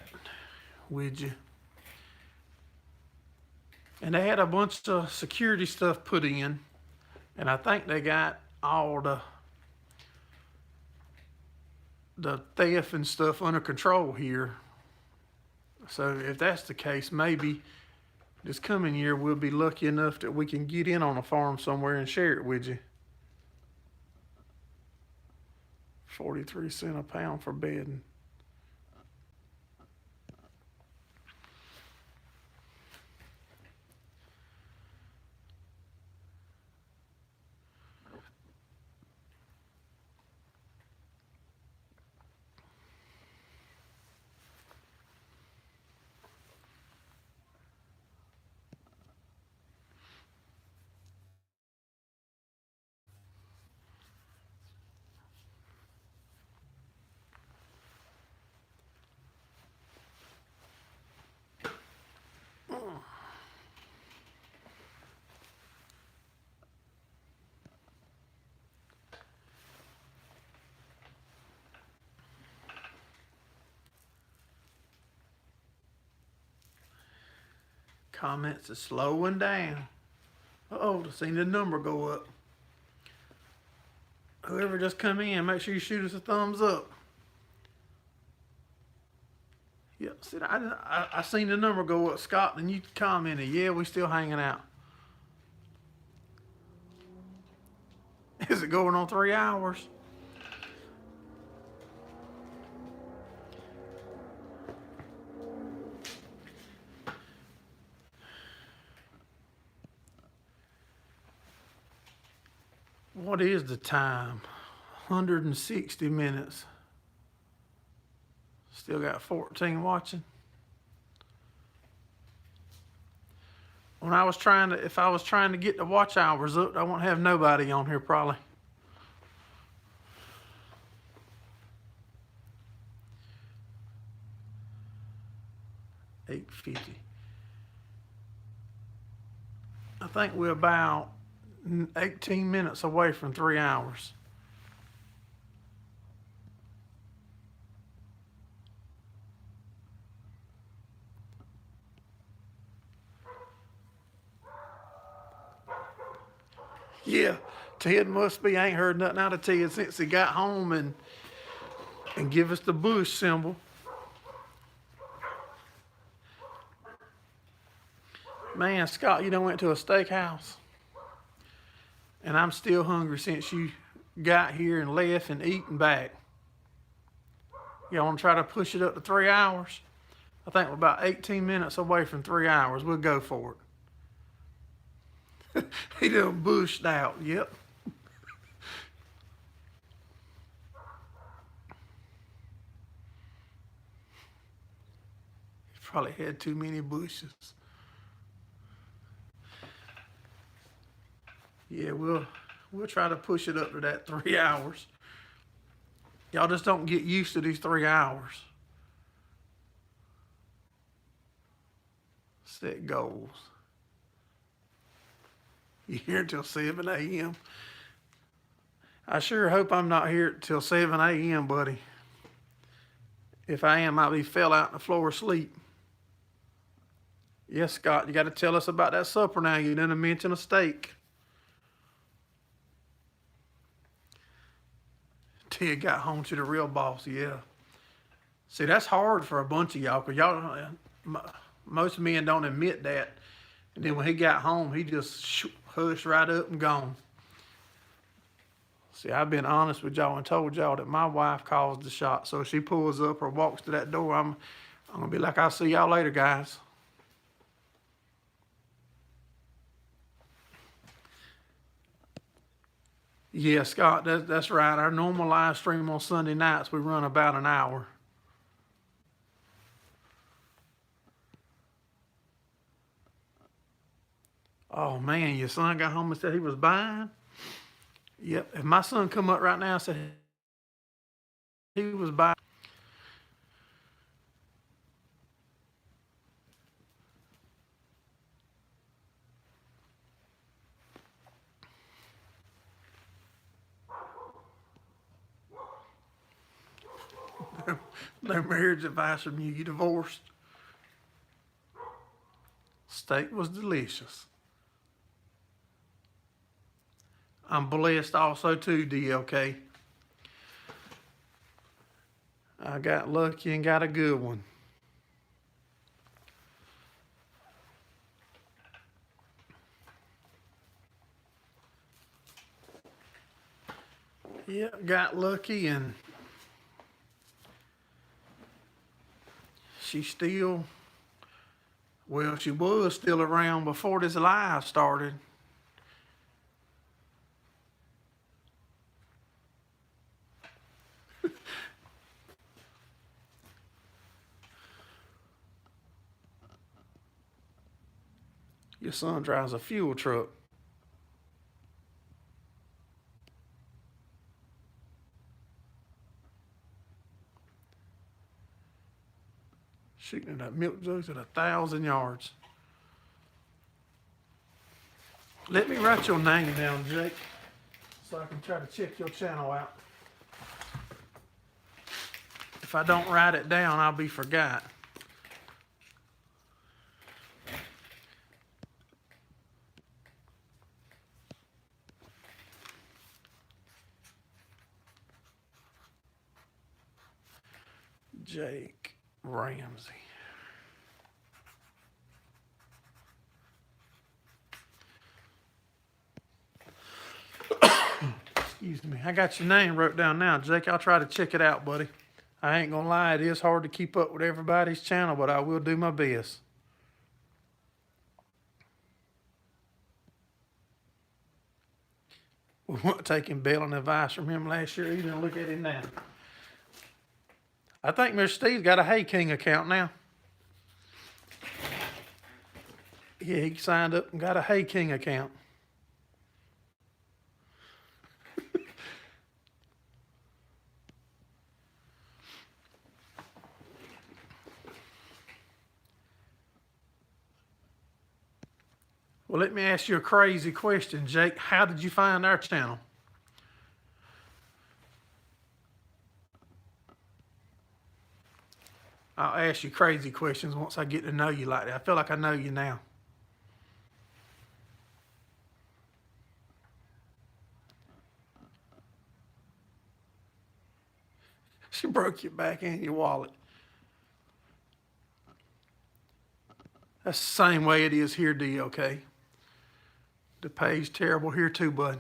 with you. And they had a bunch of security stuff put in, and I think they got all the theft and stuff under control here. So if that's the case, maybe this coming year we'll be lucky enough that we can get in on a farm somewhere and share it with you. 43 cents a pound for bedding. Comments are slowing down. Uh-oh, I seen the number go up. Whoever just come in, make sure you shoot us a thumbs up. Yeah, see, I seen the number go up. Scott, and you commented, yeah, we still hanging out. Is it going on 3 hours? What is the time? 160 minutes. Still got 14 watching. If I was trying to get the watch hours up, I won't have nobody on here probably. $8.50. I think we're about 18 minutes away from 3 hours. Yeah, Ted must be. I ain't heard nothing out of Ted since he got home and give us the bush symbol. Man, Scott, you done went to a steakhouse, and I'm still hungry since you got here and left and eating back. Y'all want to try to push it up to 3 hours? I think we're about 18 minutes away from 3 hours. We'll go for it. He done bushed out. Yep. He probably had too many bushes. Yeah, we'll try to push it up to that 3 hours. Y'all just don't get used to these 3 hours. Set goals. You here until 7 a.m. I sure hope I'm not here till 7 a.m., buddy. If I am, I'll be fell out on the floor asleep. Yes, Scott, you got to tell us about that supper now. You didn't mention a steak. Ted got home to the real boss, yeah. See, that's hard for a bunch of y'all, because y'all, most men don't admit that. And then when he got home, he just hushed right up and gone. See, I've been honest with y'all and told y'all that my wife calls the shot. So if she pulls up or walks to that door, I'm going to be like, I'll see y'all later, guys. Yeah, Scott, that's right. Our normal live stream on Sunday nights, we run about an hour. Oh, man, your son got home and said he was buying? Yep, if my son come up right now and said he was buying. No marriage advice from you. You divorced. Steak was delicious. I'm blessed also too, DLK. I got lucky and got a good one. Yeah, got lucky and she still, well, she was still around before this live started. Your son drives a fuel truck. Shooting that milk jugs at 1,000 yards. Let me write your name down, Jake, so I can try to check your channel out. If I don't write it down, I'll be forgot. Jake Ramsey. Excuse me. I got your name wrote down now, Jake. I'll try to check it out, buddy. I ain't gonna lie, it is hard to keep up with everybody's channel, but I will do my best. We weren't taking bailing advice from him last year. Even look at him now. I think Mr. Steve's got a Hey King account now. Yeah, he signed up and got a Hey King account. Well, let me ask you a crazy question, Jake. How did you find our channel? I'll ask you crazy questions once I get to know you like that. I feel like I know you now. She broke your back and your wallet. That's the same way it is here, D, okay? The pay's terrible here too, bud.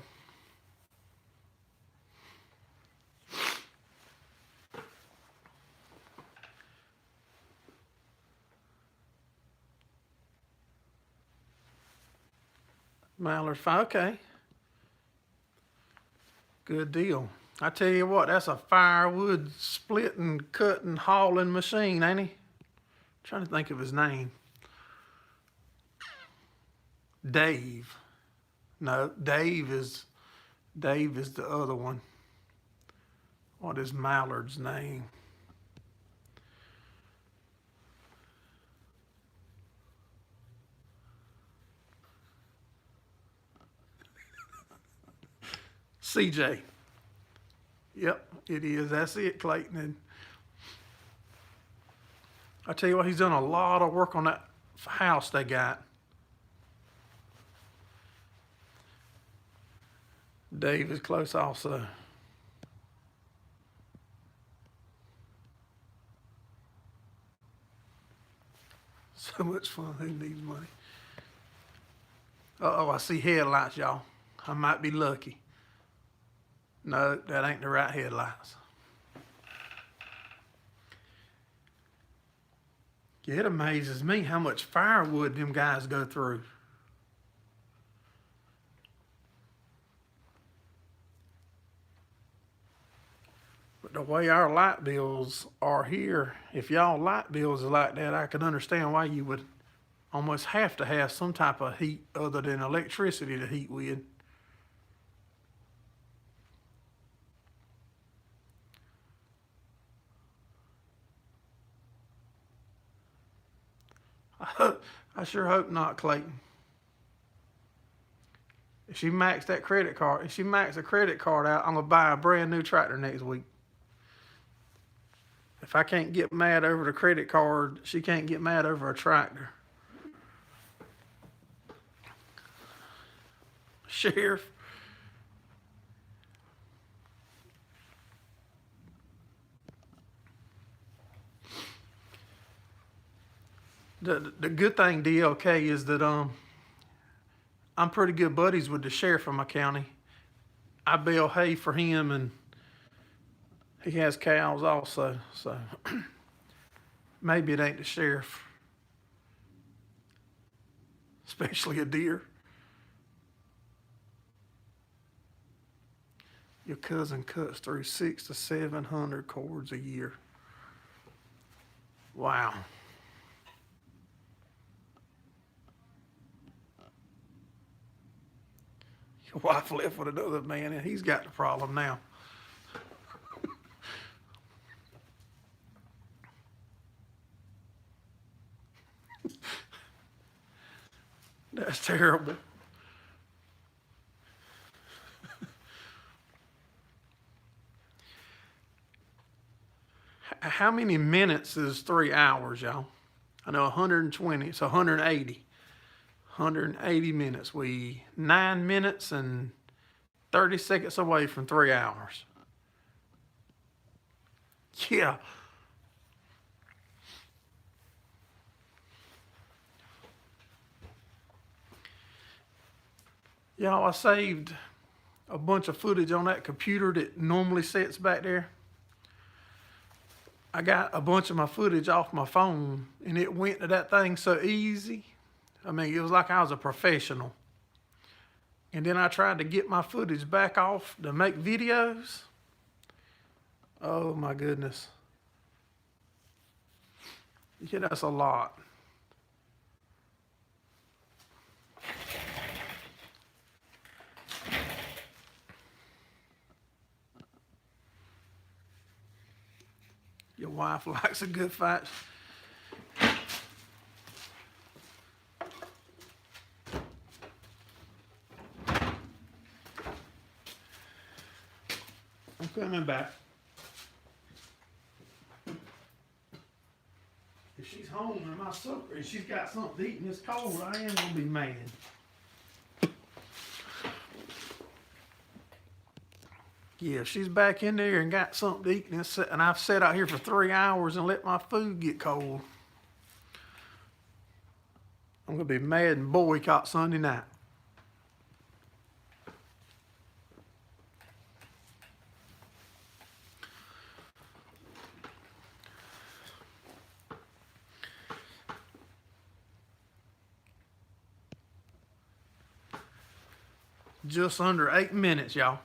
Mallard, okay. Good deal. I tell you what, that's a firewood splitting, cutting, hauling machine, ain't he? Trying to think of his name. Dave. No, Dave is the other one. What is Mallard's name? CJ. Yep, it is. That's it, Clayton. And I tell you what, he's done a lot of work on that house they got. Dave is close also. So much fun. Who needs money? Uh-oh, I see headlights, y'all. I might be lucky. No, that ain't the right headlights. Yeah, it amazes me how much firewood them guys go through. But the way our light bills are here, if y'all light bills are like that, I can understand why you would almost have to have some type of heat other than electricity to heat with. I sure hope not, Clayton. If she maxed that credit card, if she maxed the credit card out, I'm gonna buy a brand new tractor next week. If I can't get mad over the credit card, she can't get mad over a tractor. Sheriff. The good thing, DLK, is that I'm pretty good buddies with the sheriff of my county. I bale hay for him, and he has cows also. So maybe it ain't the sheriff, especially a deer. Your cousin cuts through 600 to 700 cords a year. Wow. Your wife left with another man, and he's got the problem now. That's terrible. How many minutes is 3 hours, y'all? I know 120, it's 180. 180 minutes. We 9 minutes and 30 seconds away from 3 hours. Yeah. Y'all, I saved a bunch of footage on that computer that normally sits back there. I got a bunch of my footage off my phone, and it went to that thing so easy. I mean, it was like I was a professional. And then I tried to get my footage back off to make videos. Oh my goodness. Yeah, that's a lot. Your wife likes a good fight. I'm coming back. If she's home and my supper, and she's got something to eat and it's cold, I am gonna be mad. Yeah, she's back in there and got something to eat, and I've sat out here for 3 hours and let my food get cold. I'm gonna be mad and boycott Sunday night. Just under 8 minutes, y'all.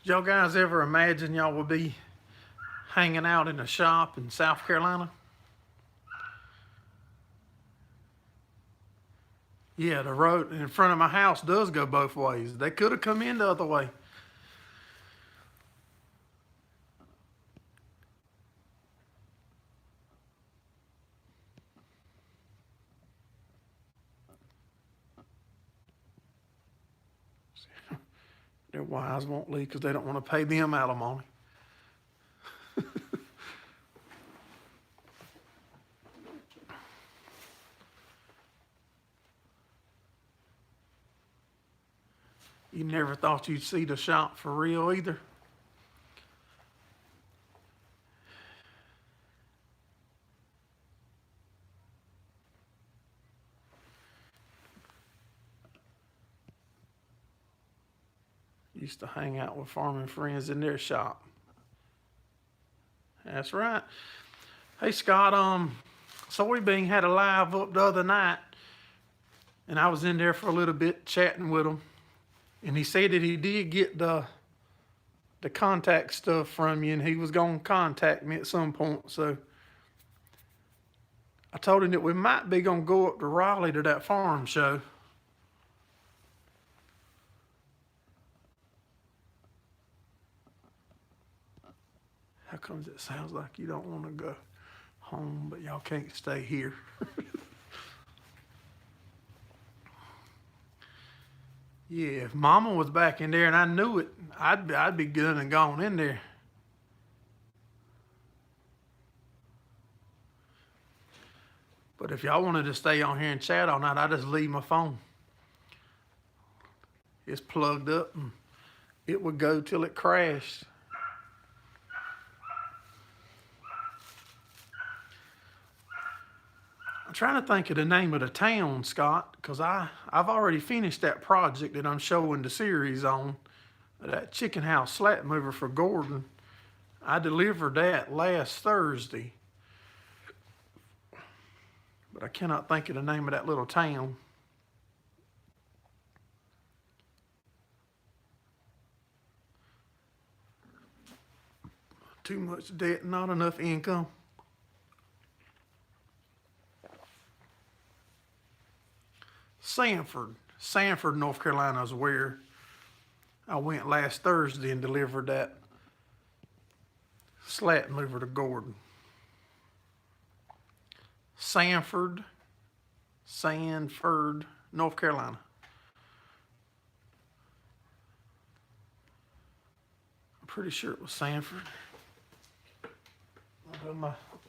Y'all guys ever imagine y'all would be hanging out in a shop in South Carolina? Yeah, the road in front of my house does go both ways. They could have come in the other way. Their wives won't leave because they don't want to pay them alimony. You never thought you'd see the shop for real either. Used to hang out with farming friends in their shop. That's right. Hey Scott, Soybean had a live up the other night, and I was in there for a little bit chatting with him, and he said that he did get the contact stuff from you, and he was gonna contact me at some point. So I told him that we might be gonna go up to Raleigh to that farm show. How comes it sounds like you don't want to go home, but y'all can't stay here? Yeah, if Mama was back in there and I knew it, I'd be good and gone in there. But if y'all wanted to stay on here and chat all night, I just leave my phone. It's plugged up and it would go till it crashed. I'm trying to think of the name of the town, Scott, because I've already finished that project that I'm showing the series on, that chicken house slat mover for Gordon. I delivered that last Thursday, but I cannot think of the name of that little town. Too much debt, not enough income. Sanford, North Carolina is where I went last Thursday and delivered that slat mover to Gordon. Sanford, North Carolina. I'm pretty sure it was Sanford.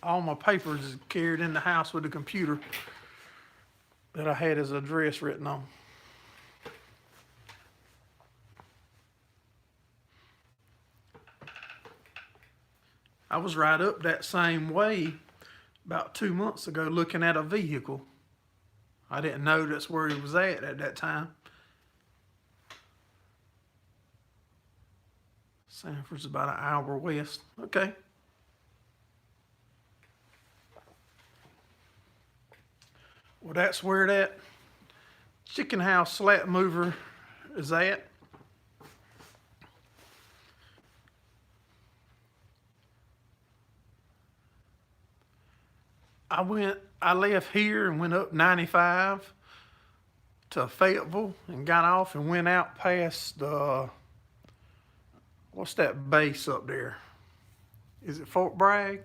All my papers is carried in the house with the computer that I had his address written on. I was right up that same way about 2 months ago looking at a vehicle. I didn't know that's where he was at that time. Sanford's about an hour west. Okay. Well, that's where that chicken house slat mover is at. I left here and went up 95 to Fayetteville and got off and went out past what's that base up there? Is it Fort Bragg?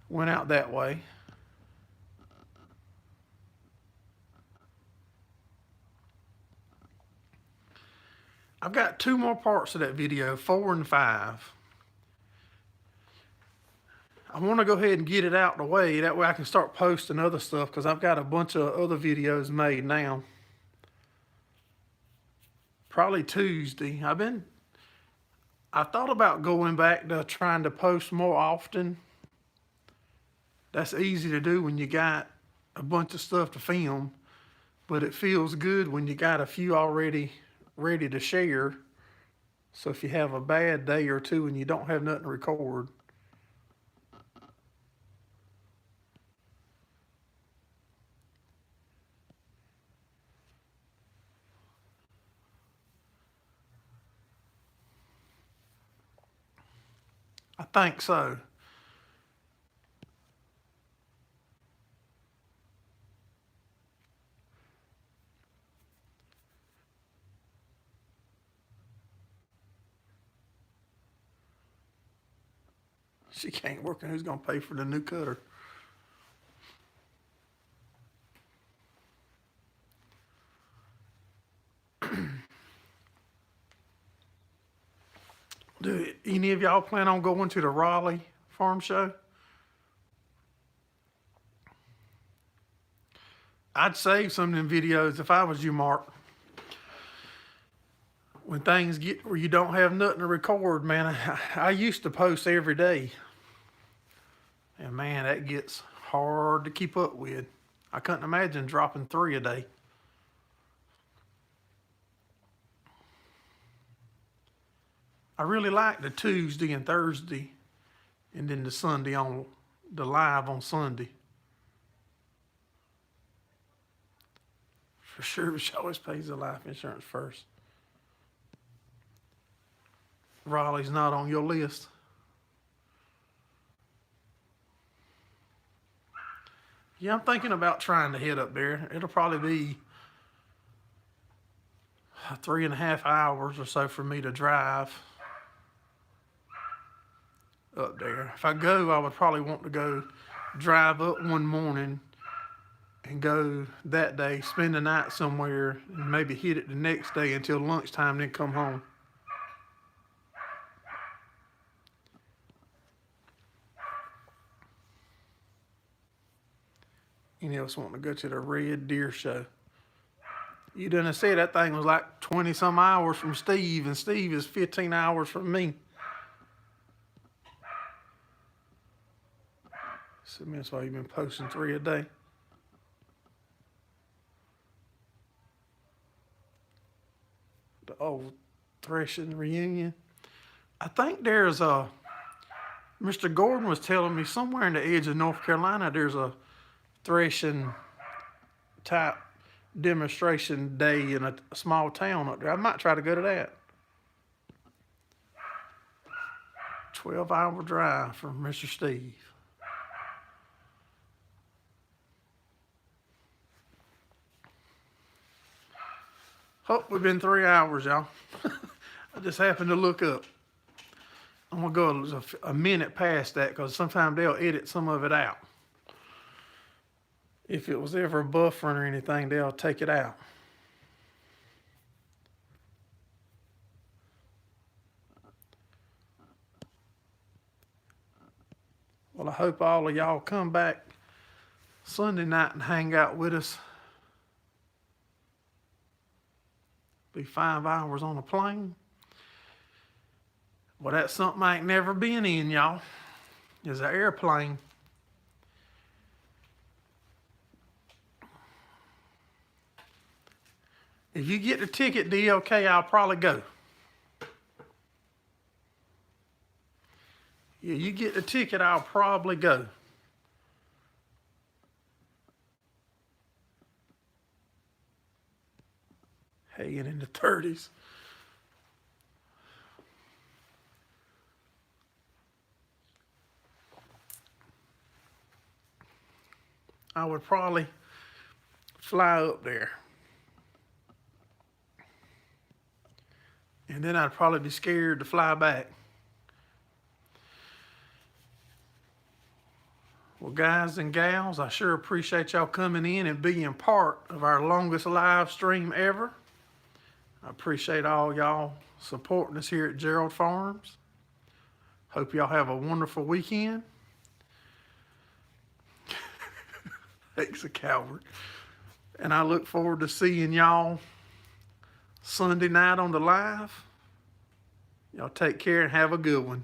Went out that way. I've got 2 more parts of that video, 4 and 5. I want to go ahead and get it out the way. That way I can start posting other stuff because I've got a bunch of other videos made now. Probably Tuesday. I thought about going back to trying to post more often. That's easy to do when you got a bunch of stuff to film, but it feels good when you got a few already ready to share. So if you have a bad day or two and you don't have nothing to record, I think so. She can't work, and who's gonna pay for the new cutter? Do any of y'all plan on going to the Raleigh farm show? I'd save some of them videos if I was you, Mark. When things get where you don't have nothing to record, man, I used to post every day. And man, that gets hard to keep up with. I couldn't imagine dropping 3 a day. I really like the Tuesday and Thursday, and then the Sunday on the live on Sunday. For sure, she always pays the life insurance first. Raleigh's not on your list. Yeah, I'm thinking about trying to head up there. It'll probably be 3.5 hours or so for me to drive up there. If I go, I would probably want to go drive up one morning and go that day, spend the night somewhere, and maybe hit it the next day until lunchtime, then come home. Any else want to go to the Red Deer show? You done said that thing was like 20 some hours from Steve, and Steve is 15 hours from me. So that's why you've been posting 3 a day. The old threshing reunion. I think there's a, Mr. Gordon was telling me somewhere in the edge of North Carolina, there's a threshing type demonstration day in a small town up there. I might try to go to that. 12-hour drive from Mr. Steve. Oh, we've been 3 hours, y'all. I just happened to look up. I'm gonna go a minute past that because sometimes they'll edit some of it out. If it was ever buffering or anything, they'll take it out. Well, I hope all of y'all come back Sunday night and hang out with us. Be 5 hours on a plane. Well, that's something I ain't never been in, y'all, is an airplane. If you get the ticket deal, okay, I'll probably go. Yeah, you get the ticket, I'll probably go. Hanging in the 30s. I would probably fly up there. And then I'd probably be scared to fly back. Well, guys and gals, I sure appreciate y'all coming in and being part of our longest live stream ever. I appreciate all y'all supporting us here at Gerraldfarms. Hope y'all have a wonderful weekend. Jake's a coward. And I look forward to seeing y'all Sunday night on the live. Y'all take care and have a good one.